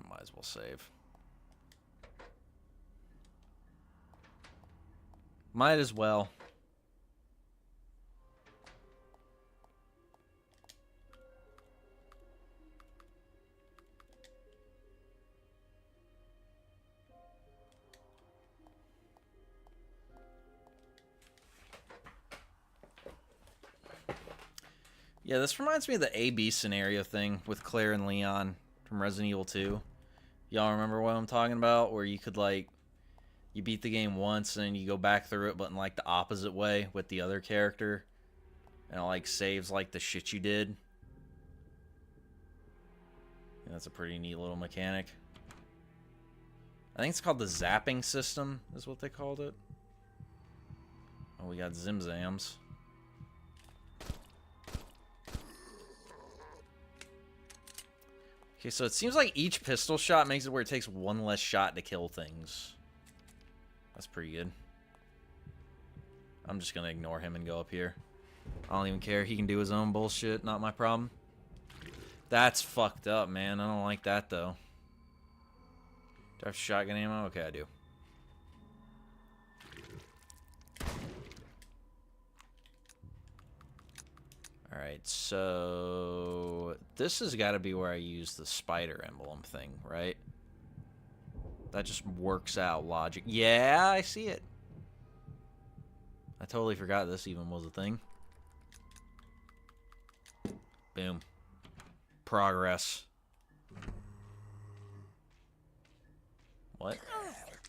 Might as well save. Might as well. Yeah, this reminds me of the A-B scenario thing with Claire and Leon from Resident Evil 2. Y'all remember what I'm talking about? Where you could, like, you beat the game once and then you go back through it, but in, like, the opposite way with the other character. And it, like, saves, like, the shit you did. Yeah, that's a pretty neat little mechanic. I think it's called the zapping system, is what they called it. Oh, we got Zimzams. Okay, so it seems like each pistol shot makes it where it takes one less shot to kill things. That's pretty good. I'm just gonna ignore him and go up here. I don't even care. He can do his own bullshit. Not my problem. That's fucked up, man. I don't like that, though. Do I have shotgun ammo? Okay, I do. Alright, so this has got to be where I use the spider emblem thing, right? That just works out logic. Yeah, I see it. I totally forgot this even was a thing. Boom. Progress. What?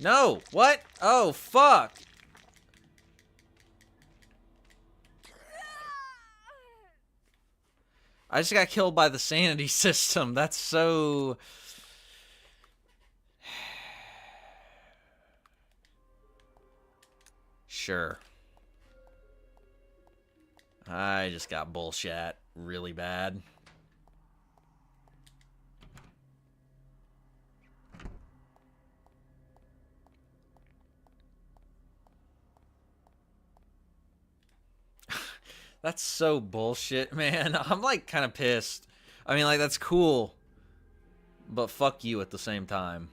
No! What? Oh, fuck! I just got killed by the sanity system. That's so... Sure. I just got bullshit really bad. That's so bullshit, man. I'm like kind of pissed. I mean, like, that's cool, but fuck you at the same time.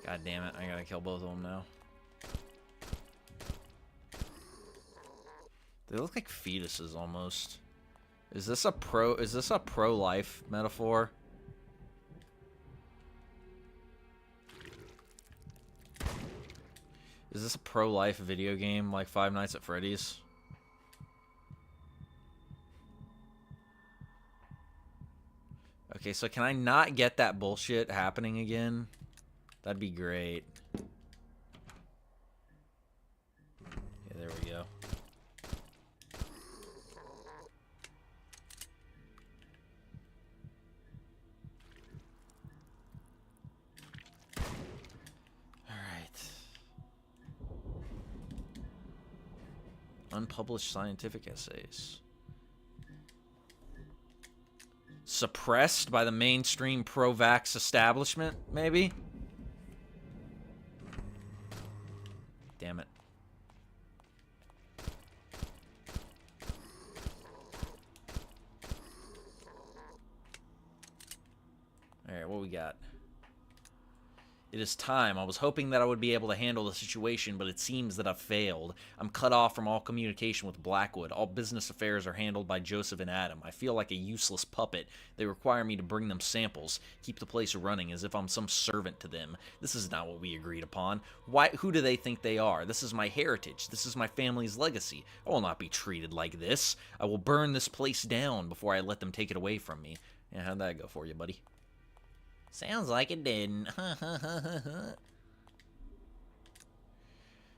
God damn it, I gotta kill both of them now. They look like fetuses almost. Is this a pro-life metaphor? Is this a pro-life video game like Five Nights at Freddy's? Okay, so can I not get that bullshit happening again? That'd be great. Okay, there we go. Unpublished scientific essays. Suppressed by the mainstream pro-vax establishment, maybe? Damn it. Alright, what we got? It is time. I was hoping that I would be able to handle the situation, but it seems that I've failed. I'm cut off from all communication with Blackwood. All business affairs are handled by Joseph and Adam. I feel like a useless puppet. They require me to bring them samples, keep the place running as if I'm some servant to them. This is not what we agreed upon. Who do they think they are? This is my heritage. This is my family's legacy. I will not be treated like this. I will burn this place down before I let them take it away from me. Yeah, how'd that go for you, buddy? Sounds like it didn't.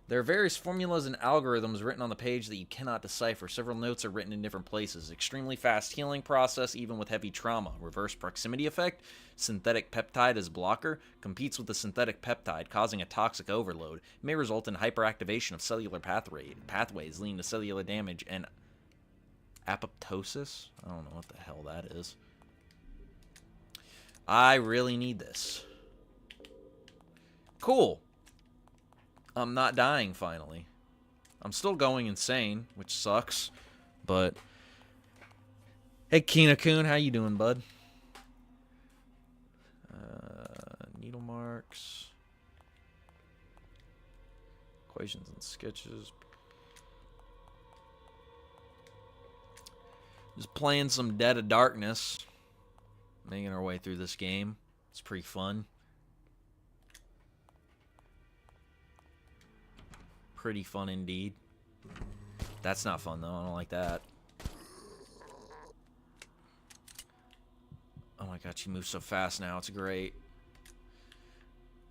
There are various formulas and algorithms written on the page that you cannot decipher. Several notes are written in different places. Extremely fast healing process, even with heavy trauma. Reverse proximity effect. Synthetic peptide as blocker. Competes with the synthetic peptide, causing a toxic overload. May result in hyperactivation of cellular pathways, leading to cellular damage and apoptosis. I don't know what the hell that is. I really need this. Cool. I'm not dying, finally. I'm still going insane, which sucks. But, hey, Kina-kun, how you doing, bud? Needle marks. Equations and sketches. Just playing some Dead of Darkness. Making our way through this game. It's pretty fun. Pretty fun indeed. That's not fun, though. I don't like that. Oh my god, she moves so fast now. It's great.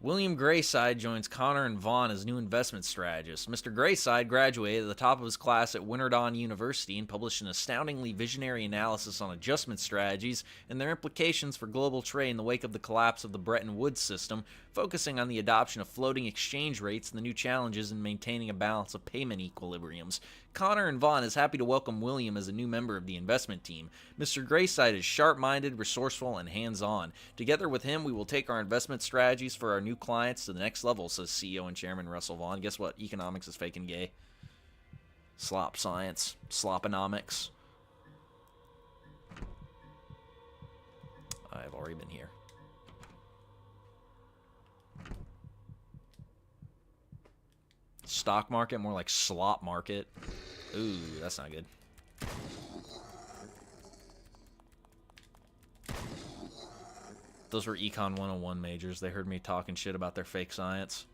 William Grayside joins Connor and Vaughn as new investment strategists. Mr. Grayside graduated at the top of his class at Winterdawn University and published an astoundingly visionary analysis on adjustment strategies and their implications for global trade in the wake of the collapse of the Bretton Woods system, focusing on the adoption of floating exchange rates and the new challenges in maintaining a balance of payment equilibriums. Connor and Vaughn is happy to welcome William as a new member of the investment team. Mr. Grayside is sharp-minded, resourceful, and hands-on. Together with him, we will take our investment strategies for our new clients to the next level, says CEO and Chairman Russell Vaughn. Guess what? Economics is fake and gay. Slop science. Sloponomics. I've already been here. Stock market, more like slop market. Ooh, that's not good. Those were Econ 101 majors. They heard me talking shit about their fake science.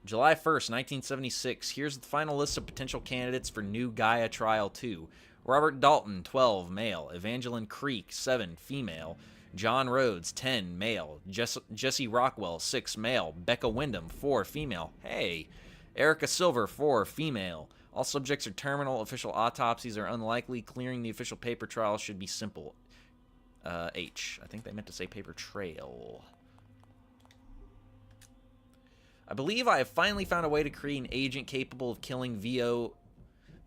July 1st, 1976. Here's the final list of potential candidates for New Gaia Trial 2. Robert Dalton, 12, male. Evangeline Creek, 7, female. John Rhodes, 10, male. Jesse Rockwell, 6, male. Becca Wyndham, 4, female. Hey. Erica Silver, 4, female. All subjects are terminal. Official autopsies are unlikely. Clearing the official paper trail should be simple. H. I think they meant to say paper trail. I believe I have finally found a way to create an agent capable of killing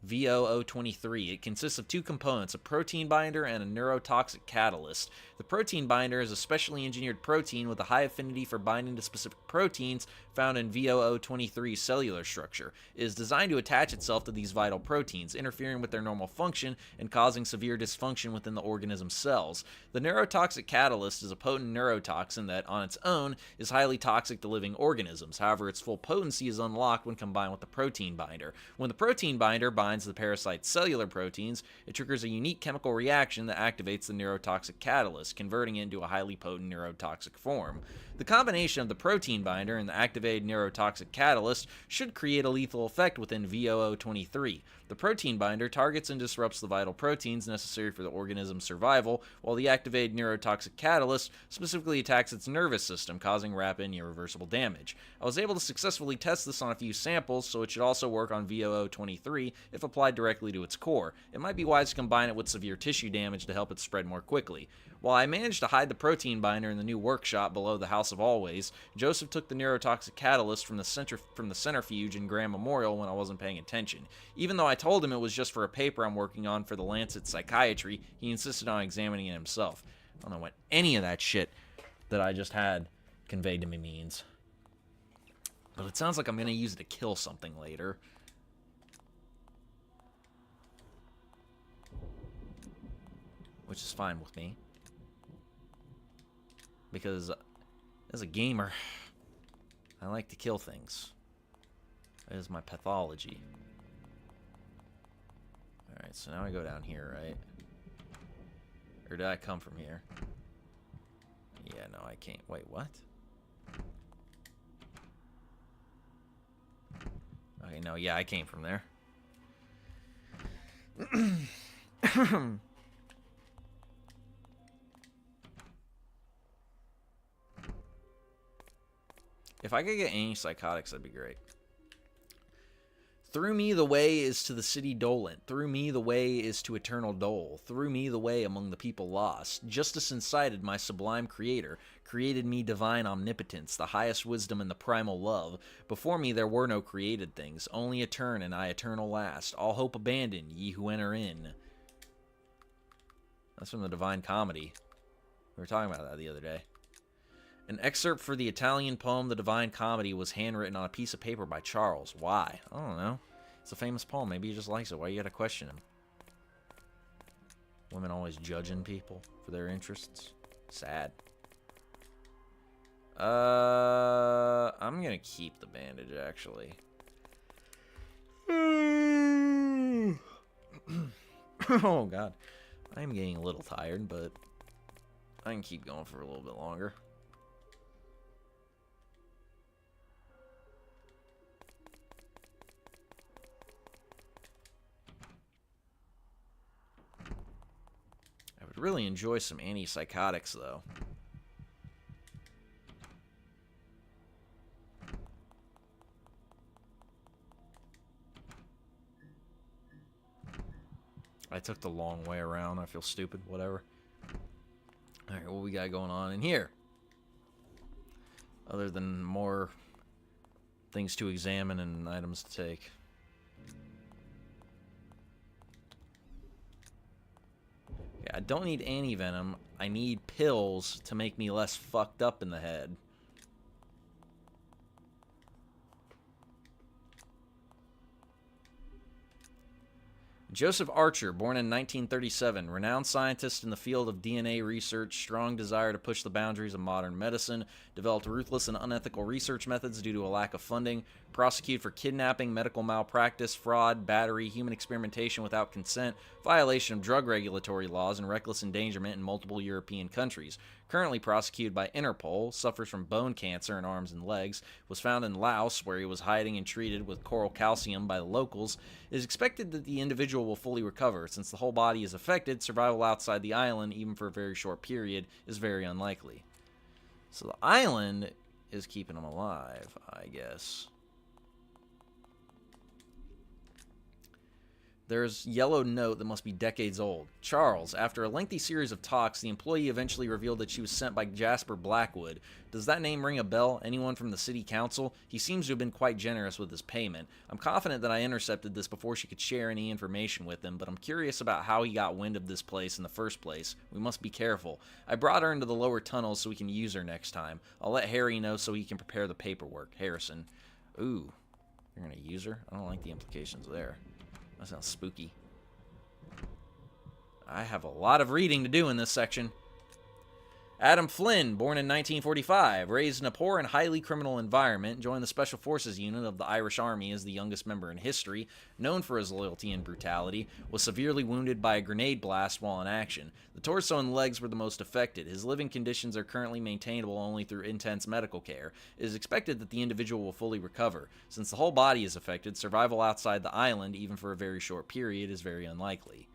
VOO23. It consists of two components, a protein binder and a neurotoxic catalyst. The protein binder is a specially engineered protein with a high affinity for binding to specific proteins found in VOO23's cellular structure. It is designed to attach itself to these vital proteins, interfering with their normal function and causing severe dysfunction within the organism's cells. The neurotoxic catalyst is a potent neurotoxin that, on its own, is highly toxic to living organisms. However, its full potency is unlocked when combined with the protein binder. When the protein binder binds the parasite's cellular proteins, it triggers a unique chemical reaction that activates the neurotoxic catalyst, converting it into a highly potent neurotoxic form. The combination of the protein binder and the activated neurotoxic catalyst should create a lethal effect within VOO23. The protein binder targets and disrupts the vital proteins necessary for the organism's survival, while the activated neurotoxic catalyst specifically attacks its nervous system, causing rapid and irreversible damage. I was able to successfully test this on a few samples, so it should also work on VOO23 if applied directly to its core. It might be wise to combine it with severe tissue damage to help it spread more quickly. While I managed to hide the protein binder in the new workshop below the House of Always, Joseph took the neurotoxic catalyst from the centrifuge in Grand Memorial when I wasn't paying attention. Even though I told him it was just for a paper I'm working on for the Lancet Psychiatry, he insisted on examining it himself. I don't know what any of that shit that I just had conveyed to me means. But it sounds like I'm going to use it to kill something later. Which is fine with me. Because as a gamer, I like to kill things. That is my pathology. Alright, so now I go down here, right? Or did I come from here? Yeah, no, I can't. Wait, what? Okay, no, yeah, I came from there. If I could get antipsychotics, that'd be great. Through me the way is to the city dolent. Through me the way is to eternal dole. Through me the way among the people lost. Justice incited my sublime creator. Created me divine omnipotence, the highest wisdom and the primal love. Before me there were no created things. Only etern and I eternal last. All hope abandon, ye who enter in. That's from the Divine Comedy. We were talking about that the other day. An excerpt for the Italian poem The Divine Comedy was handwritten on a piece of paper by Charles. Why? I don't know. It's a famous poem. Maybe he just likes it. Why you gotta question him? Women always judging people for their interests. Sad. I'm gonna keep the bandage, actually. Oh, God. I am getting a little tired, but I can keep going for a little bit longer. I would really enjoy some antipsychotics, though. I took the long way around. I feel stupid. Whatever. Alright, what we got going on in here? Other than more things to examine and items to take. Yeah, I don't need anti-venom. I need pills to make me less fucked up in the head. Joseph Archer, born in 1937, renowned scientist in the field of DNA research, strong desire to push the boundaries of modern medicine, developed ruthless and unethical research methods due to a lack of funding, prosecuted for kidnapping, medical malpractice, fraud, battery, human experimentation without consent, violation of drug regulatory laws, and reckless endangerment in multiple European countries. Currently prosecuted by Interpol, suffers from bone cancer in arms and legs, was found in Laos where he was hiding and treated with coral calcium by the locals. It is expected that the individual will fully recover. Since the whole body is affected, survival outside the island, even for a very short period, is very unlikely. So the island is keeping him alive, I guess. There's yellow note that must be decades old. Charles, after a lengthy series of talks, the employee eventually revealed that she was sent by Jasper Blackwood. Does that name ring a bell? Anyone from the city council? He seems to have been quite generous with his payment. I'm confident that I intercepted this before she could share any information with him, but I'm curious about how he got wind of this place in the first place. We must be careful. I brought her into the lower tunnels so we can use her next time. I'll let Harry know so he can prepare the paperwork. Harrison. Ooh. You're gonna use her? I don't like the implications there. That sounds spooky. I have a lot of reading to do in this section. Adam Flynn, born in 1945, raised in a poor and highly criminal environment, joined the Special Forces unit of the Irish Army as the youngest member in history, known for his loyalty and brutality, was severely wounded by a grenade blast while in action. The torso and legs were the most affected. His living conditions are currently maintainable only through intense medical care. It is expected that the individual will fully recover. Since the whole body is affected, survival outside the island, even for a very short period, is very unlikely.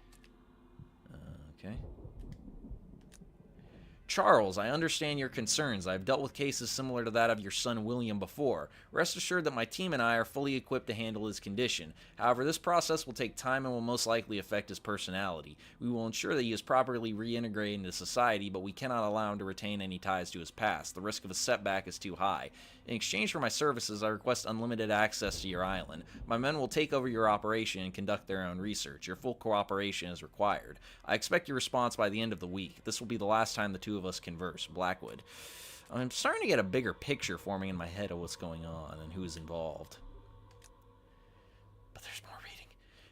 Okay. Charles, I understand your concerns. I've dealt with cases similar to that of your son William before. Rest assured that my team and I are fully equipped to handle his condition. However, this process will take time and will most likely affect his personality. We will ensure that he is properly reintegrated into society, but we cannot allow him to retain any ties to his past. The risk of a setback is too high. In exchange for my services, I request unlimited access to your island. My men will take over your operation and conduct their own research. Your full cooperation is required. I expect your response by the end of the week. This will be the last time the two of us converse. Blackwood. I'm starting to get a bigger picture forming in my head of what's going on and who's involved. But there's more reading.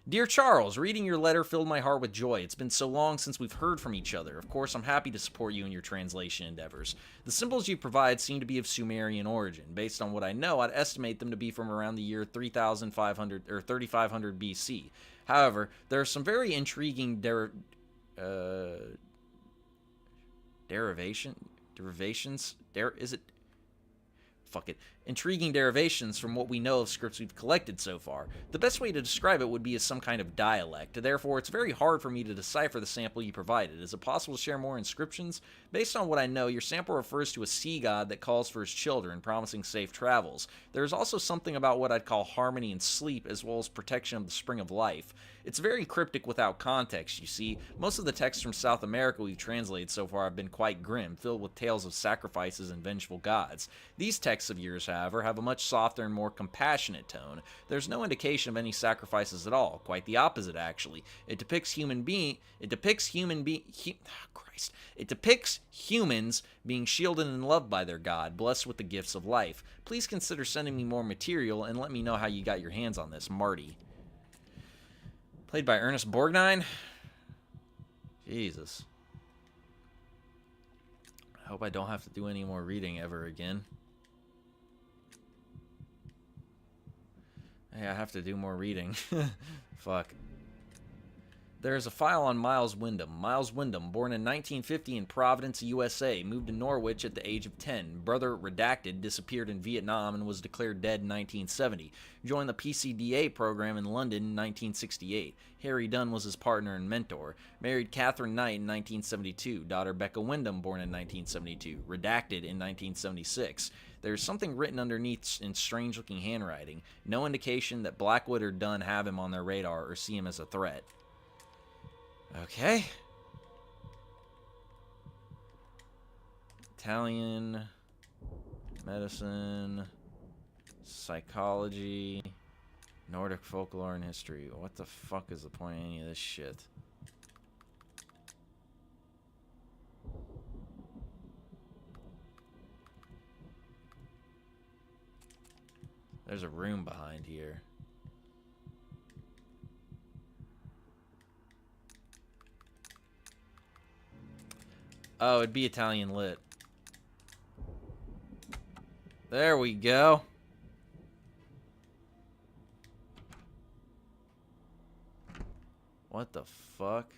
Dear Charles, reading your letter filled my heart with joy. It's been so long since we've heard from each other. Of course, I'm happy to support you in your translation endeavors. The symbols you provide seem to be of Sumerian origin. Based on what I know, I'd estimate them to be from around the year 3500 or 3500 BC. However, there are some very intriguing intriguing derivations from what we know of scripts we've collected so far. The best way to describe it would be as some kind of dialect. Therefore, it's very hard for me to decipher the sample you provided. Is it possible to share more inscriptions? Based on what I know, your sample refers to a sea god that calls for his children, promising safe travels. There is also something about what I'd call harmony and sleep, as well as protection of the spring of life. It's very cryptic without context, you see. Most of the texts from South America we've translated so far have been quite grim, filled with tales of sacrifices and vengeful gods. These texts of yours, however, have a much softer and more compassionate tone. There's no indication of any sacrifices at all. Quite the opposite, actually. It depicts humans being shielded and loved by their god, blessed with the gifts of life. Please consider sending me more material and let me know how you got your hands on this. Marty. Played by Ernest Borgnine? Jesus. I hope I don't have to do any more reading ever again. Hey, I have to do more reading. Fuck. There is a file on Miles Wyndham. Miles Wyndham, born in 1950 in Providence, USA, moved to Norwich at the age of 10. Brother Redacted disappeared in Vietnam and was declared dead in 1970. Joined the PCDA program in London in 1968. Harry Dunn was his partner and mentor. Married Catherine Knight in 1972. Daughter Becca Wyndham, born in 1972. Redacted in 1976. There's something written underneath in strange-looking handwriting. No indication that Blackwood or Dunn have him on their radar or see him as a threat. Okay. Italian, medicine, psychology, Nordic folklore and history. What the fuck is the point of any of this shit? There's a room behind here. Oh, it'd be Italian lit. There we go. What the fuck?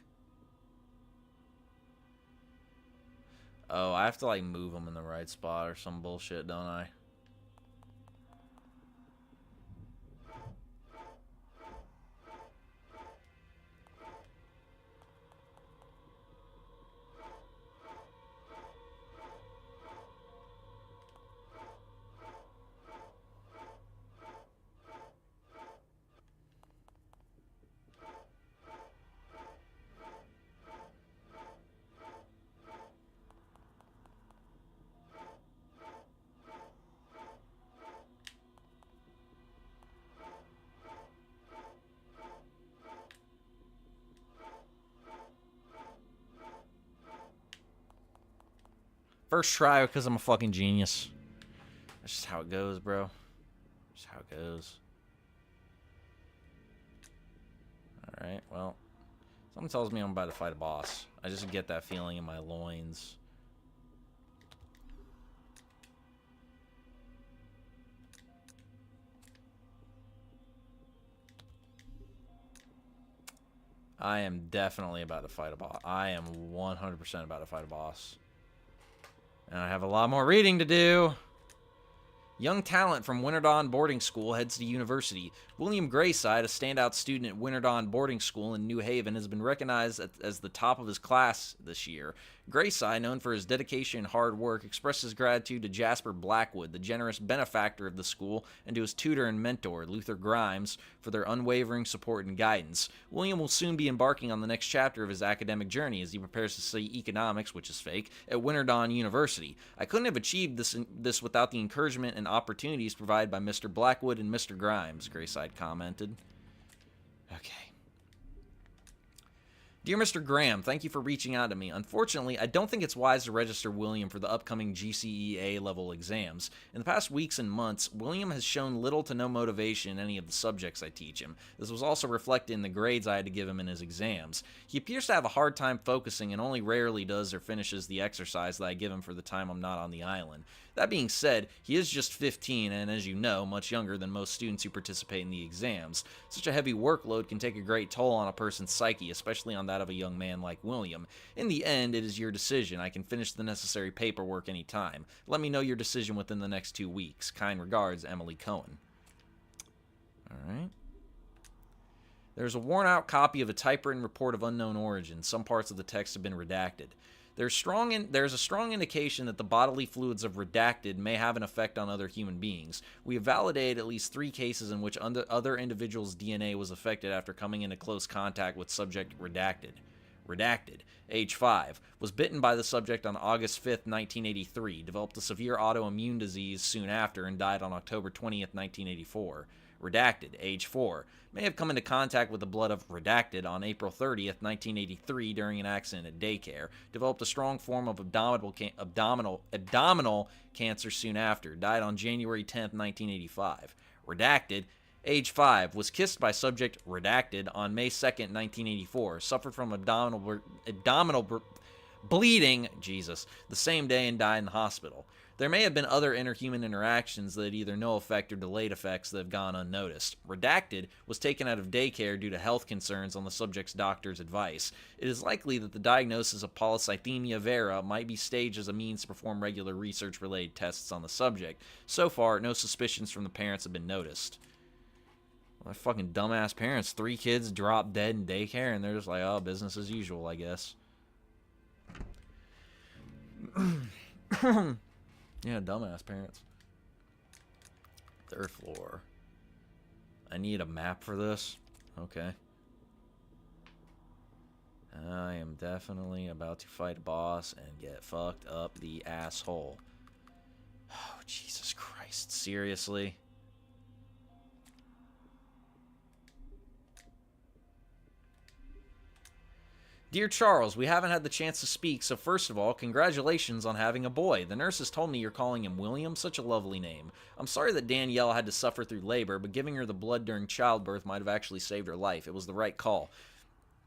Oh, I have to like move them in the right spot or some bullshit, don't I? First try because I'm a fucking genius. That's just how it goes, bro. Just how it goes. Alright, well. Something tells me I'm about to fight a boss. I just get that feeling in my loins. I am definitely about to fight a boss. I am 100% about to fight a boss. And I have a lot more reading to do. Young talent from Winterdawn Boarding School heads to university. William Grayside, a standout student at Winterdawn Boarding School in New Haven, has been recognized as the top of his class this year. Grayside, known for his dedication and hard work, expressed his gratitude to Jasper Blackwood, the generous benefactor of the school, and to his tutor and mentor, Luther Grimes, for their unwavering support and guidance. William will soon be embarking on the next chapter of his academic journey as he prepares to study economics, which is fake, at Winterdawn University. I couldn't have achieved this without the encouragement and opportunities provided by Mr. Blackwood and Mr. Grimes, Grayside commented. Okay. Dear Mr. Graham, thank you for reaching out to me. Unfortunately, I don't think it's wise to register William for the upcoming GCEA level exams. In the past weeks and months, William has shown little to no motivation in any of the subjects I teach him. This was also reflected in the grades I had to give him in his exams. He appears to have a hard time focusing and only rarely does or finishes the exercise that I give him for the time I'm not on the island. That being said, he is just 15 and, as you know, much younger than most students who participate in the exams. Such a heavy workload can take a great toll on a person's psyche, especially on that of a young man like William. In the end, it is your decision. I can finish the necessary paperwork anytime. Let me know your decision within the next 2 weeks. Kind regards, Emily Cohen. Alright. There's a worn-out copy of a typewritten report of unknown origin. Some parts of the text have been redacted. There's a strong indication that the bodily fluids of Redacted may have an effect on other human beings. We have validated at least 3 cases in which other individuals' DNA was affected after coming into close contact with subject Redacted. Redacted, age 5, was bitten by the subject on August 5th, 1983, developed a severe autoimmune disease soon after, and died on October 20th, 1984. Redacted, age 4, may have come into contact with the blood of Redacted on April 30th, 1983 during an accident at daycare, developed a strong form of abdominal cancer soon after, died on January 10th, 1985. Redacted, age 5, was kissed by subject Redacted on May 2nd, 1984, suffered from abdominal bleeding, Jesus, the same day and died in the hospital. There may have been other interhuman interactions that had either no effect or delayed effects that have gone unnoticed. Redacted was taken out of daycare due to health concerns on the subject's doctor's advice. It is likely that the diagnosis of polycythemia vera might be staged as a means to perform regular research-related tests on the subject. So far, no suspicions from the parents have been noticed. Well, fucking dumbass parents. 3 kids drop dead in daycare, and they're just like, oh, business as usual, I guess. Yeah, dumbass parents. 3rd floor. I need a map for this. Okay. I am definitely about to fight a boss and get fucked up the asshole. Oh, Jesus Christ. Seriously? Dear Charles, we haven't had the chance to speak, so first of all, congratulations on having a boy. The nurses told me you're calling him William, such a lovely name. I'm sorry that Danielle had to suffer through labor, but giving her the blood during childbirth might have actually saved her life. It was the right call.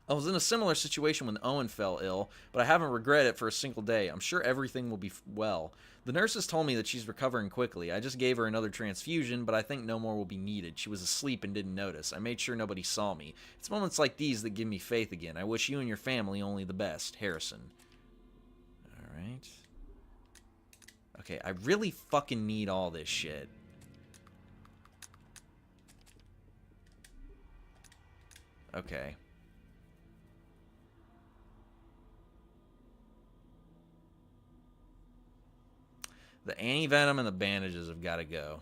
I was in a similar situation when Owen fell ill, but I haven't regretted it for a single day. I'm sure everything will be well. The nurses told me that she's recovering quickly. I just gave her another transfusion, but I think no more will be needed. She was asleep and didn't notice. I made sure nobody saw me. It's moments like these that give me faith again. I wish you and your family only the best. Harrison. Alright. Okay, I really fucking need all this shit. Okay. The anti-venom and the bandages have got to go.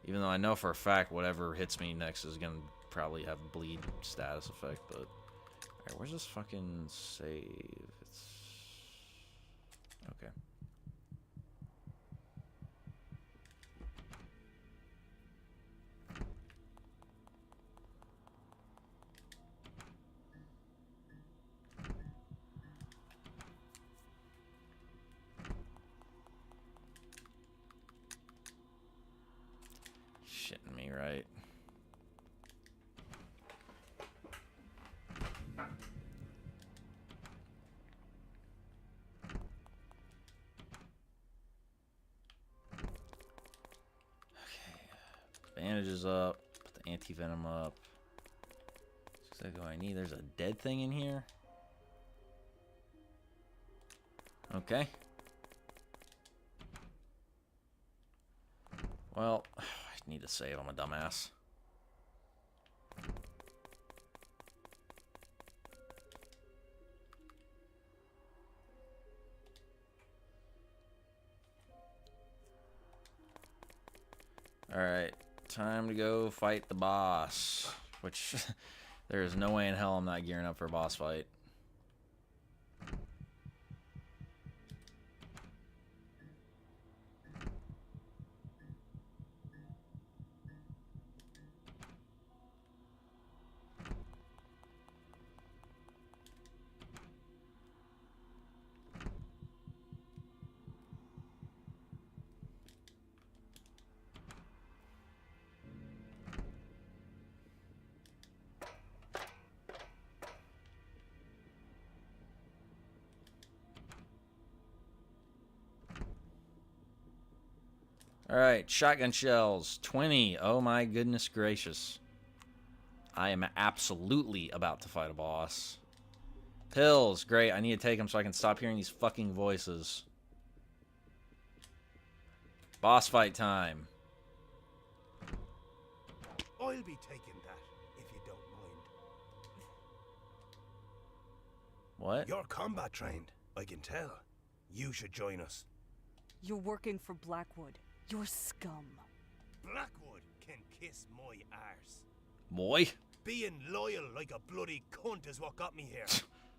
Even though I know for a fact whatever hits me next is going to probably have bleed status effect, but... Alright, where's this fucking save? It's... Okay. right. Bandages up. Put the anti-venom up. That's exactly what I need. There's a dead thing in here. Okay. Well, I need to save. I'm a dumbass. Alright. Time to go fight the boss. Which, there is no way in hell I'm not gearing up for a boss fight. Alright, shotgun shells. 20. Oh my goodness gracious. I am absolutely about to fight a boss. Pills. Great, I need to take them so I can stop hearing these fucking voices. Boss fight time. I'll be taking that, if you don't mind. What? You're combat trained, I can tell. You should join us. You're working for Blackwood. You're scum. Blackwood can kiss my arse. Boy? Being loyal like a bloody cunt is what got me here.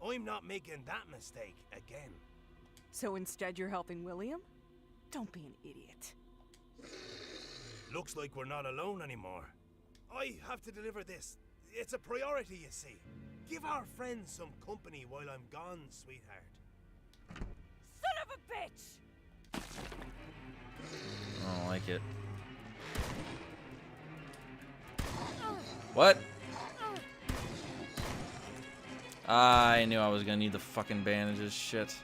I'm not making that mistake again. So instead you're helping William? Don't be an idiot. Looks like we're not alone anymore. I have to deliver this. It's a priority, you see. Give our friends some company while I'm gone, sweetheart. Son of a bitch! I don't like it. What? I knew I was gonna need the fucking bandages. Shit.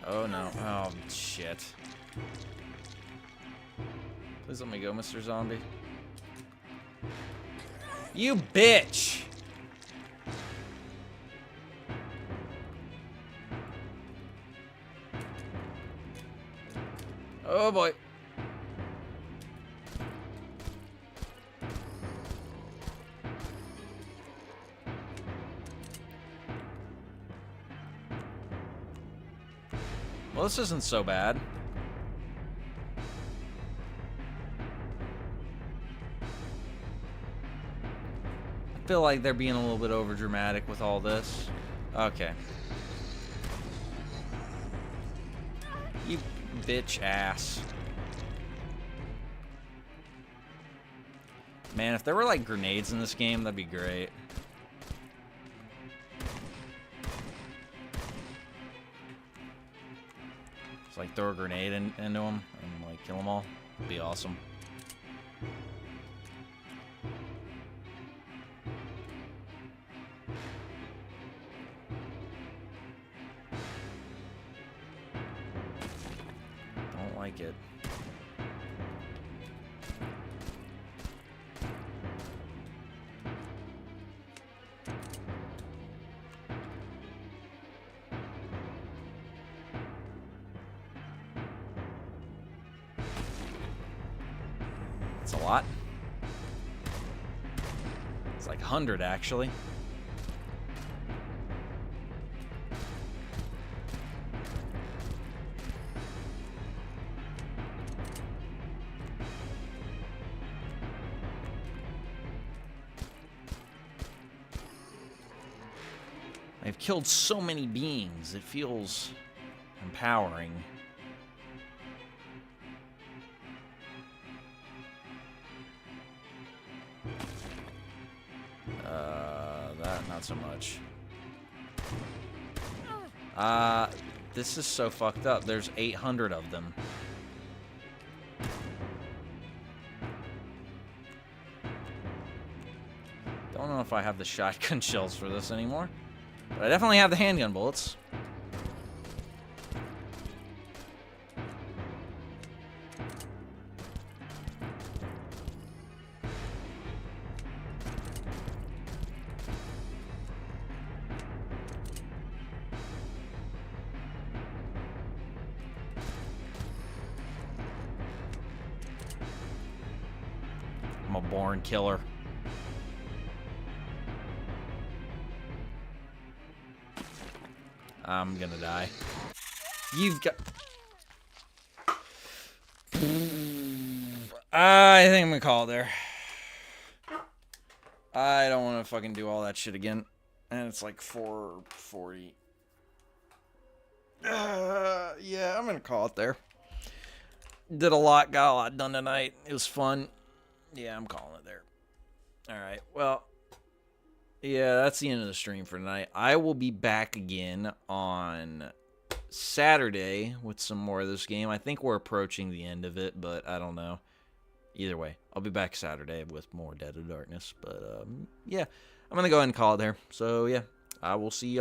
Oh no. Oh shit. Please let me go, Mr. Zombie. You bitch! Oh boy. Well, this isn't so bad. I feel like they're being a little bit over dramatic with all this. Okay. You bitch ass. Man, if there were like grenades in this game, that'd be great. Just like throw a grenade into them and like kill them all. It'd be awesome. Don't like it. It's a lot. It's like 100 actually. I've killed so many beings, it feels empowering. That not so much. This is so fucked up. There's 800 of them. if I have the shotgun shells for this anymore. But I definitely have the handgun bullets. I'm a born killer. I'm gonna die. You've got... I think I'm gonna call it there. I don't want to fucking do all that shit again. And it's like 4:40. Yeah, I'm gonna call it there. Did a lot, got a lot done tonight. It was fun. Yeah, I'm calling it there. Alright, well, yeah, that's the end of the stream for tonight. I will be back again on Saturday with some more of this game. I think we're approaching the end of it, but I don't know. Either way, I'll be back Saturday with more Dead of Darkness. But, yeah, I'm going to go ahead and call it there. So, yeah, I will see y'all.